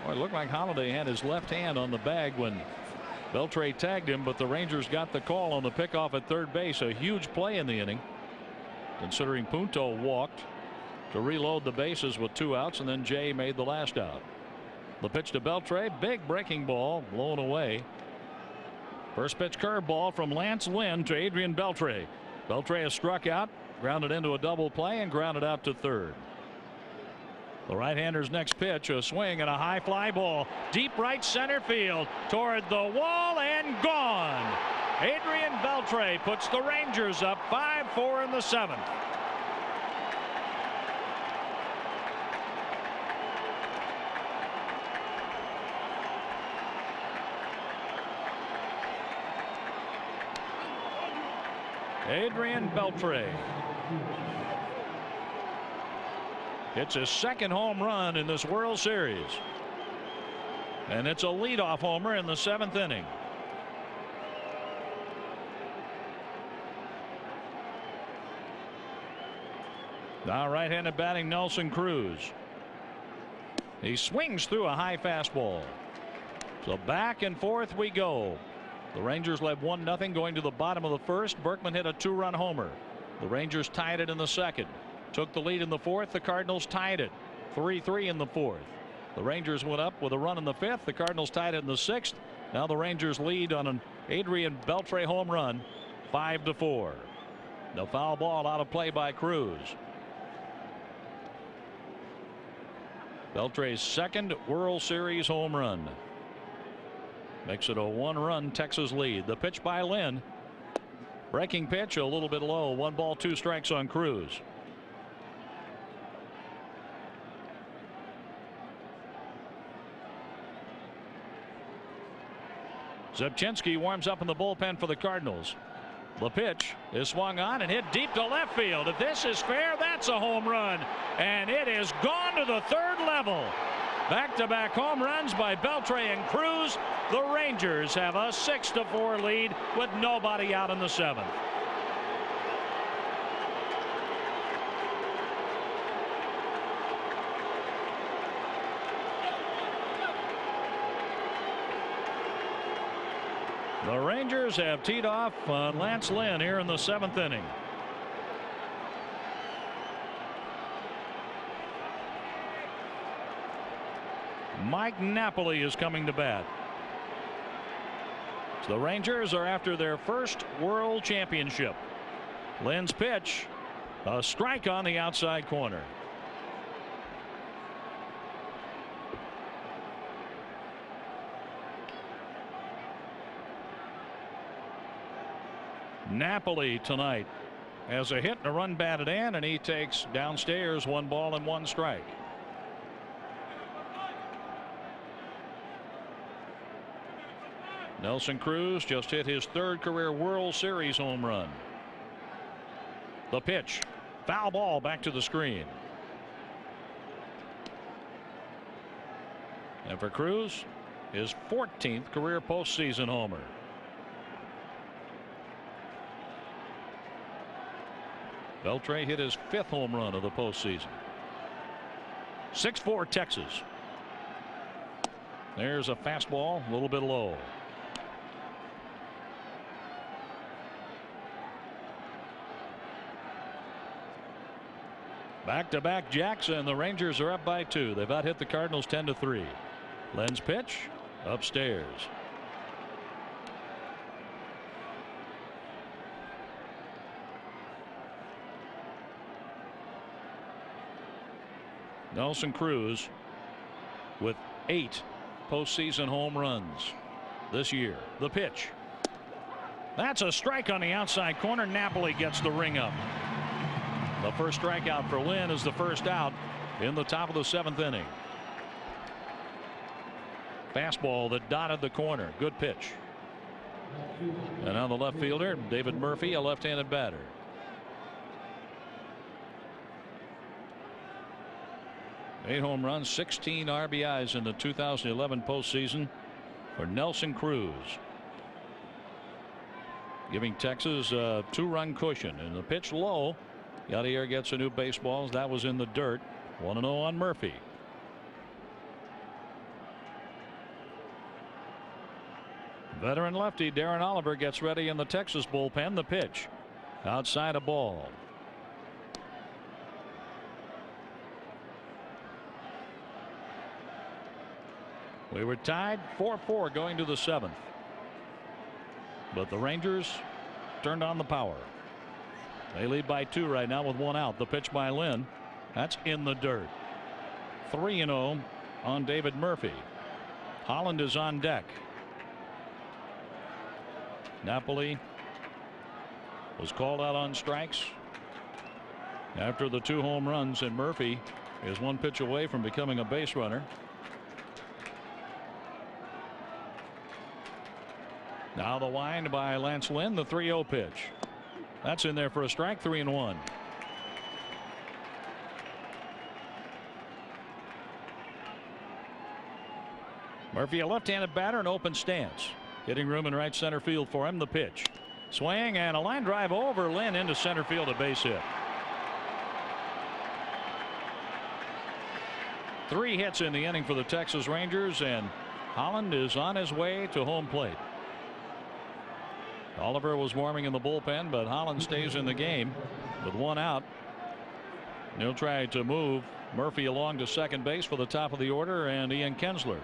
Well, it looked like Holiday had his left hand on the bag when Beltre tagged him, but the Rangers got the call on the pickoff at third base. A huge play in the inning, considering Punto walked to reload the bases with 2 outs, and then Jay made the last out. The pitch to Beltre, big breaking ball, blown away. First pitch curveball from Lance Lynn to Adrian Beltre. Beltre has struck out, grounded into a double play, and grounded out to third. The right-hander's next pitch, a swing and a high fly ball deep right center field toward the wall and gone. Adrian Beltre puts the Rangers up 5-4 in the 7th. Adrian Beltre. It's his second home run in this World Series. And it's a leadoff homer in the 7th inning. Now right-handed batting Nelson Cruz. He swings through a high fastball. So back and forth we go. The Rangers led 1-0 going to the bottom of the first. Berkman hit a 2-run homer. The Rangers tied it in the second. Took the lead in the fourth. The Cardinals tied it 3-3 in the fourth. The Rangers went up with a run in the fifth. The Cardinals tied it in the sixth. Now the Rangers lead on an Adrian Beltre home run 5-4. The foul ball out of play by Cruz. Beltre's second World Series home run. Makes it a 1-run Texas lead. The pitch by Lynn. Breaking pitch a little bit low. 1 ball 2 strikes on Cruz. Zebchinski warms up in the bullpen for the Cardinals. The pitch is swung on and hit deep to left field. If this is fair, that's a home run. And it is gone to the third level. Back-to-back home runs by Beltre and Cruz. The Rangers have a 6-4 lead with nobody out in the 7th. The Rangers have teed off on Lance Lynn here in the 7th inning. Mike Napoli is coming to bat. So the Rangers are after their first World Championship. Lynn's pitch, a strike on the outside corner. Napoli tonight has a hit and a run batted in, and he takes downstairs 1 ball and 1 strike. Nelson Cruz just hit his 3rd career World Series home run. The pitch, foul ball back to the screen. And for Cruz, his 14th career postseason homer. Beltre hit his 5th home run of the postseason. 6-4 Texas. There's a fastball, a little bit low. Back-to-back jacks, and the Rangers are up by 2. They've out hit the Cardinals 10-3. Lynn's pitch upstairs. Nelson Cruz with 8 postseason home runs this year. The pitch. That's a strike on the outside corner. Napoli gets the ring up. The first strikeout for Lynn is the first out in the top of the 7th inning. Fastball that dotted the corner. Good pitch. And on the left fielder, David Murphy, a left-handed batter. Eight home runs, 16 RBIs in the 2011 postseason for Nelson Cruz, giving Texas a 2-run cushion. And the pitch low. Yadier gets a new baseball. That was in the dirt. 1-0 on Murphy. Veteran lefty Darren Oliver gets ready in the Texas bullpen. The pitch outside a ball. We were tied 4-4 going to the 7th, but the Rangers turned on the power. They lead by 2 right now with 1 out. The pitch by Lynn. That's in the dirt. 3-0 on David Murphy. Holland is on deck. Napoli was called out on strikes after the 2 home runs, and Murphy is 1 pitch away from becoming a base runner. Now the wind by Lance Lynn, the 3-0 pitch. That's in there for a strike. 3-1. Murphy, a left-handed batter, an open stance. Getting room in right center field for him. The pitch. Swing and a line drive over Lynn into center field, a base hit. 3 hits in the inning for the Texas Rangers, and Holland is on his way to home plate. Oliver was warming in the bullpen, but Holland stays in the game with 1 out. He'll try to move Murphy along to second base for the top of the order, and Ian Kinsler.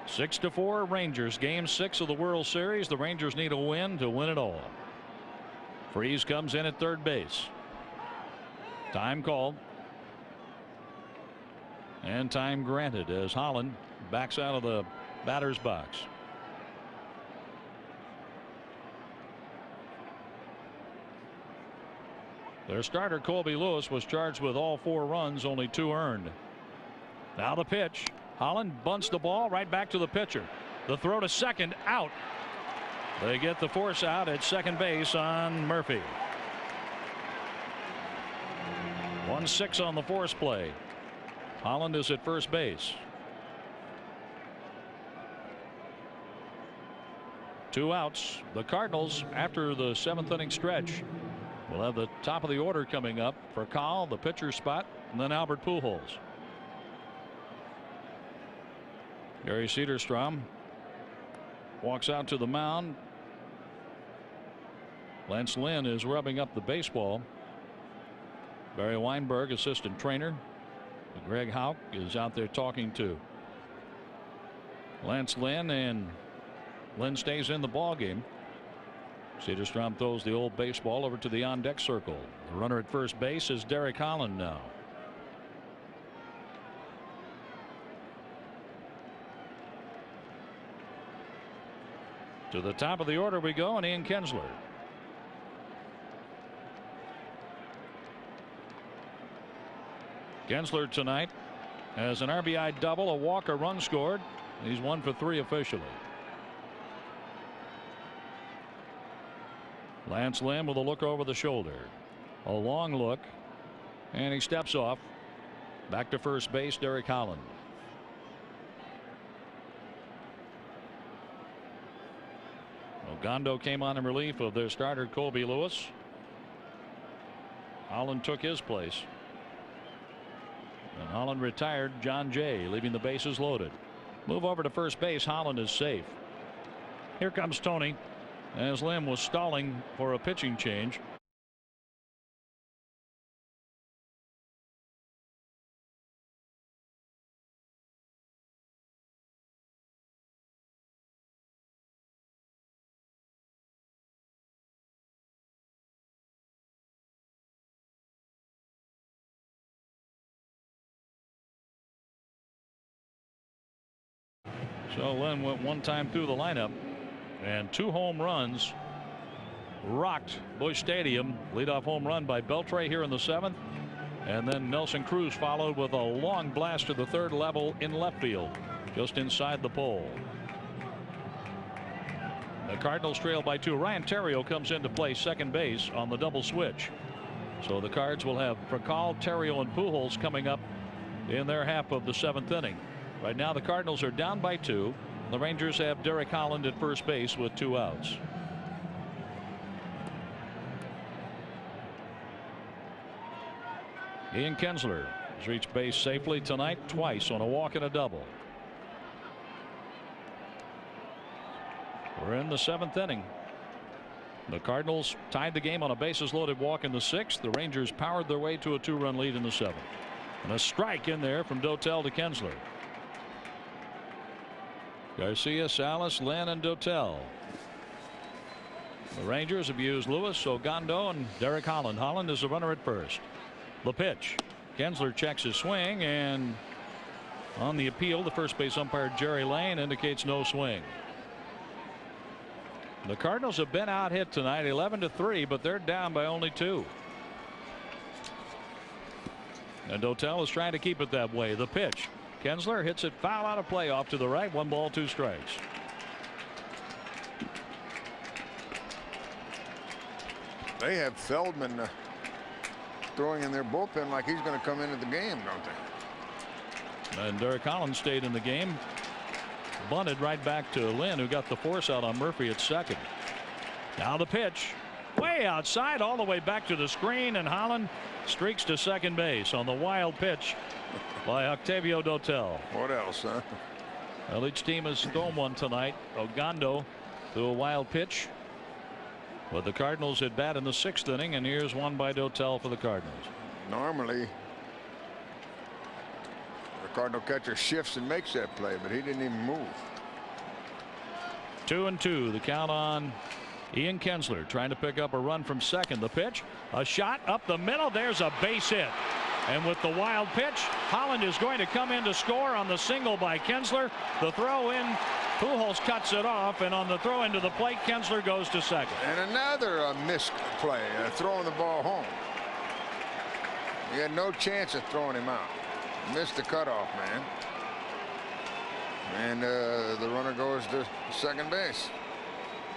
Six to 4 Rangers. Game 6 of the World Series. The Rangers need a win to win it all. Freese comes in at third base. Time called. And time granted as Holland backs out of the batter's box. Their starter Colby Lewis was charged with all 4 runs, only 2 earned. Now the pitch. Holland bunts the ball right back to the pitcher. The throw to second, out. They get the force out at second base on Murphy. 1-6 on the force play. Holland is at first base. 2 outs. The Cardinals, after the 7th inning stretch, will have the top of the order coming up for Kyle, the pitcher spot, and then Albert Pujols. Gary Cederstrom walks out to the mound. Lance Lynn is rubbing up the baseball. Barry Weinberg, assistant trainer. Greg Houck is out there talking to Lance Lynn, and Lynn stays in the ball game. Cederstrom throws the old baseball over to the on deck circle. The runner at first base is Derek Holland now. To the top of the order we go, and Ian Kinsler. Kinsler tonight has an RBI double, a walk, a run scored. He's 1 for 3 officially. Lance Lynn with a look over the shoulder. A long look, and he steps off. Back to first base, Derek Holland. Gondo came on in relief of their starter Colby Lewis. Holland took his place. And Holland retired John Jay, leaving the bases loaded. Move over to first base. Holland is safe. Here comes Tony as Lim was stalling for a pitching change. So Lynn went one time through the lineup, and 2 home runs rocked Busch Stadium. Leadoff home run by Beltre here in the 7th, and then Nelson Cruz followed with a long blast to the 3rd level in left field, just inside the pole. The Cardinals trail by 2. Ryan Theriot comes into play second base on the double switch. So the Cards will have Prakal, Theriot, and Pujols coming up in their half of the 7th inning. Right now the Cardinals are down by 2. The Rangers have Derek Holland at first base with 2 outs. Ian Kinsler has reached base safely tonight twice on a walk and a double. We're in the 7th inning. The Cardinals tied the game on a bases loaded walk in the 6th. The Rangers powered their way to a 2-run lead in the 7th. And a strike in there from Dotel to Kinsler. Garcia, Salas, Lynn, and Dotel. The Rangers have used Lewis, Ogando, and Derek Holland. Holland is the runner at first. The pitch. Kinsler checks his swing, and on the appeal, the first base umpire Jerry Lane indicates no swing. The Cardinals have been out hit tonight 11-3, but they're down by only 2. And Dotel is trying to keep it that way. The pitch. Kinsler hits it foul out of play off to the right. 1 ball, 2 strikes. They have Feldman throwing in their bullpen like he's going to come into the game, don't they? And Derek Holland stayed in the game. Bunted right back to Lynn, who got the force out on Murphy at second. Now the pitch. Way outside, all the way back to the screen, and Holland streaks to second base on the wild pitch by Octavio Dotel. What else, huh? Well, each team has thrown one tonight. Ogando threw a wild pitch. But the Cardinals at bat in the 6th inning, and here's one by Dotel for the Cardinals. Normally, the Cardinal catcher shifts and makes that play, but he didn't even move. 2-2, the count on Ian Kinsler, trying to pick up a run from second. The pitch, a shot up the middle. There's a base hit. And with the wild pitch, Holland is going to come in to score on the single by Kinsler. The throw in, Pujols cuts it off, and on the throw into the plate, Kinsler goes to second. And another missed play, throwing the ball home. He had no chance of throwing him out. Missed the cutoff, man. And the runner goes to second base.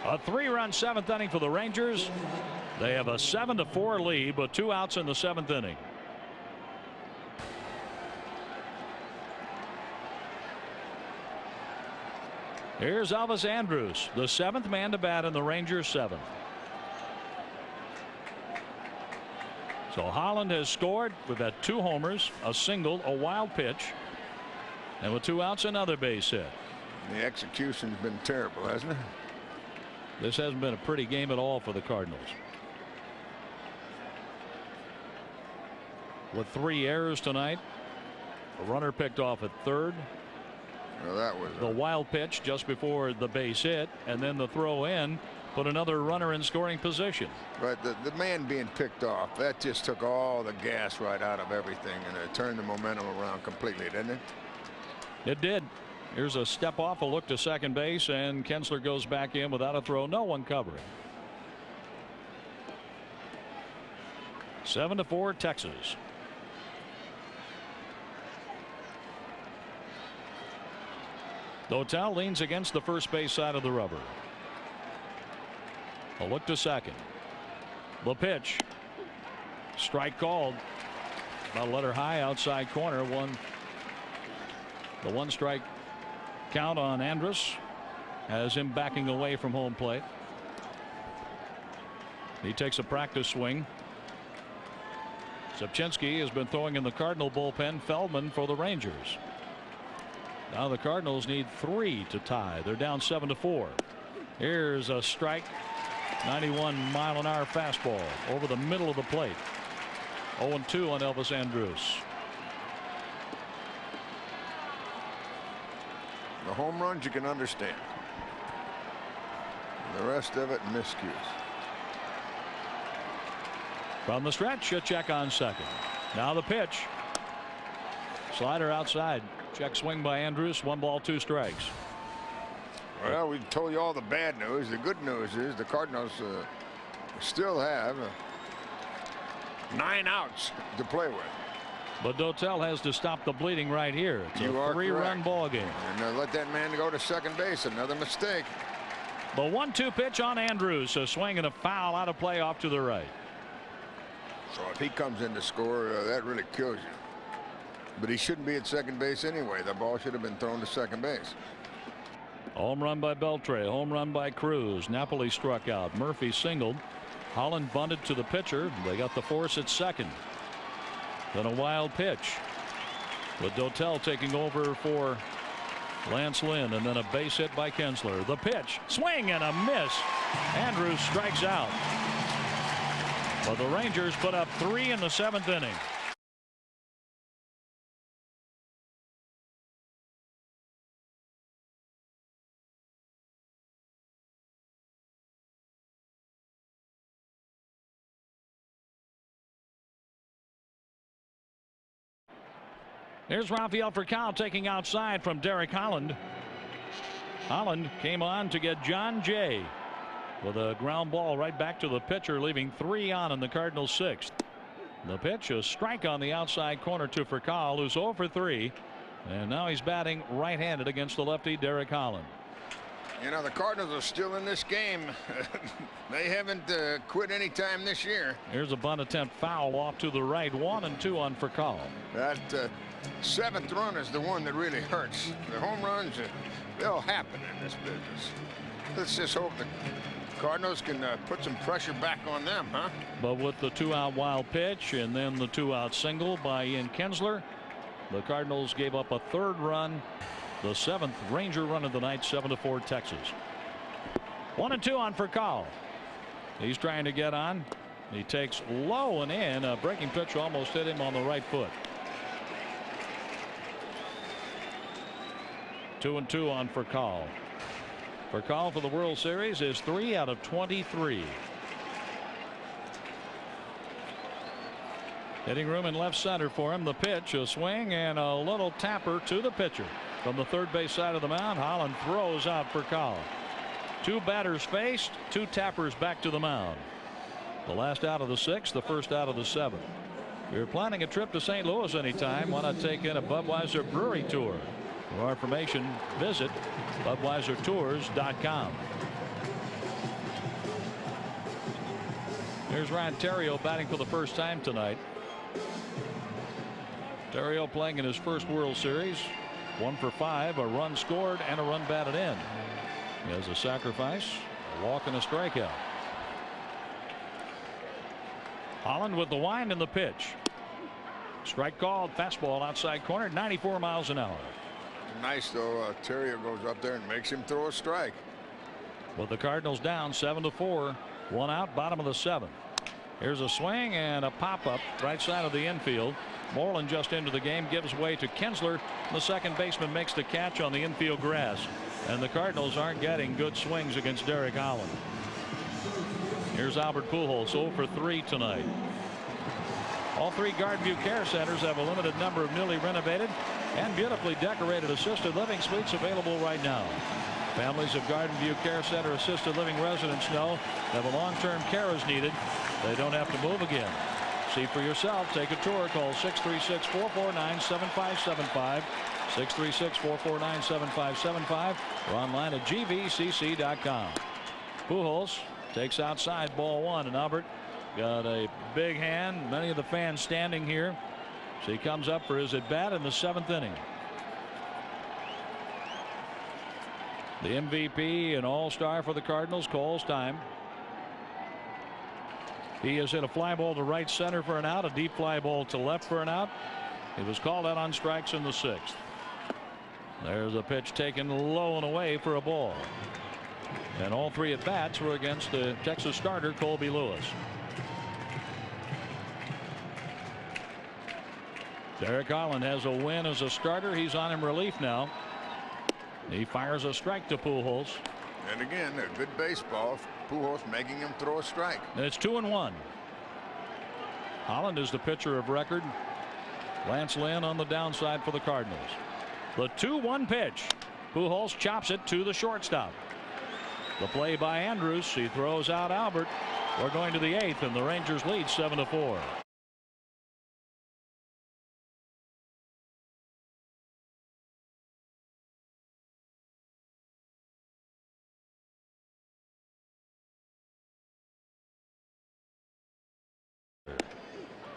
A 3-run 7th inning for the Rangers. They have a 7-4 lead, but 2 outs in the 7th inning. Here's Elvis Andrus, the 7th man to bat in the Rangers 7th. So Holland has scored. We've had 2 homers, a single, a wild pitch, and with 2 outs, another base hit. The execution's been terrible, hasn't it? This hasn't been a pretty game at all for the Cardinals. With 3 errors tonight, a runner picked off at third. Well, that was the wild pitch just before the base hit, and then the throw in put another runner in scoring position. But the man being picked off, that just took all the gas right out of everything, and it turned the momentum around completely, didn't it? It did. Here's a step off, a look to second base, and Kinsler goes back in without a throw. No one covering. 7-4 Texas. Dotel leans against the first base side of the rubber. A look to second. The pitch. Strike called. About a letter high outside corner. The 1 strike count on Andrus has him backing away from home plate. He takes a practice swing. Szybczynski has been throwing in the Cardinal bullpen. Feldman for the Rangers. Now the Cardinals need 3 to tie. They're down 7-4. Here's a strike. 91-mile-an-hour fastball over the middle of the plate. 0-2 on Elvis Andrus. The home runs you can understand. The rest of it miscues. From the stretch, a check on second. Now the pitch. Slider outside. Check swing by Andrus. 1 ball, 2 strikes. Well, we told you all the bad news. The good news is the Cardinals still have 9 outs to play with. But Dotel has to stop the bleeding right here. It's a 3-run ball game. And let that man go to second base. Another mistake. The 1-2 pitch on Andrews. A swing and a foul out of play off to the right. So if he comes in to score, that really kills you. But he shouldn't be at second base anyway. The ball should have been thrown to second base. Home run by Beltre. Home run by Cruz. Napoli struck out. Murphy singled. Holland bunted to the pitcher. They got the force at second. Then a wild pitch with Dotel taking over for Lance Lynn, and then a base hit by Kinsler. The pitch, swing and a miss. Andrews strikes out. But the Rangers put up 3 in the 7th inning. Here's Rafael Furcal taking outside from Derek Holland. Holland came on to get John Jay with a ground ball right back to the pitcher, leaving 3 on in the Cardinals' 6th. The pitch, a strike on the outside corner to Furcal, who's 0 for 3, and now he's batting right-handed against the lefty Derek Holland. You know, the Cardinals are still in this game. They haven't quit any time this year. Here's a bunt attempt foul off to the right. 1-2 on Furcal. That 7th run is the one that really hurts. The home runs, they'll happen in this business. Let's just hope the Cardinals can put some pressure back on them, huh? But with the 2-out wild pitch and then the 2-out single by Ian Kinsler, the Cardinals gave up a 3rd run. The 7th Ranger run of the night, 7-4 Texas. 1-2 on Furcal. He's trying to get on. He takes low and in. A breaking pitch almost hit him on the right foot. 2-2 on Furcal. Furcal for the World Series is 3 out of 23. Hitting room in left center for him. The pitch, a swing and a little tapper to the pitcher. From the third base side of the mound, Holland throws out Furcal. 2 batters faced, 2 tappers back to the mound. The last out of the 6th, the first out of the 7th. If you're planning a trip to St. Louis anytime, why not take in a Budweiser brewery tour? For more information, visit BudweiserTours.com. Here's Ryan Theriot batting for the first time tonight. Theriot playing in his first World Series. 1 for 5, a run scored and a run batted in. He has a sacrifice, a walk and a strikeout. Holland with the wind and the pitch. Strike called, fastball outside corner, 94 miles an hour. Nice though. Theriot goes up there and makes him throw a strike. With the Cardinals down 7-4, 1 out, bottom of the 7th. Here's a swing and a pop up right side of the infield. Moreland just into the game, gives way to Kinsler. The second baseman makes the catch on the infield grass, and the Cardinals aren't getting good swings against Derek Holland. Here's Albert Pujols, 0 for 3 tonight. All 3 Garden View Care Centers have a limited number of newly renovated and beautifully decorated assisted living suites available right now. Families of Garden View Care Center assisted living residents know that if long-term care is needed, they don't have to move again. See for yourself. Take a tour. Call 636-449-7575. 636-449-7575 or online at gvcc.com. Pujols takes outside, ball 1, and Albert got a big hand. Many of the fans standing here. So he comes up for his at bat in the 7th inning. The MVP and all-star for the Cardinals calls time. He has hit a fly ball to right center for an out, a deep fly ball to left for an out. He was called out on strikes in the 6th. There's a pitch taken low and away for a ball. And all 3 at bats were against the Texas starter Colby Lewis. Derek Holland has a win as a starter. He's on in relief now. He fires a strike to Pujols. And again, a good baseball. Pujols making him throw a strike. And it's 2-1. Holland is the pitcher of record. Lance Lynn on the downside for the Cardinals. The 2-1 pitch. Pujols chops it to the shortstop. The play by Andrus. He throws out Albert. We're going to the 8th, and the Rangers lead 7-4.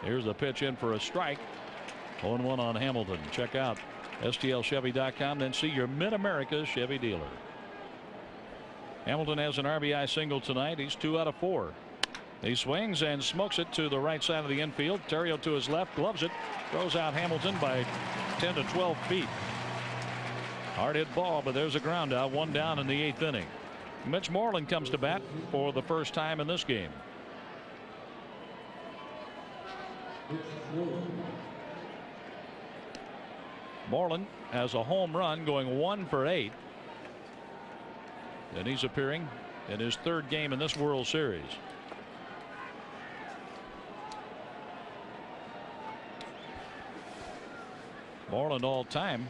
Here's the pitch in for a strike. 0-1 on Hamilton. Check out STLChevy.com, then see your Mid-America Chevy dealer. Hamilton has an RBI single tonight. He's 2 out of 4. He swings and smokes it to the right side of the infield. Terrio to his left, gloves it, throws out Hamilton by 10 to 12 feet. Hard hit ball, but there's a ground out. 1 down in the 8th inning. Mitch Moreland comes to bat for the first time in this game. Moreland has a home run, going 1 for 8. And he's appearing in his 3rd game in this World Series. Moreland all time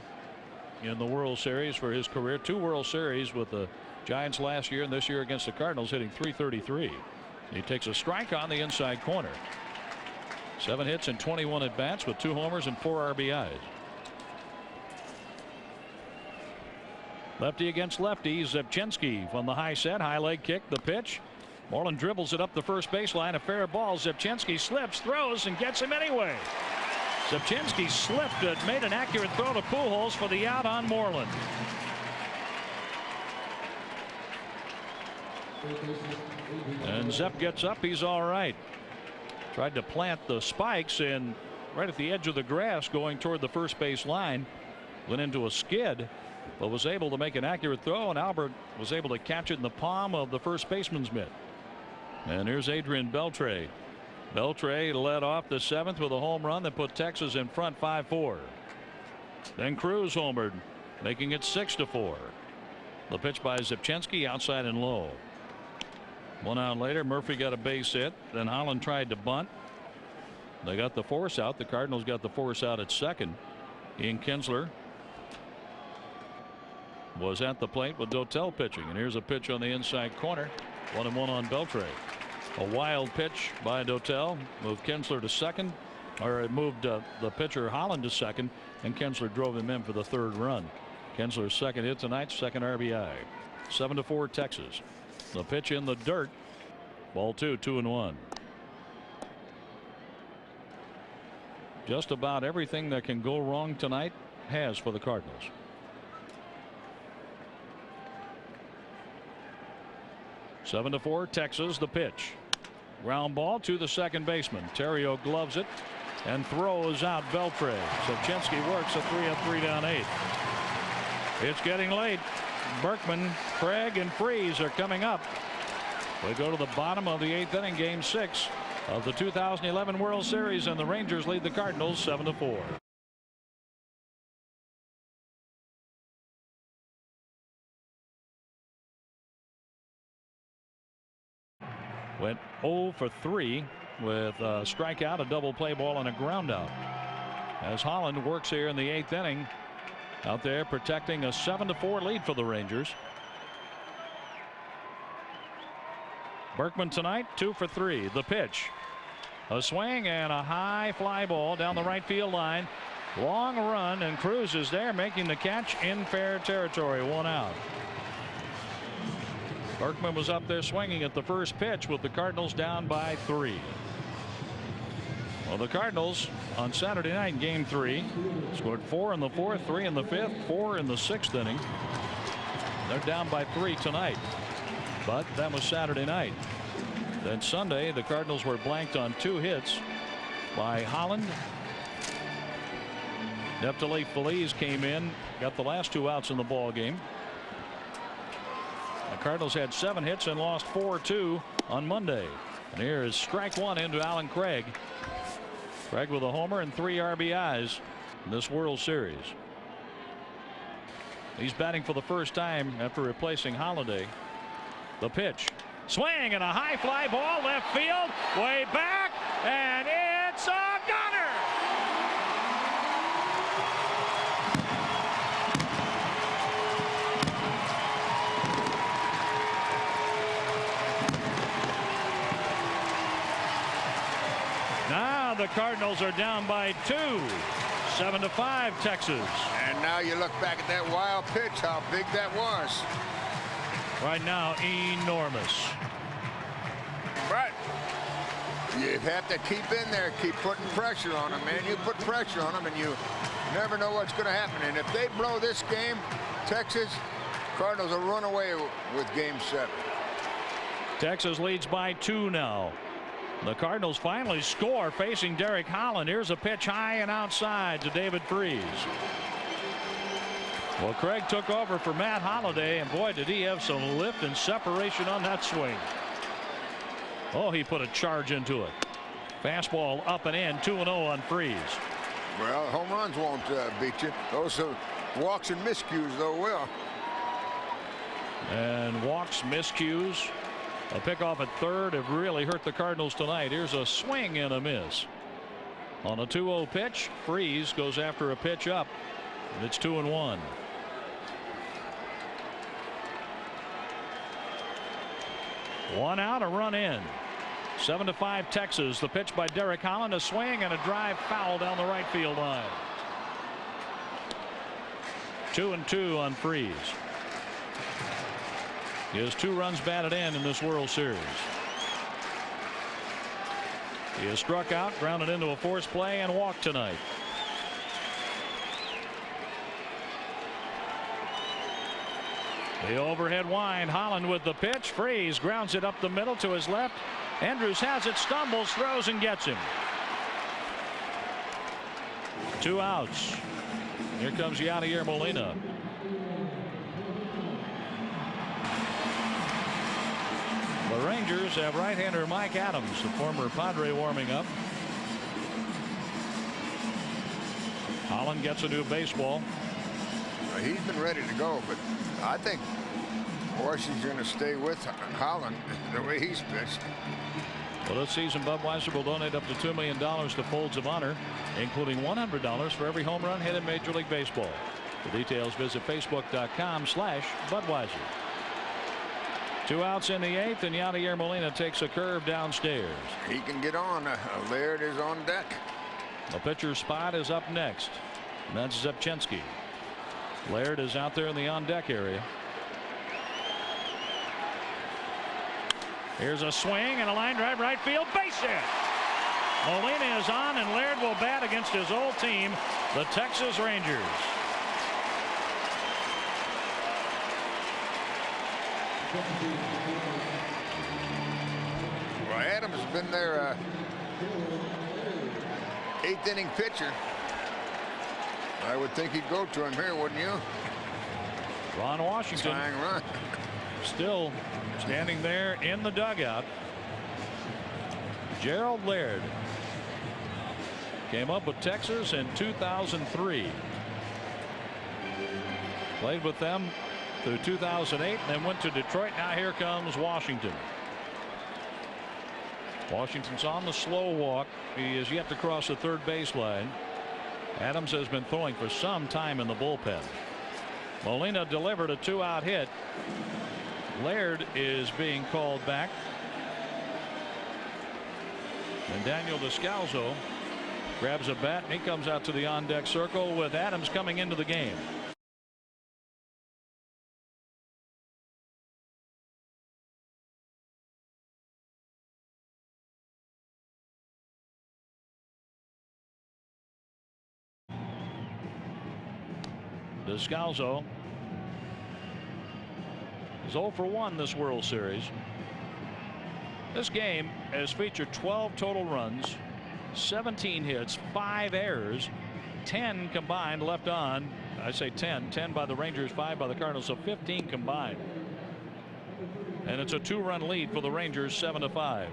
in the World Series for his career. 2 World Series with the Giants last year and this year against the Cardinals, hitting .333. He takes a strike on the inside corner. 7 hits and 21 at bats with 2 homers and 4 RBIs. Lefty against lefty. Zepchinski from the high set. High leg kick. The pitch. Moreland dribbles it up the first baseline. A fair ball. Zepchinski slips, throws, and gets him anyway. Zepchinski slipped it, made an accurate throw to Pujols for the out on Moreland. And Zep gets up. He's all right. Tried to plant the spikes in right at the edge of the grass going toward the first base line. Went into a skid, but was able to make an accurate throw, and Albert was able to catch it in the palm of the first baseman's mitt. And here's Adrian Beltre. Beltre led off the 7th with a home run that put Texas in front 5-4. Then Cruz homered, making it 6-4. The pitch by Zepchinski outside and low. 1 out later, Murphy got a base hit. Then Holland tried to bunt. They got the force out. The Cardinals got the force out at second. Ian Kinsler was at the plate with Dotel pitching. And here's a pitch on the inside corner. 1-1 on Beltre. A wild pitch by Dotel. Moved Kinsler to second. Or it moved the pitcher Holland to second. And Kinsler drove him in for the 3rd run. Kinsler's 2nd hit tonight. 2nd RBI. 7-4 Texas. The pitch in the dirt. Ball 2, 2-1. Just about everything that can go wrong tonight has for the Cardinals. Seven to 4 Texas. The pitch. Ground ball to the second baseman. Terrio gloves it and throws out Beltre. Zepchinski works a 3-3 down 8. It's getting late. Berkman, Craig, and Freese are coming up. We go to the bottom of the 8th inning, game 6 of the 2011 World Series, and the Rangers lead the Cardinals 7-4. Went 0 for 3 with a strikeout, a double play ball, and a ground out. As Holland works here in the 8th inning, out there protecting a 7-4 lead for the Rangers. Berkman tonight 2 for 3. The pitch. A swing and a high fly ball down the right field line. Long run, and Cruz is there making the catch in fair territory. 1 out. Berkman was up there swinging at the first pitch with the Cardinals down by 3. Well, the Cardinals on Saturday night in game 3 scored 4 in the 4th, 3 in the 5th, 4 in the 6th inning. They're down by 3 tonight, but that was Saturday night. Then Sunday, the Cardinals were blanked on 2 hits by Holland. Neftali Feliz came in, got the last 2 outs in the ball game. The Cardinals had 7 hits and lost 4-2 on Monday. And here is strike 1 into Alan Craig. Craig with a homer and 3 RBIs in this World Series. He's batting for the first time after replacing Holiday. The pitch. Swing and a high fly ball left field, way back, and it's a gunner. the Cardinals are down by 2. 7-5 Texas. And now you look back at that wild pitch, how big that was. Right now, enormous. But you have to keep in there, keep putting pressure on them, man. You put pressure on them, and you never know what's going to happen. And if they blow this game, Texas, Cardinals will run away with Game 7. Texas leads by 2 now. The Cardinals finally score facing Derek Holland. Here's a pitch high and outside to David Freese. Well, Craig took over for Matt Holliday, and boy, did he have some lift and separation on that swing. Oh, he put a charge into it. Fastball up and in, 2-0 on Freese. Well, home runs won't beat you. Those walks and miscues, though, will. And walks, miscues, a pickoff at third have really hurt the Cardinals tonight. Here's a swing and a miss. On a 2-0 pitch, Freese goes after a pitch up, and it's 2-1. One out, a run in. 7-5 Texas. The pitch by Derek Holland, a swing and a drive foul down the right field line. 2-2 on Freese. He has 2 runs batted in this World Series. He is struck out, grounded into a forced play, and walked tonight. The overhead wind. Holland with the pitch. Freese grounds it up the middle to his left. Andrews has it, stumbles, throws, and gets him. 2 outs. Here comes Yadier Molina. The Rangers have right-hander Mike Adams, the former Padre, warming up. Holland gets a new baseball. He's been ready to go, but I think Washington's going to stay with Holland the way he's pitched. Well, this season, Budweiser will donate up to $2 million to Folds of Honor, including $100 for every home run hit in Major League Baseball. For details, visit Facebook.com/Budweiser. 2 outs in the 8th, and Yadier Molina takes a curve downstairs. He can get on. Laird is on deck. The pitcher's spot is up next. And that's Zepchinski. Laird is out there in the on-deck area. Here's a swing and a line drive right field, base hit. Molina is on, and Laird will bat against his old team, the Texas Rangers. Well, Adams has been their 8th inning pitcher. I would think he'd go to him here, wouldn't you? Ron Washington Tying run. still standing there in the dugout. Gerald Laird came up with Texas in 2003. Played with them through 2008 and then went to Detroit. Now here comes Washington. Washington's on the slow walk. He is yet to cross the third baseline. Adams has been throwing for some time in the bullpen. Molina delivered a 2-out hit. Laird is being called back. And Daniel Descalzo grabs a bat, and he comes out to the on-deck circle with Adams coming into the game. Descalzo is 0 for 1 this World Series. This game has featured 12 total runs, 17 hits, 5 errors, 10 combined left on. I say 10 by the Rangers, 5 by the Cardinals, so 15 combined. And it's a 2-run lead for the Rangers, 7-5.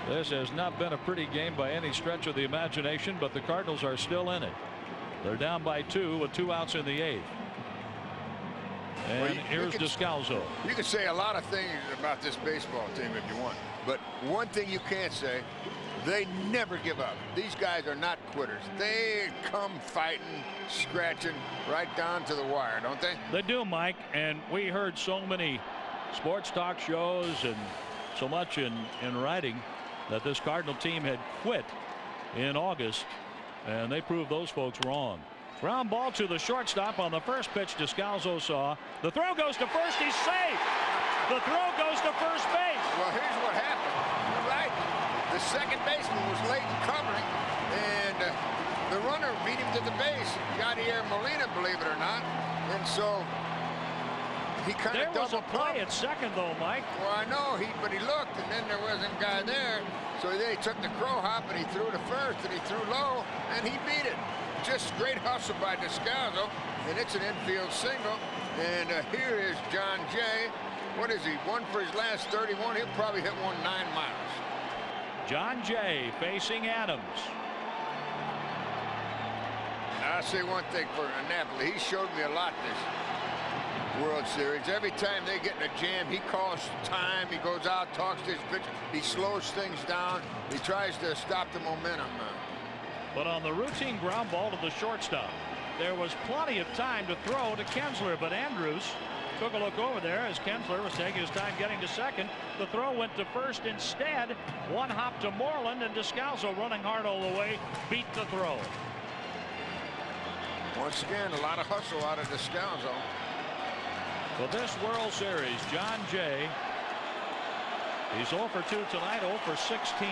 This has not been a pretty game by any stretch of the imagination, but the Cardinals are still in it. They're down by 2 with 2 outs in the 8th. And here's Descalzo. You can say a lot of things about this baseball team if you want, but one thing you can't say, they never give up. These guys are not quitters. They come fighting, scratching right down to the wire, don't they? They do, Mike, and we heard so many sports talk shows and so much in writing that this Cardinal team had quit in August, and they proved those folks wrong. Ground ball to the shortstop on the first pitch. Descalso saw the throw, goes to first. He's safe. The throw goes to first base. Well, here's what happened. You're right. The second baseman was late in covering, and the runner beat him to the base. Yadier Molina, believe it or not, and so he kind of double. There was a play pumped at second, though, Mike. Well, I know, but he looked, and then there wasn't a guy there. So they took the crow hop, and he threw to first, and he threw low, and he beat it. Just great hustle by Descalso, and it's an infield single. And here is John Jay. What is he? One for his last 31. He'll probably hit one 9 miles. John Jay facing Adams. I'll say one thing for Napoli. He showed me a lot this World Series. Every time they get in a jam, he calls time. He goes out, talks to his pitcher. He slows things down. He tries to stop the momentum. But on the routine ground ball to the shortstop, there was plenty of time to throw to Kinsler, but Andrews took a look over there as Kinsler was taking his time getting to second. The throw went to first instead. One hop to Moreland, and Descalso, running hard all the way, beat the throw. Once again, a lot of hustle out of Descalso. For this World Series, John Jay, he's 0 for 2 tonight, 0 for 16.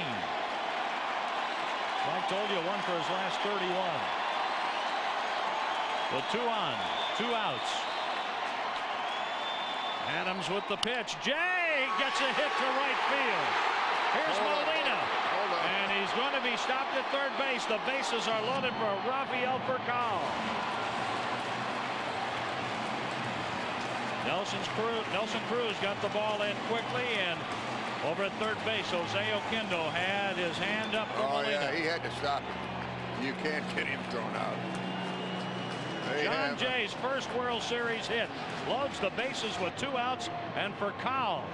Mike told you, 1 for his last 31. With 2 on, 2 outs. Adams with the pitch. Jay gets a hit to right field. Here's Molina. And he's going to be stopped at third base. The bases are loaded for Rafael Furcal. Nelson Cruz got the ball in quickly, and over at third base, Jose Oquendo had his hand up for Molina. Yeah, he had to stop him. You can't get him thrown out. John Jay's first World Series hit. Loads the bases with 2 outs, and for Cal,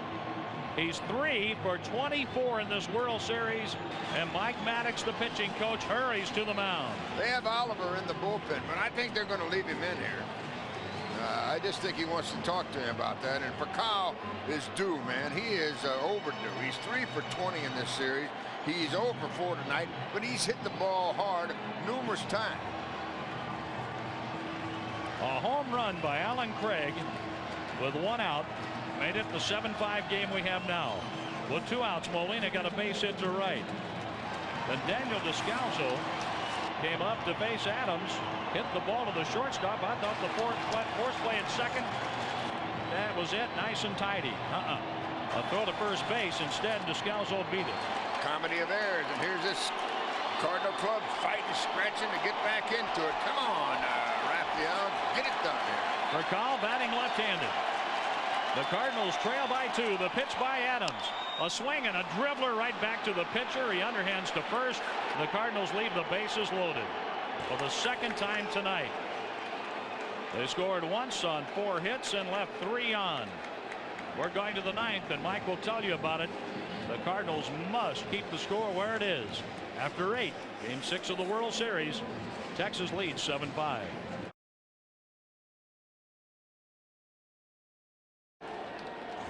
he's 3 for 24 in this World Series, and Mike Maddox, the pitching coach, hurries to the mound. They have Oliver in the bullpen, but I think they're going to leave him in here. I just think he wants to talk to him about that. And Furcal is due, man. He is overdue. He's 3 for 20 in this series. He's 0 for 4 tonight, but he's hit the ball hard numerous times. A home run by Alan Craig with 1 out made it the 7-5 game we have now. With 2 outs, Molina got a base hit to right. Then Daniel Descalso came up to face Adams, hit the ball to the shortstop. I thought the force play at second, that was it, nice and tidy. A throw to first base. Instead, Descalso beat it. Comedy of errors, and here's this Cardinal club fighting, scratching to get back into it. Come on, Rafael, get it done here. Furcal batting left-handed. The Cardinals trail by 2. The pitch by Adams. A swing and a dribbler right back to the pitcher. He underhands to first. The Cardinals leave the bases loaded for the 2nd time tonight. They scored once on 4 hits and left 3 on. We're going to the 9th, and Mike will tell you about it. The Cardinals must keep the score where it is. After 8, Game 6 of the World Series, Texas leads 7-5.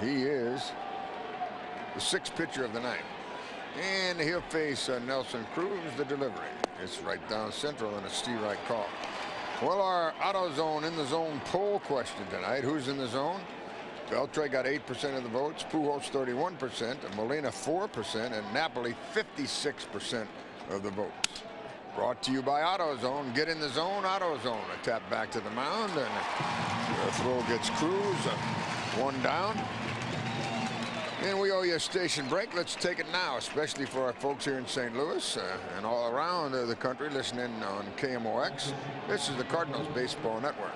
He is the 6th pitcher of the night, and he'll face Nelson Cruz. The delivery, it's right down central, and a steal right call. Well, our AutoZone in the zone poll question tonight: who's in the zone? Beltre got 8% of the votes, Pujols 31%, and Molina 4%, and Napoli 56% of the votes. Brought to you by AutoZone. Get in the zone, AutoZone. A tap back to the mound, and the throw gets Cruz. 1 down. And we owe you a station break. Let's take it now, especially for our folks here in St. Louis and all around the country listening on KMOX. This is the Cardinals Baseball Network.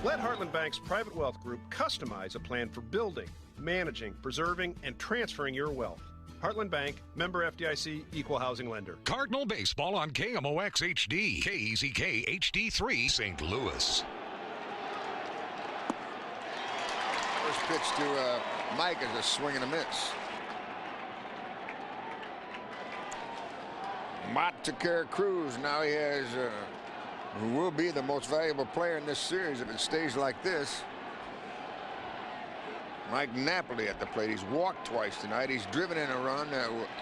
Let Heartland Bank's Private Wealth Group customize a plan for building, managing, preserving, and transferring your wealth. Heartland Bank, member FDIC, equal housing lender. Cardinal Baseball on KMOX HD, KEZK HD3, St. Louis. First pitch to Mike is a swing and a miss. Mott took care of Cruz. Now he has who will be the most valuable player in this series if it stays like this. Mike Napoli at the plate. He's walked twice tonight. He's driven in a run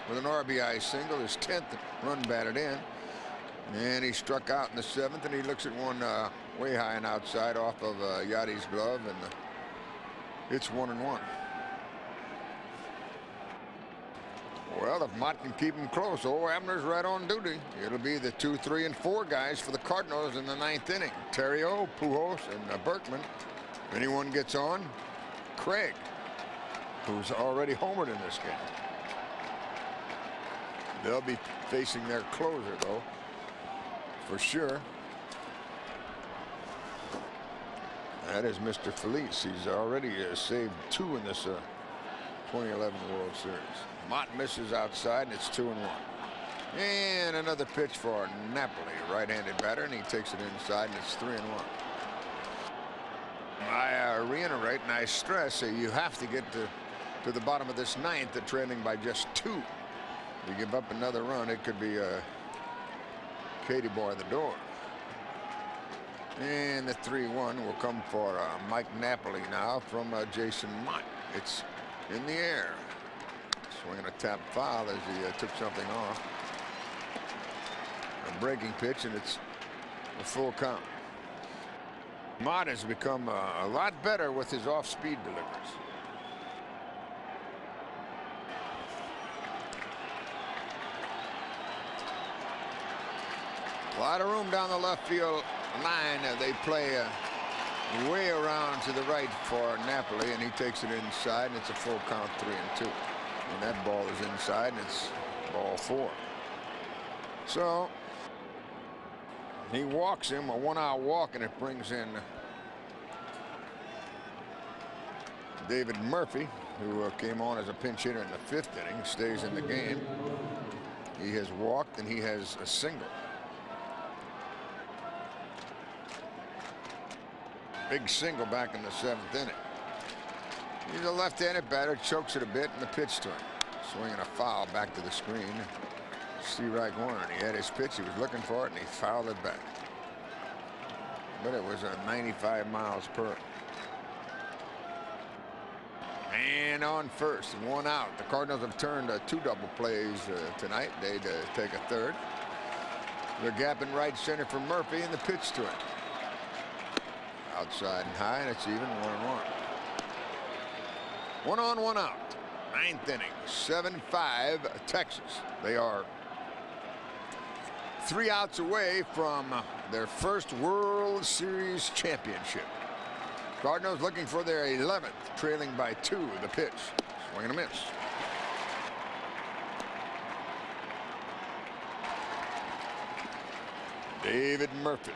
with an RBI single, his 10th run batted in. And he struck out in the 7th, and he looks at one way high and outside off of Yadi's glove, and it's 1-1. Well, if Mott can keep him close, Abner's right on duty. It'll be the 2, 3, and 4 guys for the Cardinals in the 9th inning. Terrio, Pujols, and Berkman. If anyone gets on, Craig, who's already homered in this game. They'll be facing their closer, though, for sure. That is Mr. Felice. He's already saved 2 in this 2011 World Series. Mott misses outside, and it's 2-1. And another pitch for Napoli, right-handed batter, and he takes it inside, and it's 3-1. I reiterate and I stress that you have to get to the bottom of this 9th, trailing by just 2. You give up another run, it could be Katie Boy the door. And the 3-1 will come for Mike Napoli now from Jason Mott. It's in the air. Swinging a tap foul as he took something off. A breaking pitch, and it's a full count. Mott has become a lot better with his off-speed deliveries. A lot of room down the left field line. They play way around to the right for Napoli, and he takes it inside, and it's a full count, 3-2. And that ball is inside, and it's ball 4. So he walks him, a 1-out walk, and it brings in David Murphy, who came on as a pinch hitter in the 5th inning, stays in the game. He has walked, and he has a single. Big single back in the 7th inning. He's a left-handed batter, chokes it a bit, and the pitch to him. Swinging a foul back to the screen. Strike one, and he had his pitch. He was looking for it, and he fouled it back. But it was 95 miles per hour. And on first, 1 out. The Cardinals have turned 2 double plays tonight. They'd take a 3rd. They're gapping right center for Murphy, and the pitch to him. Outside and high, and it's even 1-1. 1 on, 1 out. 9th inning, 7-5 Texas. They are 3 outs away from their first World Series championship. Cardinals looking for their 11th, trailing by 2. The pitch, swing and a miss. David Murphy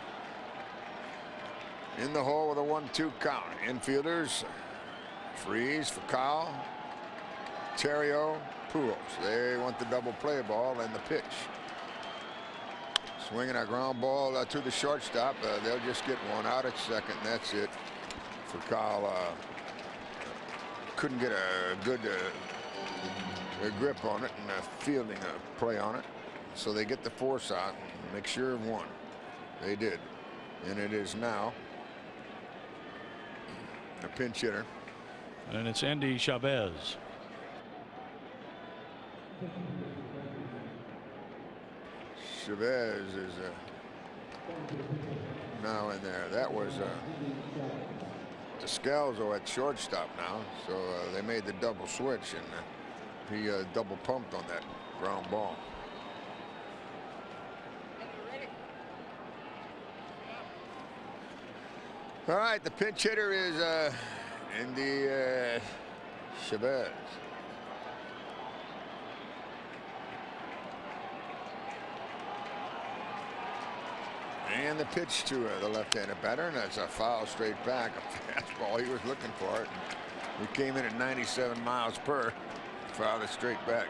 in the hole with a 1-2 count. Infielders freeze for Kyle, Terrio, Pujols. They want the double play ball and the pitch. Swinging a ground ball to the shortstop. They'll just get 1 out at second. That's it for Kyle. Couldn't get a good grip on it and a fielding play on it. So they get the force out and make sure of 1. They did. And it is now a pinch hitter. And it's Andy Chavez. Chavez is now in there. That was Descalzo at shortstop now. So they made the double switch, and he double pumped on that ground ball. All right, the pinch hitter is Andy Chavez. And the pitch to the left-handed batter, and that's a foul straight back, a fastball. He was looking for it. He came in at 97 miles per. Fouled it straight back.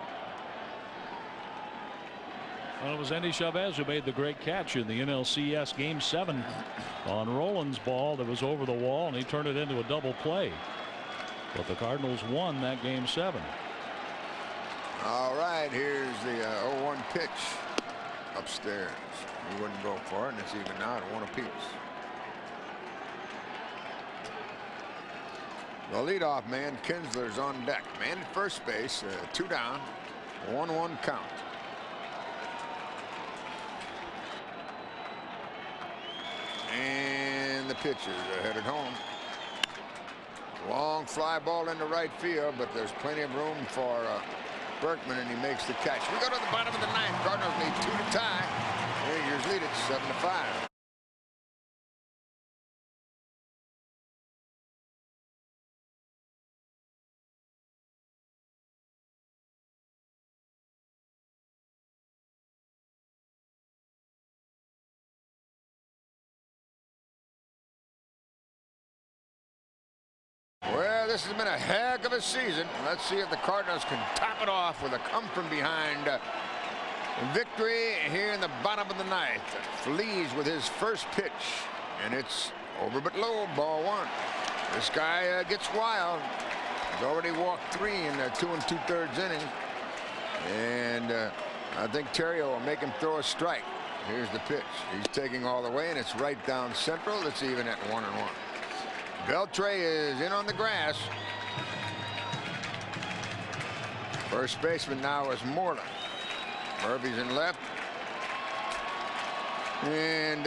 Well, it was Andy Chavez who made the great catch in the NLCS Game 7 on Roland's ball that was over the wall, and he turned it into a double play. But the Cardinals won that Game 7. All right, here's the 0-1 pitch upstairs. He wouldn't go for it, and it's even now at 1 apiece. The leadoff man, Kinsler's on deck. Man at first base, 2 down, 1-1 count. And the pitches are headed home. Long fly ball into right field, but there's plenty of room for Berkman, and he makes the catch. We go to the bottom of the 9th. Cardinals need 2 to tie. Rangers lead it 7-5. Well, this has been a heck of a season. Let's see if the Cardinals can top it off with a come-from-behind victory here in the bottom of the 9th. Feliz with his first pitch, and it's over but low, ball 1. This guy gets wild. He's already walked 3 in the 2 2/3 innings, and I think Terrio will make him throw a strike. Here's the pitch. He's taking all the way, and it's right down central. It's even at 1-1. Beltre is in on the grass. First baseman now is Moreland. Murphy's in left. And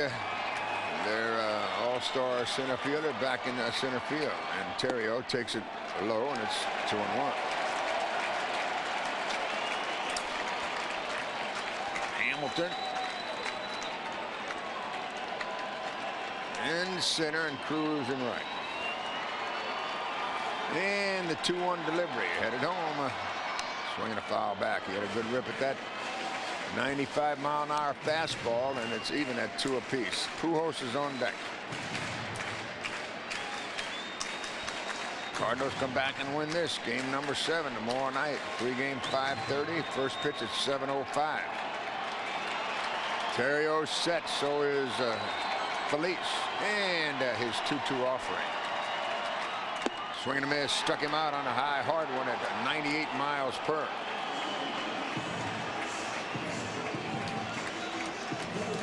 their all-star center fielder back in center field. And Terrio takes it low, and it's 2-1. Hamilton. In center and Cruz in right. And the 2-1 delivery headed home. Swinging a foul back. He had a good rip at that 95-mile-an-hour fastball, and it's even at 2 apiece. Pujols is on deck. Cardinals come back and win this. Game number 7 tomorrow night. 3-game, 5:30. First pitch at 7:05. Terrio set. So is Feliz. And his 2-2 offering. Swing and a miss, struck him out on a high hard one at 98 miles per.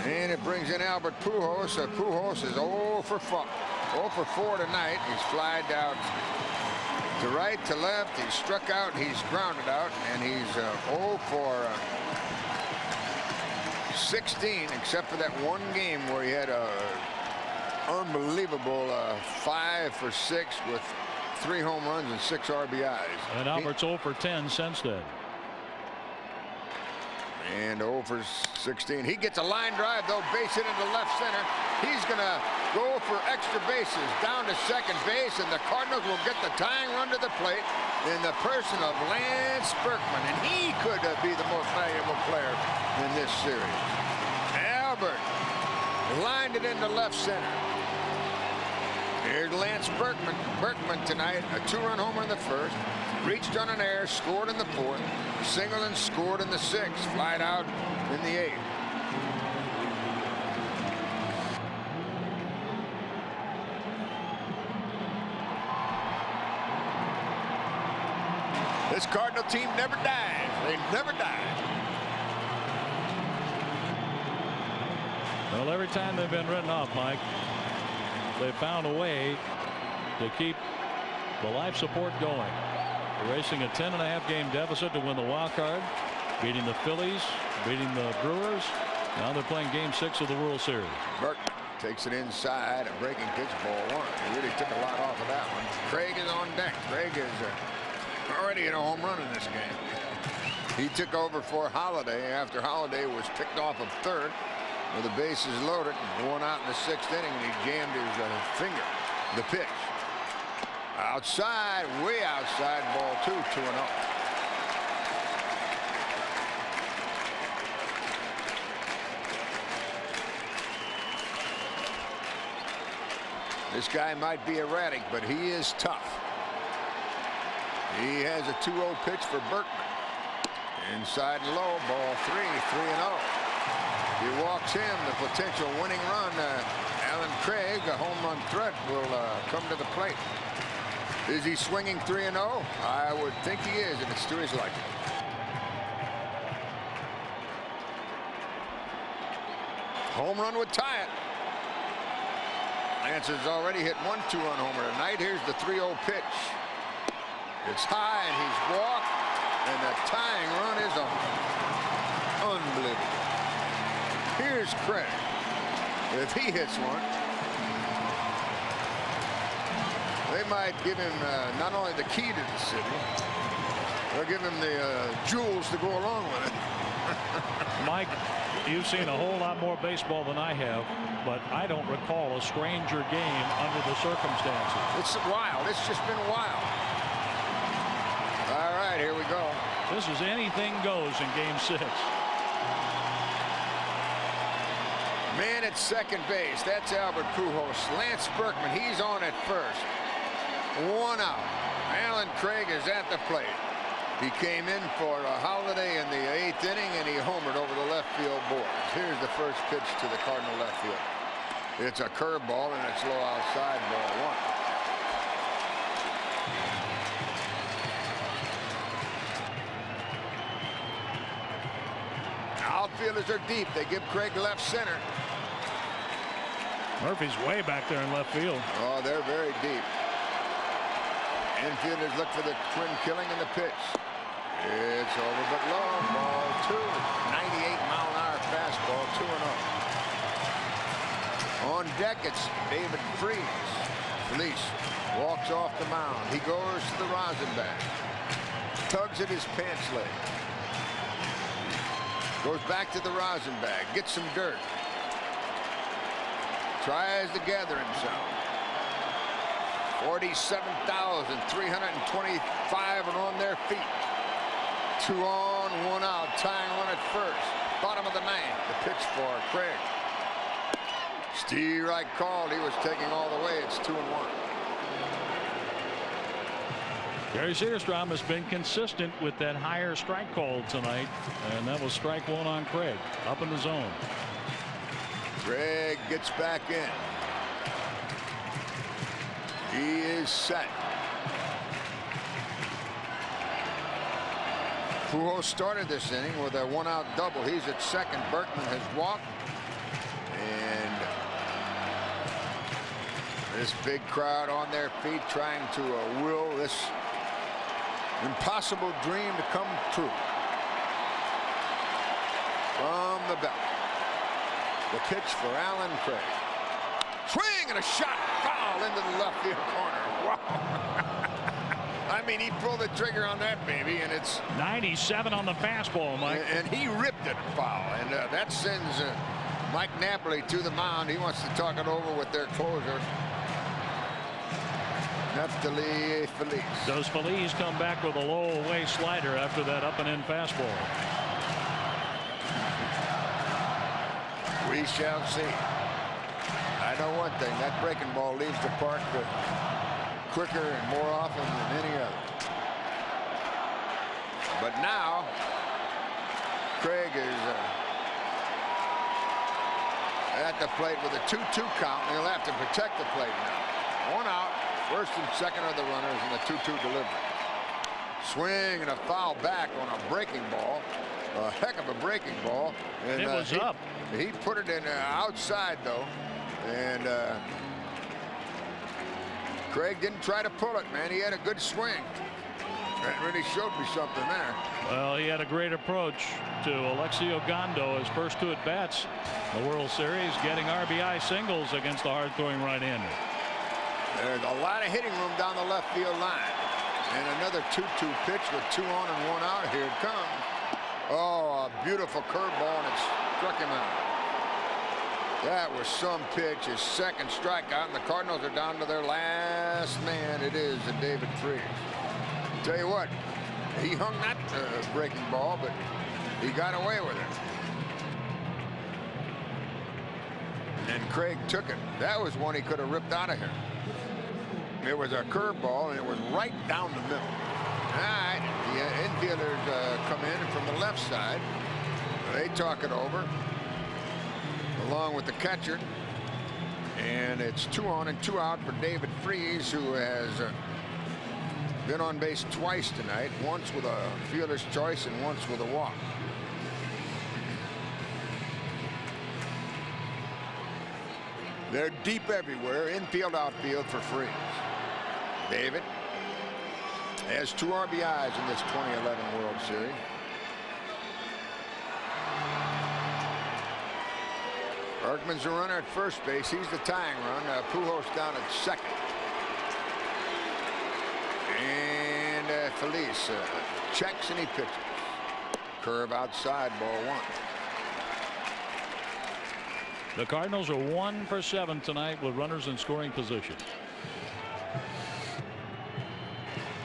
And it brings in Albert Pujols. Pujols is 0 for 4 tonight. He's flied out to right, to left. He's struck out, he's grounded out, and he's 0 for 16, except for that one game where he had a unbelievable 5 for 6 with 3 home runs and 6 RBIs. And Albert's 0 for 10 since then. And 0 for 16. He gets a line drive, though, base hit into left center. He's going to go for extra bases down to second base, and the Cardinals will get the tying run to the plate in the person of Lance Berkman, and he could be the most valuable player in this series. Albert lined it into left center. Here's Lance Berkman. Berkman tonight, a 2-run homer in the first, reached on an error, scored in the 4th, singled and scored in the 6th, flied out in the 8th. This Cardinal team never dies. They never die. Well, every time they've been written off, Mike, they found a way to keep the life support going. Erasing a 10.5 game deficit to win the wild card, beating the Phillies, beating the Brewers. Now they're playing game 6 of the World Series. Burke takes it inside, a breaking pitch, ball 1. He really took a lot off of that one. Craig is on deck. Craig is already in a home run in this game. He took over for Holiday after Holiday was picked off of third with the bases loaded and 1 out in the 6th inning, and he jammed his finger. The pitch. Outside, way outside, ball 2, 2-0. This guy might be erratic, but he is tough. He has a 2-0 pitch for Berkman. Inside and low, ball 3, 3-0. He walks him, the potential winning run. Alan Craig, a home run threat, will come to the plate. Is he swinging 3-0? I would think he is, and it's to his liking. Home run would tie it. Lance has already hit 1-2 on homer tonight. Here's the 3-0 pitch. It's high and he's walked, and the tying run is on. Unbelievable. Here's Craig. If he hits one, they might give him not only the key to the city, they'll give him the jewels to go along with it. Mike, you've seen a whole lot more baseball than I have, but I don't recall a stranger game under the circumstances. It's wild. It's just been wild. All right, here we go. This is anything goes in Game 6. Man at second base. That's Albert Pujols. Lance Berkman, he's on at first. 1 out. Alan Craig is at the plate. He came in for a holiday in the 8th inning, and he homered over the left field boards. Here's the first pitch to the Cardinal left field. It's a curveball, and it's low outside, ball 1. Outfielders are deep. They give Craig left center. Murphy's way back there in left field. Oh, they're very deep. Infielders look for the twin killing in the pitch. It's over but low. Ball 2. 98-mile-an-hour fastball, 2-0. On deck, it's David Freese. Felice walks off the mound. He goes to the rosin bag. Tugs at his pants leg. Goes back to the rosin bag. Gets some dirt. Tries to gather himself. 47,325 are on their feet. 2 on, 1 out. Tying run at first. Bottom of the 9th. The pitch for Craig. Steve Reich called. He was taking all the way. It's 2-1. Gary Cedarstrom has been consistent with that higher strike call tonight, and that was strike 1 on Craig. Up in the zone. Craig gets back in. He is set. Pujols started this inning with a 1-out double. He's at second. Berkman has walked. And this big crowd on their feet trying to will this impossible dream to come true. From the belt. The pitch for Alan Craig. Swing and a shot. Foul into the left field corner. Wow. I mean, he pulled the trigger on that baby, and it's 97 on the fastball, Mike. And he ripped it foul, and that sends Mike Napoli to the mound. He wants to talk it over with their closer, Neftali Felice. Does Felice come back with a low away slider after that up and in fastball? We shall see. I know one thing, that breaking ball leaves the park quicker and more often than any other. But now, Craig is at the plate with a 2-2 count, and he'll have to protect the plate now. 1 out, first and second are the runners in the 2-2 delivery. Swing and a foul back on a breaking ball. A heck of a breaking ball. And it was up. He put it in outside, though. And Craig didn't try to pull it, man. He had a good swing. That really showed me something there. Well, he had a great approach to Alexio Gondo, his first 2 at-bats in the World Series, getting RBI singles against the hard-throwing right-hander. There's a lot of hitting room down the left field line. And another 2-2 pitch with 2 on and 1 out. Here it comes. Oh, a beautiful curveball, and it struck him out. That was some pitch. His second strikeout, and the Cardinals are down to their last man. It is David Freese. Tell you what, he hung that breaking ball, but he got away with it. And Craig took it. That was one he could have ripped out of here. It was a curveball, and it was right down the middle. All right, the infielders come in from the left side. They talk it over, along with the catcher. And it's 2 on and 2 out for David Freese, who has been on base twice tonight, once with a fielder's choice and once with a walk. They're deep everywhere, infield, outfield for Freeze. David has 2 RBIs in this 2011 World Series. Berkman's the runner at first base. He's the tying run. Pujols down at second. And Felice checks and he pitches. Curve outside, ball 1. The Cardinals are 1 for 7 tonight with runners in scoring position.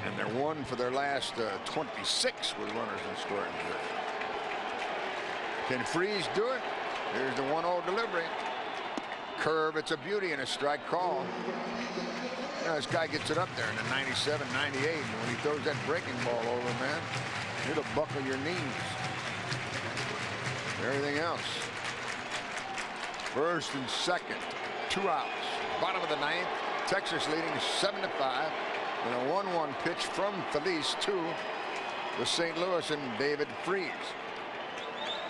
And they're 1 for their last 26 with runners in scoring position. Can Freeze do it? Here's the 1-0 delivery. Curve, it's a beauty and a strike call. You know, this guy gets it up there in the 97, 98. And when he throws that breaking ball over, man, it'll buckle your knees. Everything else. First and second, 2 outs. Bottom of the 9th. Texas leading 7-5. And a 1-1 pitch from Felice to the St. Louis and David Freeze.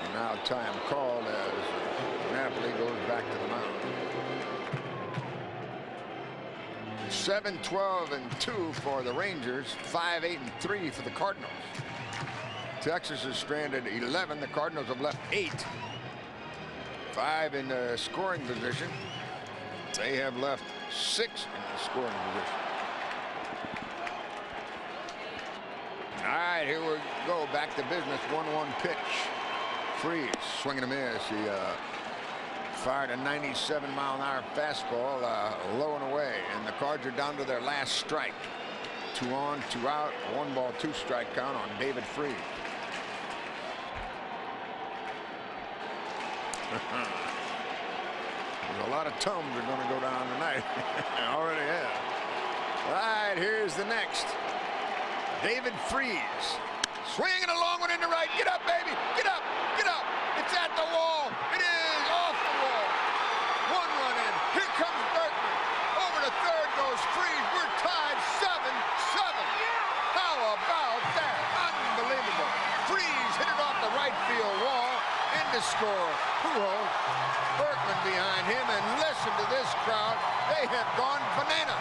And now time called as Napoli goes back to the mound. 7-12-2 for the Rangers. 5-8-3 for the Cardinals. Texas is stranded 11. The Cardinals have left 8. 5 in scoring position. They have left 6 in the scoring position. All right, here we go. Back to business. 1-1 pitch. Freeze, swing and a miss. He fired a 97-mile-an-hour fastball low and away, and the Cards are down to their last strike. 2 on, 2 out, 1 ball, 2 strike count on David Freeze. There's a lot of tums are going to go down tonight. Already have. All right, here's the next. David Freeze. Swinging a long one into right. Get up, baby. Get up. Get up. It's at the wall. It is off the wall. 1 run in. Here comes Berkman. Over to third goes Freeze. We're tied 7-7. How about that? Unbelievable. Freeze hit it off the right field wall. In to score. Pujols. Berkman behind him. And listen to this crowd. They have gone banana.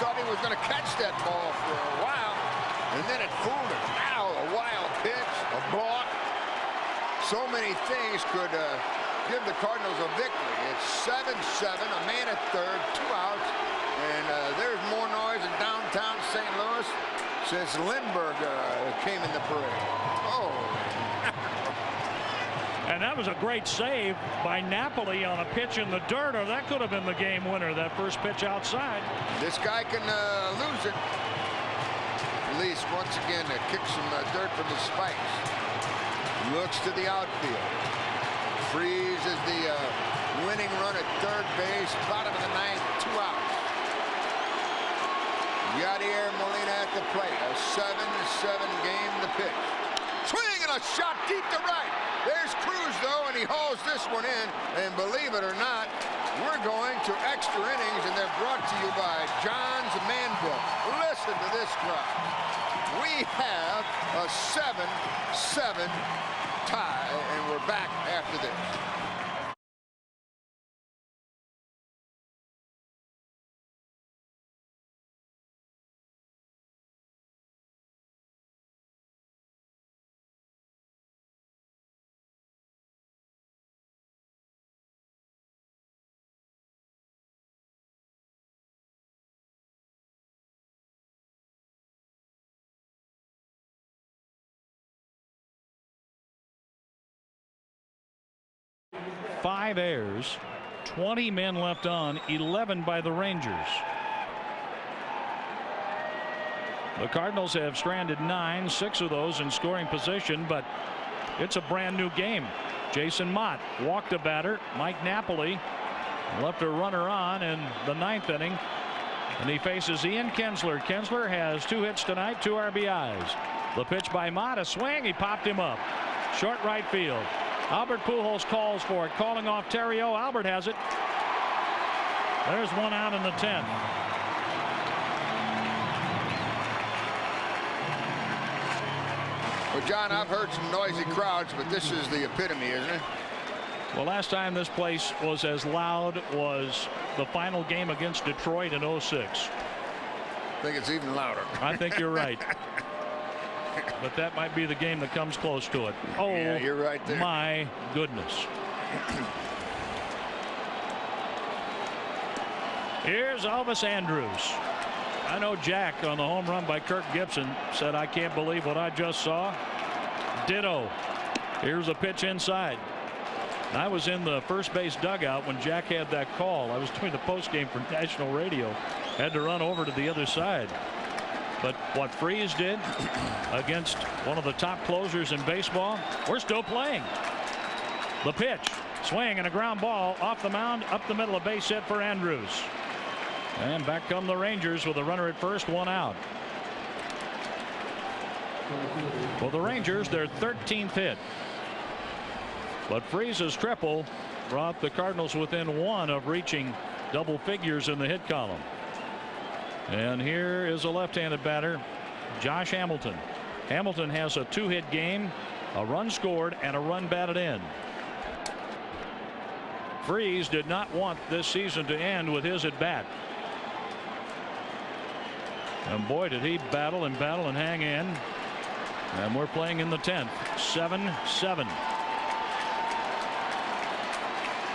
Thought he was going to catch that ball for a while, and then it fooled him. Now a wild pitch, a balk. So many things could give the Cardinals a victory. It's 7-7, a man at third, 2 outs, and there's more noise in downtown St. Louis since Lindbergh came in the parade. Oh. And that was a great save by Napoli on a pitch in the dirt, or that could have been the game winner, that first pitch outside. This guy can lose it. Felice once again kicks some dirt from his spikes. Looks to the outfield. Freeze is the winning run at third base. Bottom of the 9th, 2 outs. Yadier Molina at the plate. A 7-7 game to pitch. Swing and a shot deep to right. There's Cruz, though, and he hauls this one in. And believe it or not, we're going to extra innings, and they're brought to you by John's Manville. Listen to this crowd. We have a 7-7 tie, and we're back after this. Five errors, 20 men left on, 11 by the Rangers. The Cardinals have stranded 9, 6 of those in scoring position, but It's a brand new game. Jason Mott walked a batter. Mike Napoli left a runner on in the 9th inning. And he faces Ian Kinsler. Kinsler has 2 hits tonight, 2 RBIs. The pitch by Mott, a swing. He popped him up. Short right field. Albert Pujols calls for it, calling off Terrio. Albert has it. There's 1 out in the 10th. Well, John, I've heard some noisy crowds, but this is the epitome, isn't it? Well, last time this place was as loud was the final game against Detroit in '06. I think it's even louder. I think you're right. But that might be the game that comes close to it. Oh, yeah, you're right there. My goodness. Here's Elvis Andrus. I know Jack on the home run by Kirk Gibson said, I can't believe what I just saw. Ditto. Here's a pitch inside. I was in the first base dugout when Jack had that call. I was doing the post game for national radio. Had to run over to the other side. But what Freese did against one of the top closers in baseball, we're still playing. The pitch, swing, and a ground ball off the mound, up the middle, of base hit for Andrus. And back come the Rangers with a runner at first, 1 out. For the Rangers, their 13th hit. But Freese's triple brought the Cardinals within 1 of reaching double figures in the hit column. And here is a left-handed batter, Josh Hamilton. Hamilton has a 2-hit game, a run scored, and a run batted in. Freese did not want this season to end with his at bat. And boy, did he battle and hang in. And we're playing in the 10th. 7-7.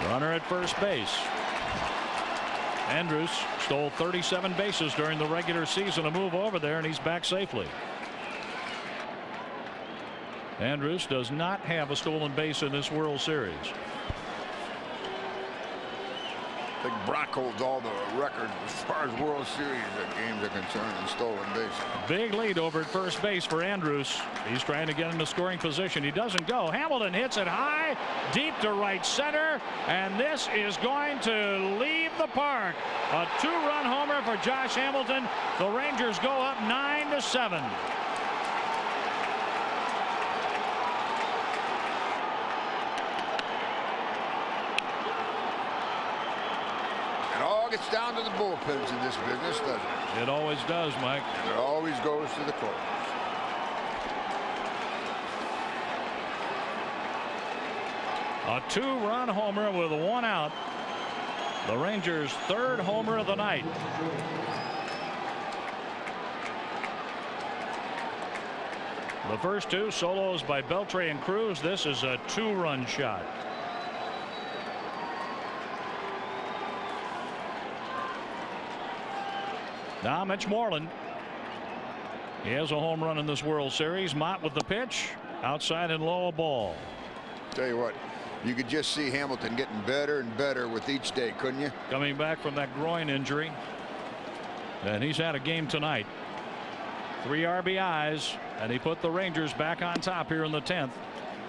Runner at first base. Andrus stole 37 bases during the regular season. A move over there, and he's back safely. Andrus does not have a stolen base in this World Series. I think Brock holds all the records as far as World Series games are concerned in stolen bases. Big lead over at first base for Andrus. He's trying to get into scoring position. He doesn't go. Hamilton hits it high, deep to right center, and this is going to leave the park. A 2-run homer for Josh Hamilton. The Rangers go up 9-7. Gets down to the bullpens in this business, doesn't it? It always does, Mike. And it always goes to the close. A 2-run homer with 1 out. The Rangers' 3rd homer of the night. The first 2 solos by Beltre and Cruz. This is a 2-run shot. Now Mitch Moreland. He has a home run in this World Series. Mott with the pitch. Outside and low, a ball. Tell you what, you could just see Hamilton getting better and better with each day, couldn't you? Coming back from that groin injury. And he's had a game tonight. 3 RBIs, and he put the Rangers back on top here in the 10th.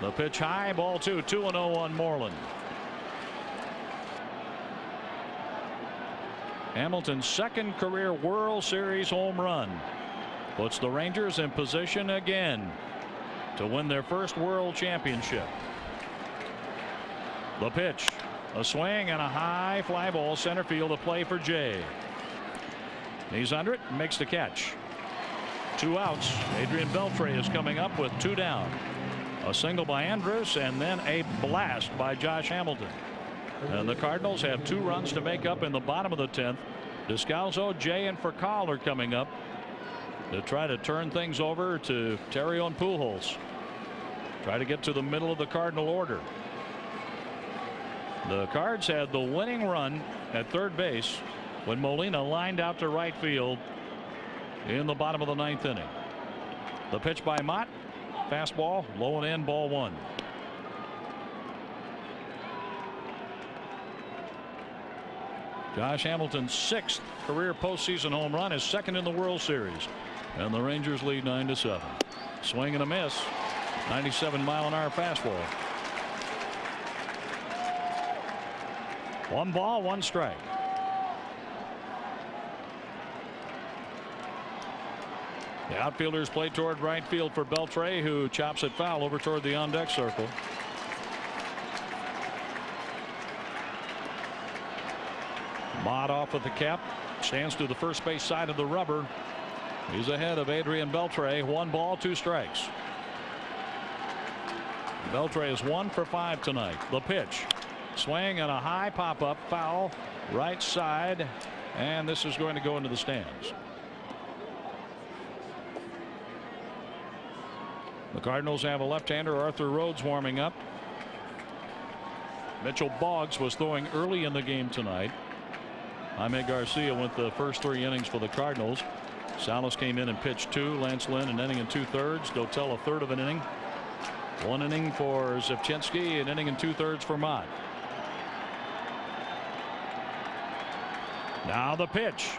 The pitch high, ball 2, 2-0 on Moreland. Hamilton's 2nd career World Series home run puts the Rangers in position again to win their first World Championship. The pitch, a swing, and a high fly ball center field, a play for Jay. He's under it, makes the catch. 2 outs. Adrian Beltre is coming up with 2 down. A single by Andrus, and then a blast by Josh Hamilton. And the Cardinals have 2 runs to make up in the bottom of the 10th. Descalso, Jay, and Furcal are coming up to try to turn things over to Terrio and Pujols. Try to get to the middle of the Cardinal order. The Cards had the winning run at third base when Molina lined out to right field in the bottom of the 9th inning. The pitch by Mott. Fastball, low and in, ball 1. Josh Hamilton's 6th career postseason home run, is 2nd in the World Series, and the Rangers lead 9-7. Swing and a miss. 97-mile-an-hour fastball. 1 ball, 1 strike. The outfielders play toward right field for Beltre, who chops it foul over toward the on-deck circle. Mott off of the cap, stands to the first base side of the rubber. He's ahead of Adrian Beltre. 1 ball, 2 strikes. Beltre is 1 for 5 tonight. The pitch, swing and a high pop-up, foul, right side, and this is going to go into the stands. The Cardinals have a left-hander, Arthur Rhodes, warming up. Mitchell Boggs was throwing early in the game tonight. Jaime Garcia went the first 3 innings for the Cardinals. Salas came in and pitched 2. Lance Lynn an inning and 2/3. Dotel a third of an inning. 1 inning for Zipchinski, an inning and 2/3 for Mott. Now the pitch.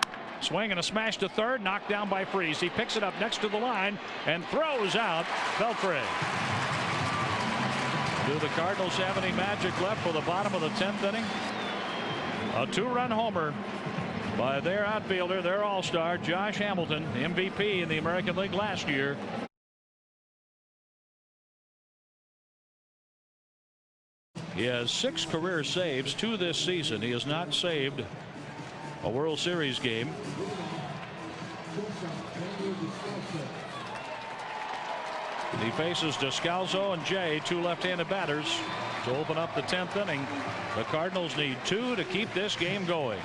Swing and a smash to third, knocked down by Freese. He picks it up next to the line and throws out Beltre. Do the Cardinals have any magic left for the bottom of the 10th inning? A 2-run homer by their outfielder, their all-star, Josh Hamilton, MVP in the American League last year. He has 6 career saves, 2 this season. He has not saved a World Series game. He faces Descalso and Jay, 2 left-handed batters, to open up the 10th inning. The Cardinals need 2 to keep this game going.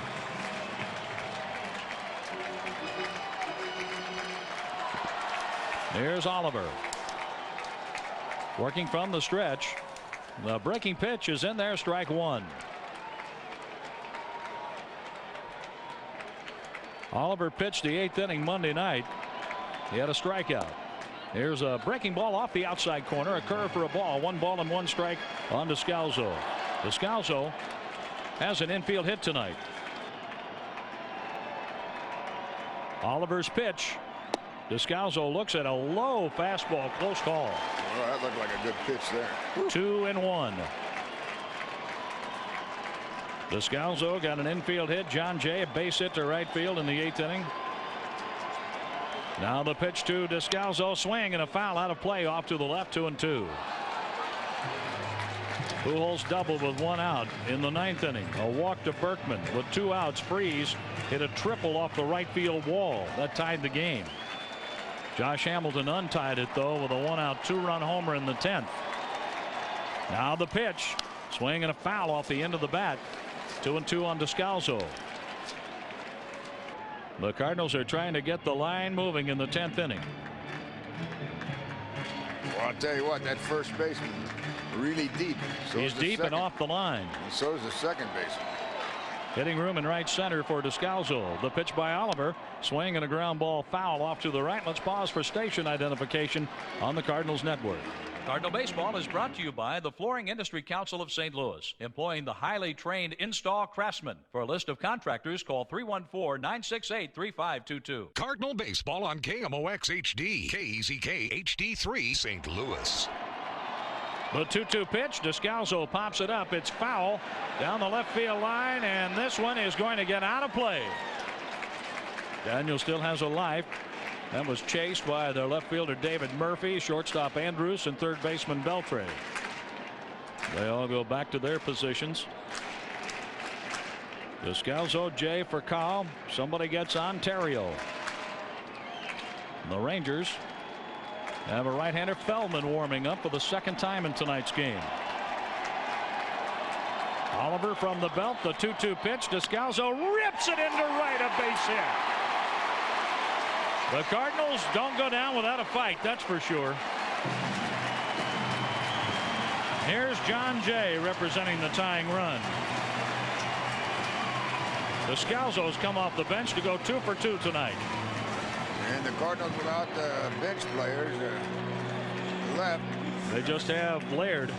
Here's Oliver working from the stretch. The breaking pitch is in there, strike 1. Oliver pitched the 8th inning Monday night. He had a strikeout. Here's a breaking ball off the outside corner, a curve for a ball. 1 ball and 1 strike on Descalso. Descalso has an infield hit tonight. Oliver's pitch. Descalso looks at a low fastball, close call. Well, that looked like a good pitch there. 2-1. Descalso got an infield hit. John Jay a base hit to right field in the 8th inning. Now the pitch to Descalso, swing and a foul out of play, off to the left, 2-2. Pujols doubled with 1 out in the 9th inning. A walk to Berkman with 2 outs. Freese hit a triple off the right field wall that tied the game. Josh Hamilton untied it though with a 1-out 2-run homer in the 10th. Now the pitch, swing and a foul off the end of the bat. 2-2 on Descalso. The Cardinals are trying to get the line moving in the 10th inning. Well, I'll tell you what, that first baseman really deep. So he's deep and off the line. And so is the second baseman. Hitting room in right center for Descalso. The pitch by Oliver, swing and a ground ball, foul off to the right. Let's pause for station identification on the Cardinals network. Cardinal Baseball is brought to you by the Flooring Industry Council of St. Louis, employing the highly trained install craftsmen. For a list of contractors, call 314-968-3522. Cardinal Baseball on KMOX HD, KEZK HD3 St. Louis. The 2-2 pitch. Descalso pops it up. It's foul down the left field line, and this one is going to get out of play. Daniel still has a life. That was chased by their left fielder David Murphy, shortstop Andrus, and third baseman Beltre. They all go back to their positions. Descalso, Jay for Kyle. Somebody gets Ontario. The Rangers have a right-hander, Feldman, warming up for the 2nd time in tonight's game. Oliver from the belt, the 2-2 pitch. Descalso rips it into right, a base hit. The Cardinals don't go down without a fight, that's for sure. Here's John Jay representing the tying run. Descalso's come off the bench to go 2 for 2 tonight. And the Cardinals without the bench players left. They just have Laird.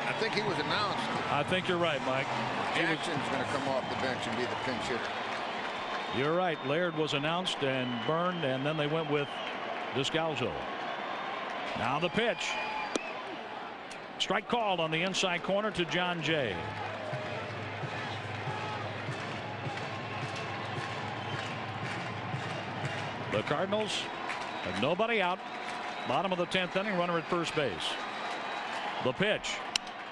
I think he was announced. I think you're right, Mike. Jackson's going to come off the bench and be the pinch hitter. You're right. Laird was announced and burned, and then they went with Descalzo. Now the pitch. Strike called on the inside corner to John Jay. The Cardinals have nobody out. Bottom of the 10th inning, runner at first base. The pitch.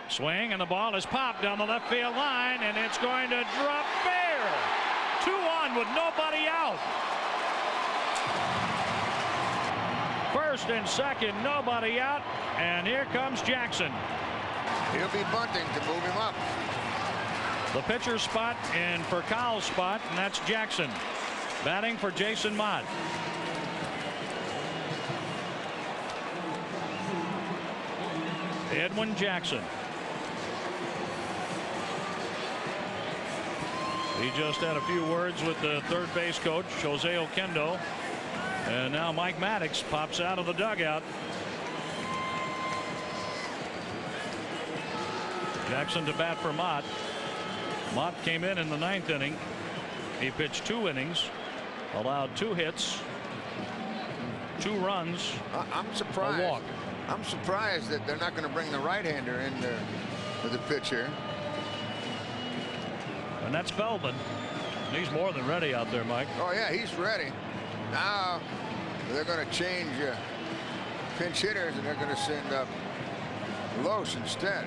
Swing, and the ball is popped down the left field line, and it's going to drop fair. 2 on with nobody out. First and second, nobody out, and here comes Jackson. He'll be bunting to move him up. The pitcher's spot and for Kyle's spot, and that's Jackson. Batting for Jason Mott. Edwin Jackson. He just had a few words with the third base coach, Jose Oquendo. And now Mike Maddox pops out of the dugout. Jackson to bat for Mott. Mott came in the 9th inning. He pitched 2 innings, allowed 2 hits, 2 runs. I'm surprised. A walk. I'm surprised that they're not going to bring the right-hander in there for the pitch here. And that's Feldman. He's more than ready out there, Mike. Oh yeah, he's ready. Now they're going to change pinch hitters, and they're going to send up Loesch instead.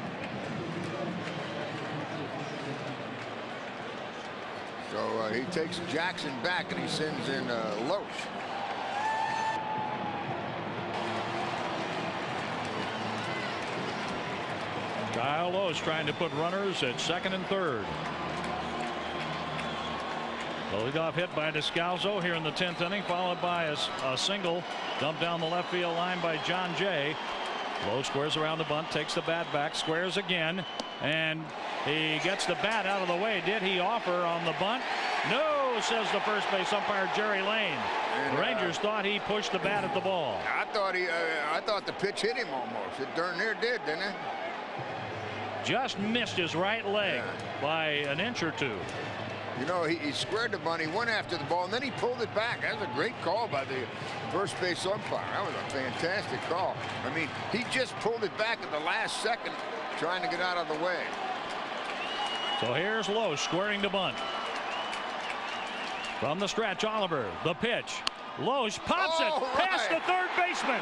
So he takes Jackson back, and he sends in Loesch. Kyle Loesch trying to put runners at second and third. The leadoff hit by Descalzo here in the 10th inning, followed by a single dumped down the left field line by John Jay. Loesch squares around the bunt, takes the bat back, squares again, and he gets the bat out of the way. Did he offer on the bunt? No, says the first base umpire Jerry Lane. And, the Rangers thought he pushed the bat at the ball. I thought the pitch hit him almost. It darn near did, didn't it? Just missed his right leg by an inch or 2. You know, he squared the bunt, he went after the ball, and then he pulled it back. That was a great call by the first base umpire. That was a fantastic call. I mean, he just pulled it back at the last second, trying to get out of the way. So here's Loesch squaring the bunt. From the stretch, Oliver, the pitch. Loesch pops it past the third baseman.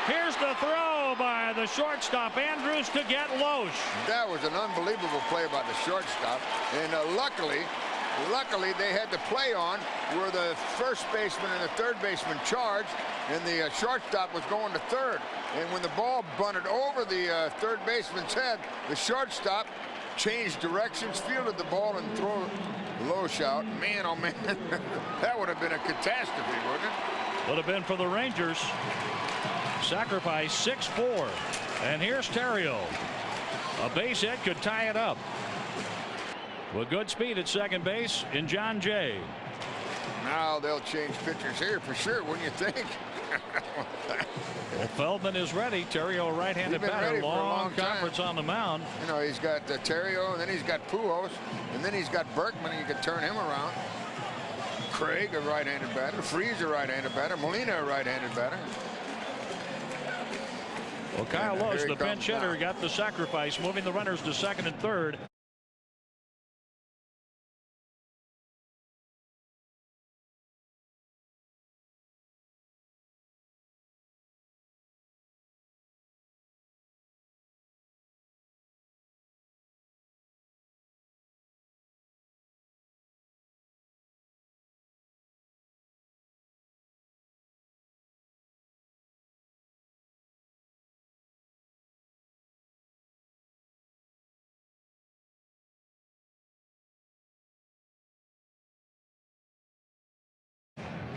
Here's the throw by the shortstop, Andrews, to get Loesch. That was an unbelievable play by the shortstop. And luckily they had the play on where the first baseman and the third baseman charged, and the shortstop was going to third. And when the ball bunted over the third baseman's head, the shortstop changed directions, fielded the ball, and threw Loesch out. Man, oh man, that would have been a catastrophe, wouldn't it? Would have been for the Rangers. Sacrifice 6-4. And here's Terrio. A base hit could tie it up. With good speed at second base in John Jay. Now they'll change pitchers here for sure, wouldn't you think? Well, Feldman is ready. Terrio, right-handed batter, long conference on the mound. You know, he's got Terrio, and then he's got Pujols, and then he's got Berkman. You can turn him around. Craig, a right-handed batter. Freese, a right-handed batter. Molina, a right-handed batter. Well, Kyle Loesch, the pinch hitter, got the sacrifice, moving the runners to second and third.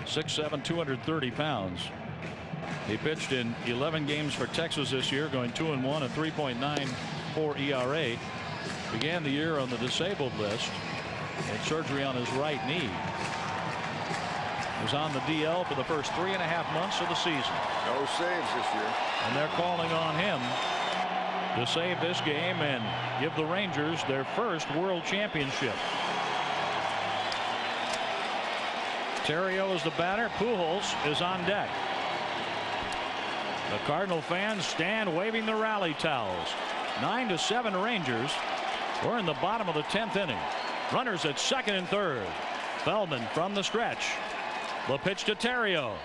.6'7", 230 pounds. He pitched in 11 games for Texas this year, going 2-1, a 3.94 ERA. Began the year on the disabled list. Had surgery on his right knee. Was on the DL for the first 3.5 months of the season. No saves this year. And they're calling on him to save this game and give the Rangers their first world championship. Theriot is the batter. Pujols is on deck. The Cardinal fans stand waving the rally towels. 9-7 Rangers. We're in the bottom of the 10th inning. Runners at second and third. Feldman from the stretch. The pitch to Theriot.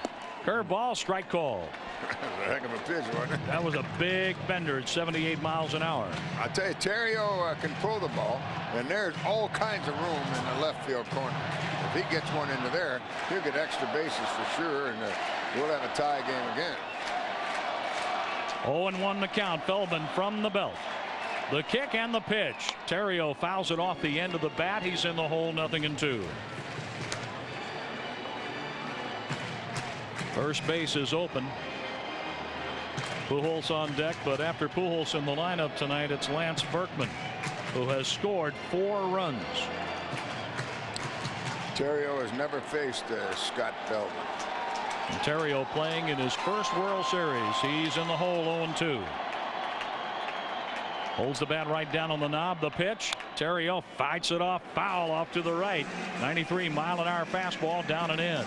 Curveball, strike call. That was a heck of a pitch, wasn't it? That was a big bender at 78 miles an hour. I tell you, Theriot can pull the ball, and there's all kinds of room in the left field corner. If he gets one into there, he'll get extra bases for sure, and we'll have a tie game again. 0-1 the count. Feldman from the belt. The kick and the pitch. Theriot fouls it off the end of the bat. He's in the hole, 0-2. First base is open. Pujols on deck, but after Pujols in the lineup tonight, it's Lance Berkman, who has scored 4 runs. Theriot has never faced Scott Feldman. And Theriot playing in his first World Series. He's in the hole, 0-2. Holds the bat right down on the knob. The pitch. Theriot fights it off. Foul off to the right. 93-mile-an-hour fastball down and in.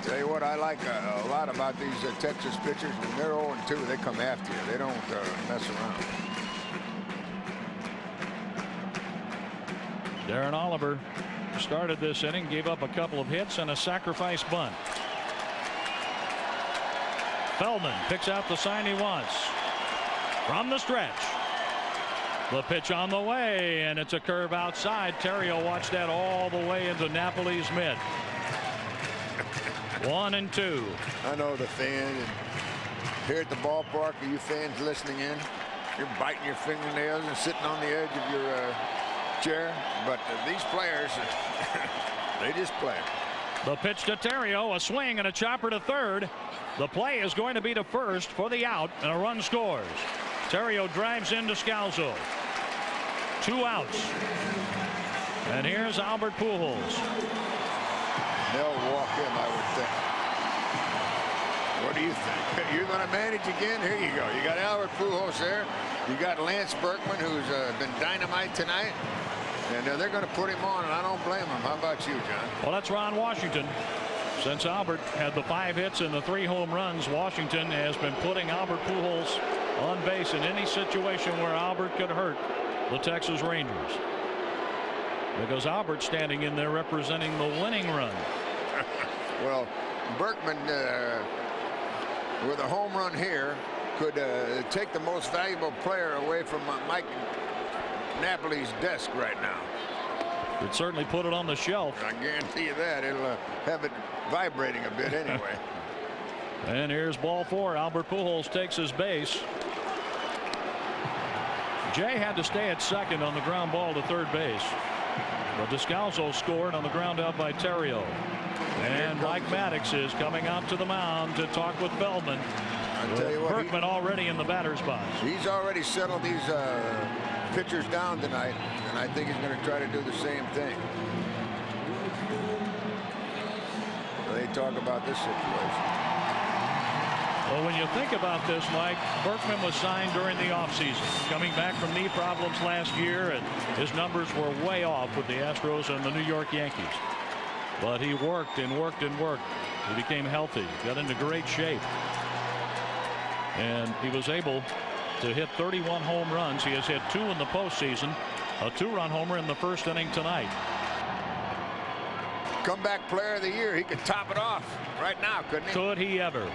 Tell you what I like a lot about these Texas pitchers. When they're 0-2, they come after you. They don't mess around. Darren Oliver started this inning, gave up a couple of hits and a sacrifice bunt. Feldman picks out the sign he wants. From the stretch. The pitch on the way, and it's a curve outside. Theriot watched that all the way into Napoli's mitt. 1-2. I know the fans here at the ballpark. Are you fans listening in? You're biting your fingernails and sitting on the edge of your chair. But these players, they just play. The pitch to Theriot, a swing and a chopper to third. The play is going to be to first for the out, and a run scores. Theriot drives into Scalzo. 2 outs. And here's Albert Pujols. They'll walk him, I would think. What do you think? You're going to manage again? Here you go. You got Albert Pujols there. You got Lance Berkman, who's been dynamite tonight. And they're going to put him on, and I don't blame him. How about you, John? Well, that's Ron Washington. Since Albert had the 5 hits and the 3 home runs, Washington has been putting Albert Pujols on base in any situation where Albert could hurt the Texas Rangers. Because Albert's standing in there representing the winning run. Well, Berkman, with a home run here, could take the most valuable player away from Mike Napoli's desk right now. Could certainly put it on the shelf. I guarantee you that. It'll have it vibrating a bit anyway. And here's ball 4. Albert Pujols takes his base. Jay had to stay at second on the ground ball to third base. But Descalso scored on the ground out by Theriot. And Mike Maddox is coming out to the mound to talk with Feldman. I tell you what, Berkman already in the batter's box. He's already settled these pitchers down tonight, and I think he's going to try to do the same thing. They talk about this situation. Well, when you think about this, Mike, Berkman was signed during the offseason, coming back from knee problems last year, and his numbers were way off with the Astros and the New York Yankees. But he worked and worked and worked. He became healthy, got into great shape. And he was able to hit 31 home runs. He has hit 2 in the postseason, a 2-run homer in the first inning tonight. Comeback player of the year. He could top it off right now, couldn't he? Could he ever?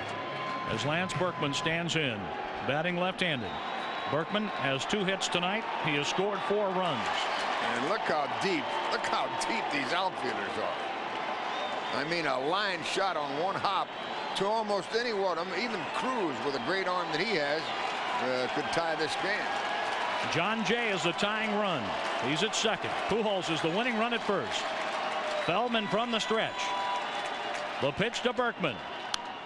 As Lance Berkman stands in, batting left-handed. Berkman has 2 hits tonight. He has scored 4 runs. And look how deep these outfielders are. I mean, a line shot on one hop to almost any one of them. Even Cruz, with a great arm that he has, could tie this game. John Jay is the tying run. He's at second. Pujols is the winning run at first. Feldman from the stretch. The pitch to Berkman.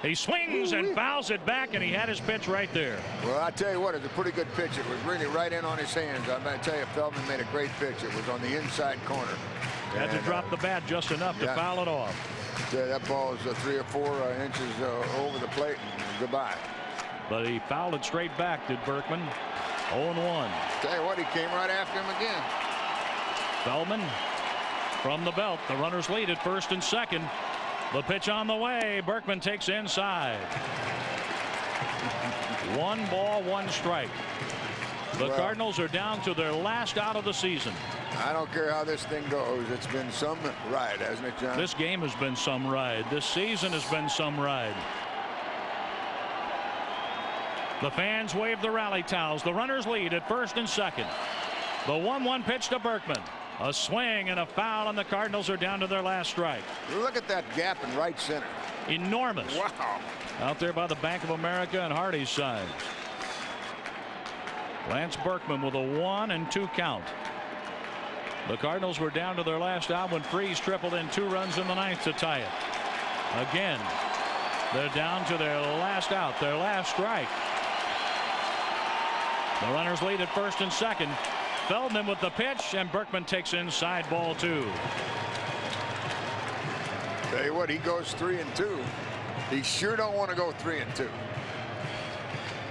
He swings and fouls it back, and he had his pitch right there. Well, I tell you what, it's a pretty good pitch. It was really right in on his hands. I'm going to tell you, Feldman made a great pitch. It was on the inside corner. Had to drop the bat just enough to foul it off. Yeah, that ball is 3 or 4 inches over the plate, and goodbye. But he fouled it straight back, did Berkman. 0-1. Tell you what, he came right after him again. Feldman from the belt. The runners lead at first and second. The pitch on the way. Berkman takes inside. 1 ball, 1 strike. The Cardinals are down to their last out of the season. I don't care how this thing goes. It's been some ride, hasn't it, John? This game has been some ride. This season has been some ride. The fans wave the rally towels. The runners lead at first and second. The 1-1 pitch to Berkman. A swing and a foul, and the Cardinals are down to their last strike. Look at that gap in right center. Enormous. Wow. Out there by the Bank of America and Hardy's side. Lance Berkman with a 1-2 count. The Cardinals were down to their last out when Freese tripled in 2 runs in the 9th to tie it. Again, they're down to their last out, their last strike. The runners lead at first and second. Feldman with the pitch, and Berkman takes inside, ball 2. Tell you what, he goes 3-2. He sure don't want to go 3-2.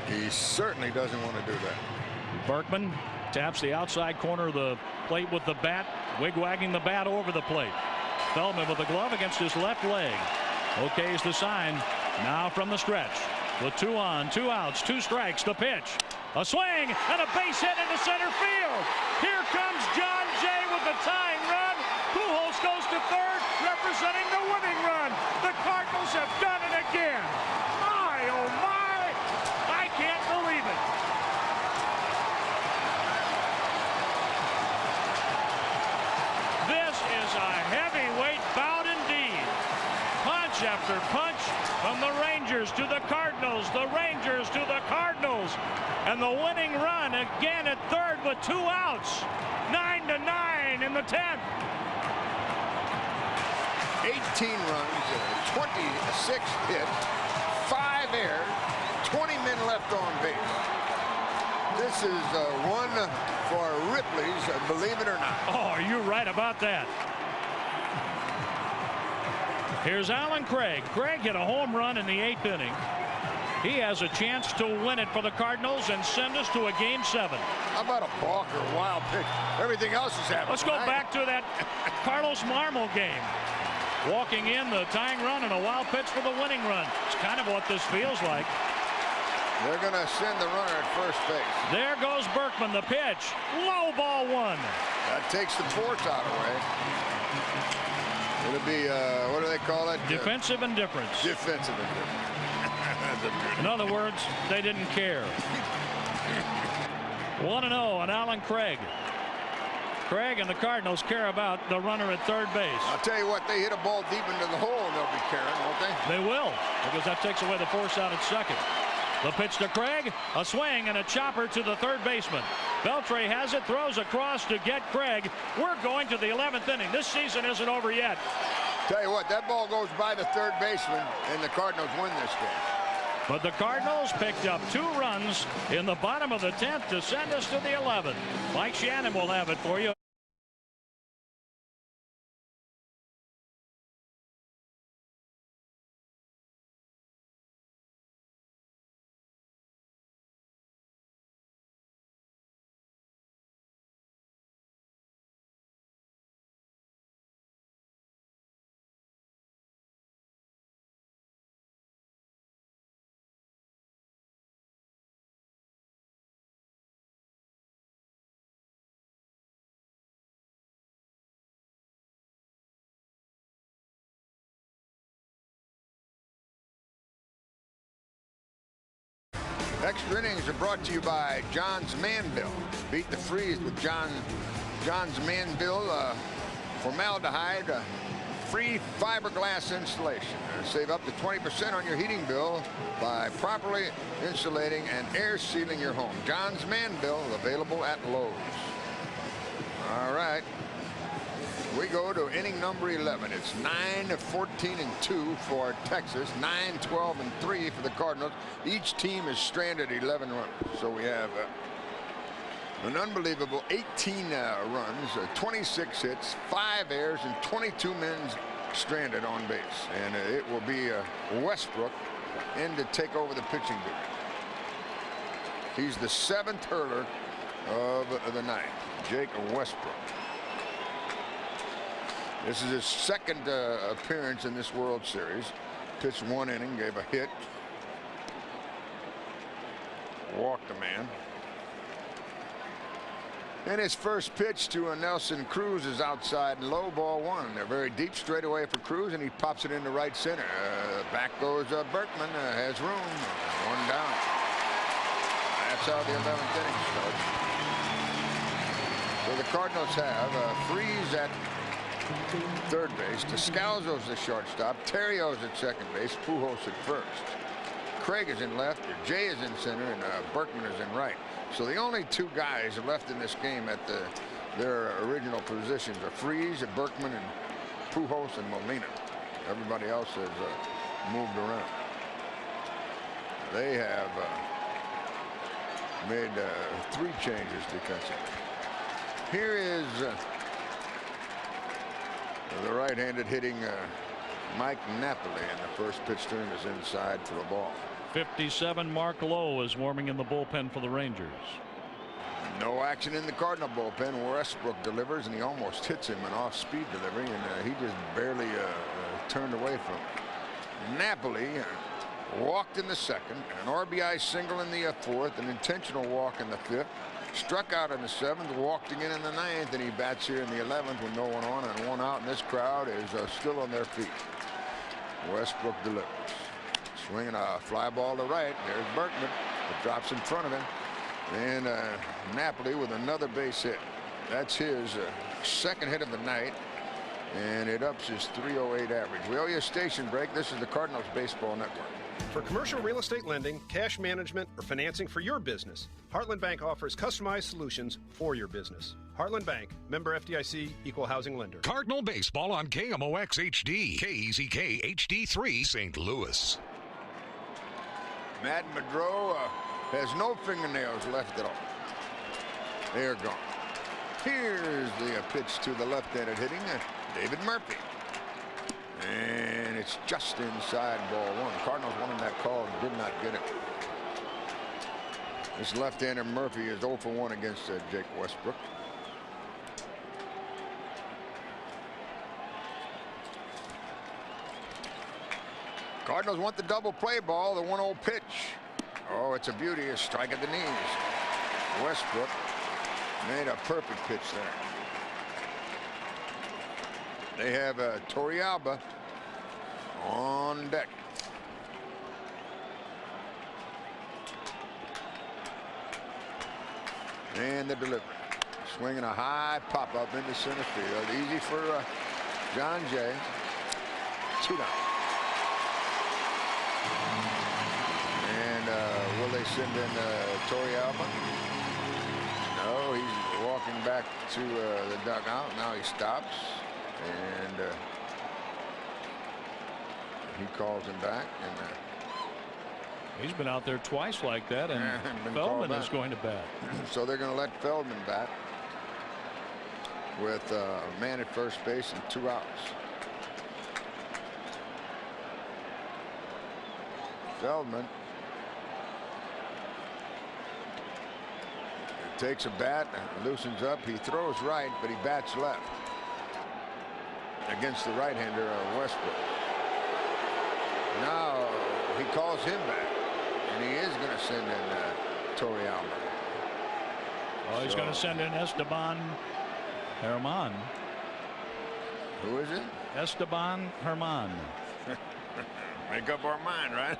He certainly doesn't want to do that. Berkman taps the outside corner of the plate with the bat, wig-wagging the bat over the plate. Feldman with the glove against his left leg. Okay's the sign. Now from the stretch. With 2 on, 2 outs, 2 strikes, the pitch. A swing and a base hit into center field. Here comes John Jay with the tying run. Pujols goes to third, representing the winning run. The Cardinals have done it again. My, oh my, I can't believe it. This is a heavyweight bout indeed. Punch after punch from the Rangers to the Cardinals, the Rangers to the Cardinals, and the winning run again at third with 2 outs. 9-9 in the 10th. 18 runs, 26 hits, 5 errors, 20 men left on base. This is one for Ripley's, believe it or not. Oh, you're right about that. Here's Alan Craig. Craig hit a home run in the 8th inning. He has a chance to win it for the Cardinals and send us to a Game 7. How about a balk or a wild pitch? Everything else is happening. Let's go back to that Carlos Marmol game. Walking in, the tying run, and a wild pitch for the winning run. It's kind of what this feels like. They're going to send the runner at first base. There goes Berkman, the pitch. Low ball 1. That takes the force out away. It'll be, what do they call it? Defensive indifference. Defensive indifference. In other words, they didn't care. 1-0 on Alan Craig. Craig and the Cardinals care about the runner at third base. I'll tell you what, they hit a ball deep into the hole and they'll be caring, won't they? They will, because that takes away the force out at second. The pitch to Craig, a swing and a chopper to the third baseman. Beltre has it, throws across to get Craig. We're going to the 11th inning. This season isn't over yet. Tell you what, that ball goes by the third baseman and the Cardinals win this game. But the Cardinals picked up 2 runs in the bottom of the 10th to send us to the 11th. Mike Shannon will have it for you. Extra innings are brought to you by John's Manville. Beat the freeze with John's Manville formaldehyde free fiberglass installation. Save up to 20% on your heating bill by properly insulating and air sealing your home. John's Manville, available at Lowe's. All right. We go to inning number 11. It's 9-14-2 for Texas, 9-12-3 for the Cardinals. Each team is stranded 11 runs. So we have an unbelievable 18 runs, 26 hits, 5 errors, and 22 men stranded on base. And it will be Westbrook in to take over the pitching duty. He's the 7th hurler of the night, Jake Westbrook. This is his second appearance in this World Series. Pitched 1 inning, gave a hit, walked a man. And his first pitch to Nelson Cruz is outside and low, ball 1. They're very deep straightaway for Cruz, and he pops it into right center. Back goes Berkman, has room, 1 down. That's how the 11th inning starts. So the Cardinals have Freese at third base, Descalzo's the shortstop, Terrio's at second base, Pujols at first. Craig is in left, Jay is in center, and Berkman is in right. So the only 2 guys left in this game at their original positions are Freese, Berkman, and Pujols and Molina. Everybody else has moved around. They have made 3 changes defensively. Here is the right-handed hitting Mike Napoli, and the first pitch to him is inside for the ball. 57 Mark Lowe is warming in the bullpen for the Rangers. No action in the Cardinal bullpen. Westbrook delivers, and he almost hits him, an off-speed delivery, and he just barely turned away from it. Napoli walked in the second, an RBI single in the 4th, an intentional walk in the 5th, struck out in the 7th, walked again in the 9th, and he bats here in the 11th with no one on and 1 out, and this crowd is still on their feet. Westbrook delivers. Swinging a fly ball to right. There's Berkman. It drops in front of him. And Napoli with another base hit. That's his second hit of the night. And it ups his .308 average. We owe you a station break. This is the Cardinals Baseball Network. For commercial real estate lending, cash management, or financing for your business, Heartland Bank offers customized solutions for your business. Heartland Bank, member FDIC, equal housing lender. Cardinal baseball on KMOX HD, KEZK HD3, St. Louis. Matt Madro has no fingernails left at all. They're gone. Here's the pitch to the left-handed hitting David Murphy. And it's just inside ball 1. Cardinals wanted that call and did not get it. This left-hander Murphy is 0 for 1 against Jake Westbrook. Cardinals want the double play ball, the 1-0 pitch. Oh, it's a beauty, a strike at the knees. Westbrook made a perfect pitch there. They have Torrealba on deck. And the delivery. Swinging a high pop-up into center field. Easy for John Jay. 2 down. And will they send in Torrealba? No, he's walking back to the dugout. Now he stops. And he calls him back. And he's been out there twice like that, and Feldman is going to bat. So they're going to let Feldman bat with a man at first base and 2 outs. Feldman takes a bat and loosens up. He throws right, but he bats left against the right-hander Westbrook. Now he calls him back, and he is going to send in Torrealba. Oh, he's going to send in Esteban Herman. Who is it? Esteban Herman. Make up our mind, right?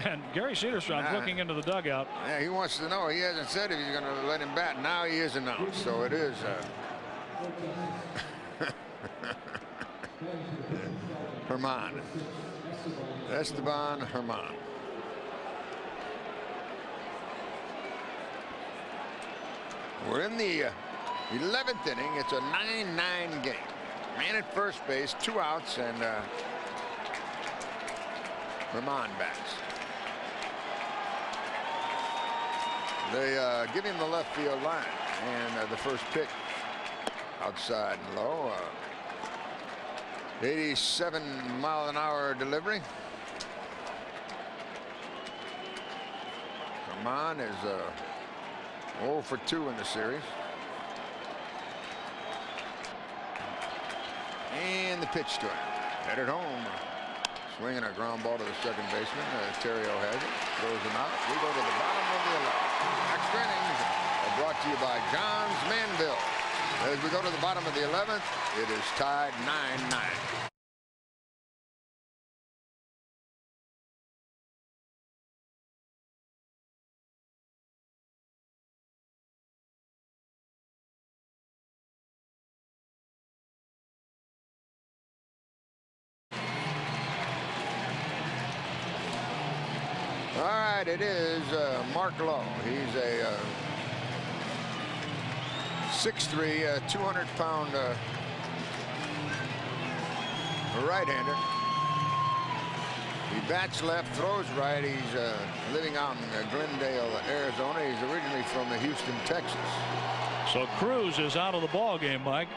And Gary Cedarstrom's looking into the dugout. Yeah, he wants to know. He hasn't said if he's going to let him bat. Now he is announced, so it is. Herman. Esteban Herman. We're in the 11th inning. It's a 9-9 game. Man at first base, 2 outs, and Herman bats. They give him the left field line, and the first pitch outside and low. 87-mile-an-hour delivery. Herman is 0 for 2 in the series. And the pitch to him. Headed home. Swinging a ground ball to the second baseman. Terrio has it. Throws him out. We go to the bottom of the 11th. Extra innings are brought to you by John's Manville. As we go to the bottom of the 11th, it is tied 9-9. All right, it is Mark Lowe. He's a 6'3", 200-pound right-hander. He bats left, throws right. He's living out in Glendale, Arizona. He's originally from Houston, Texas. So Cruz is out of the ball game, Mike.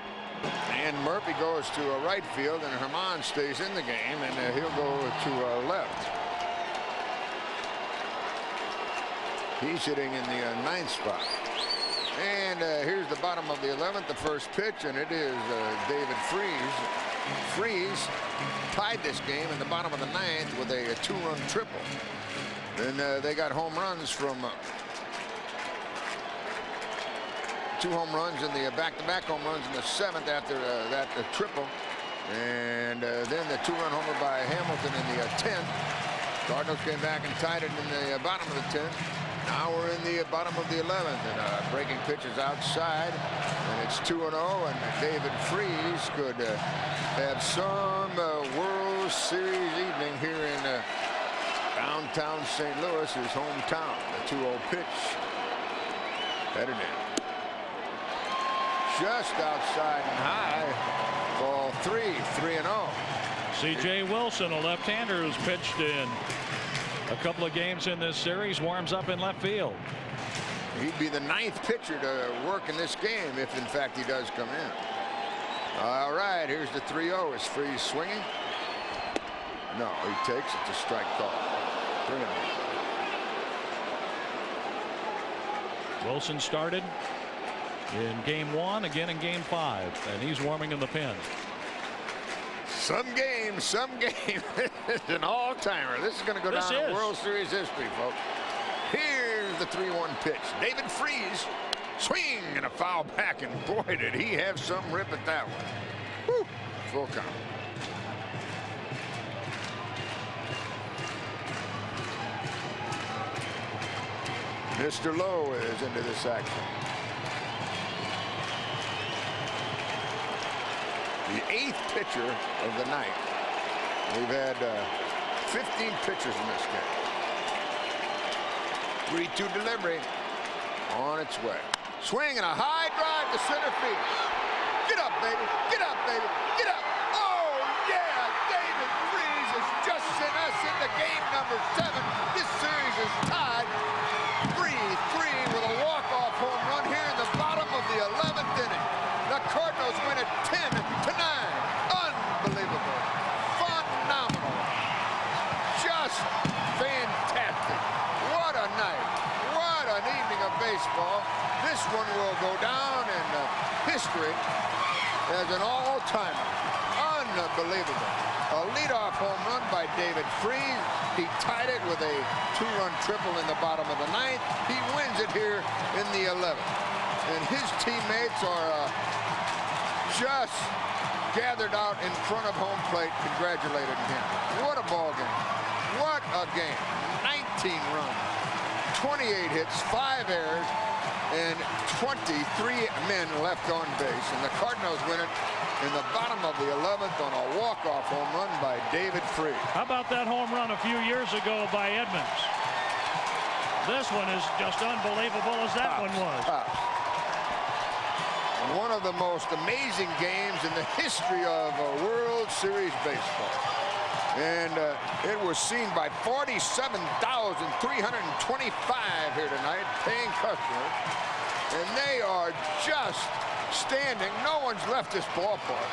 And Murphy goes to right field, and Herman stays in the game, and he'll go to left. He's hitting in the 9th spot. And here's the bottom of the 11th, the first pitch, and it is David Freese. Freese tied this game in the bottom of the 9th with a 2-run triple. Then they got home runs from 2 home runs in the back-to-back home runs in the 7th after that triple. And then the 2-run homer by Hamilton in the 10th. Cardinals came back and tied it in the bottom of the 10th. Now we're in the bottom of the 11th, and breaking pitches outside, and it's 2-0, and David Freese could have some World Series evening here in downtown St. Louis, his hometown. The 2-0 pitch headed in. Just outside and high, ball 3-0. C.J. Wilson, a left-hander who's pitched in a couple of games in this series, warms up in left field. He'd be the 9th pitcher to work in this game if, in fact, he does come in. All right, here's the 3-0. Is Freese swinging? No, he takes it to strike call. 3-0. Wilson started in game 1, again in game 5, and he's warming in the pen. Some game. It's an all-timer. This is going to go down in World Series history, folks. Here's the 3-1 pitch. David Freese, swing and a foul back, and boy, did he have some rip at that one. Whew. Full count. Mr. Lowe is into this action. The 8th pitcher of the night. We've had 15 pitchers in this game. 3-2 delivery on its way. Swing and a high drive to center field. Get up, baby. Get up, baby. Get up. Oh, yeah. David Freese has just sent us into game number 7. This series is tied 3-3 with a walk-off home run here in the bottom of the 11th inning. The Cardinals win it 10-9. Unbelievable. Phenomenal. Just fantastic. What a night. What an evening of baseball. This one will go down in history as an all-timer. Unbelievable. A leadoff home run by David Freese. He tied it with a 2-run triple in the bottom of the 9th. He wins it here in the 11th. And his teammates are just gathered out in front of home plate congratulating him. What a ball game. What a game. 19 runs, 28 hits, 5 errors, and 23 men left on base. And the Cardinals win it in the bottom of the 11th on a walk-off home run by David Freese. How about that home run a few years ago by Edmonds? This one is just unbelievable as that one was. One of the most amazing games in the history of World Series baseball. And it was seen by 47,325 here tonight, paying customers. And they are just standing. No one's left this ballpark.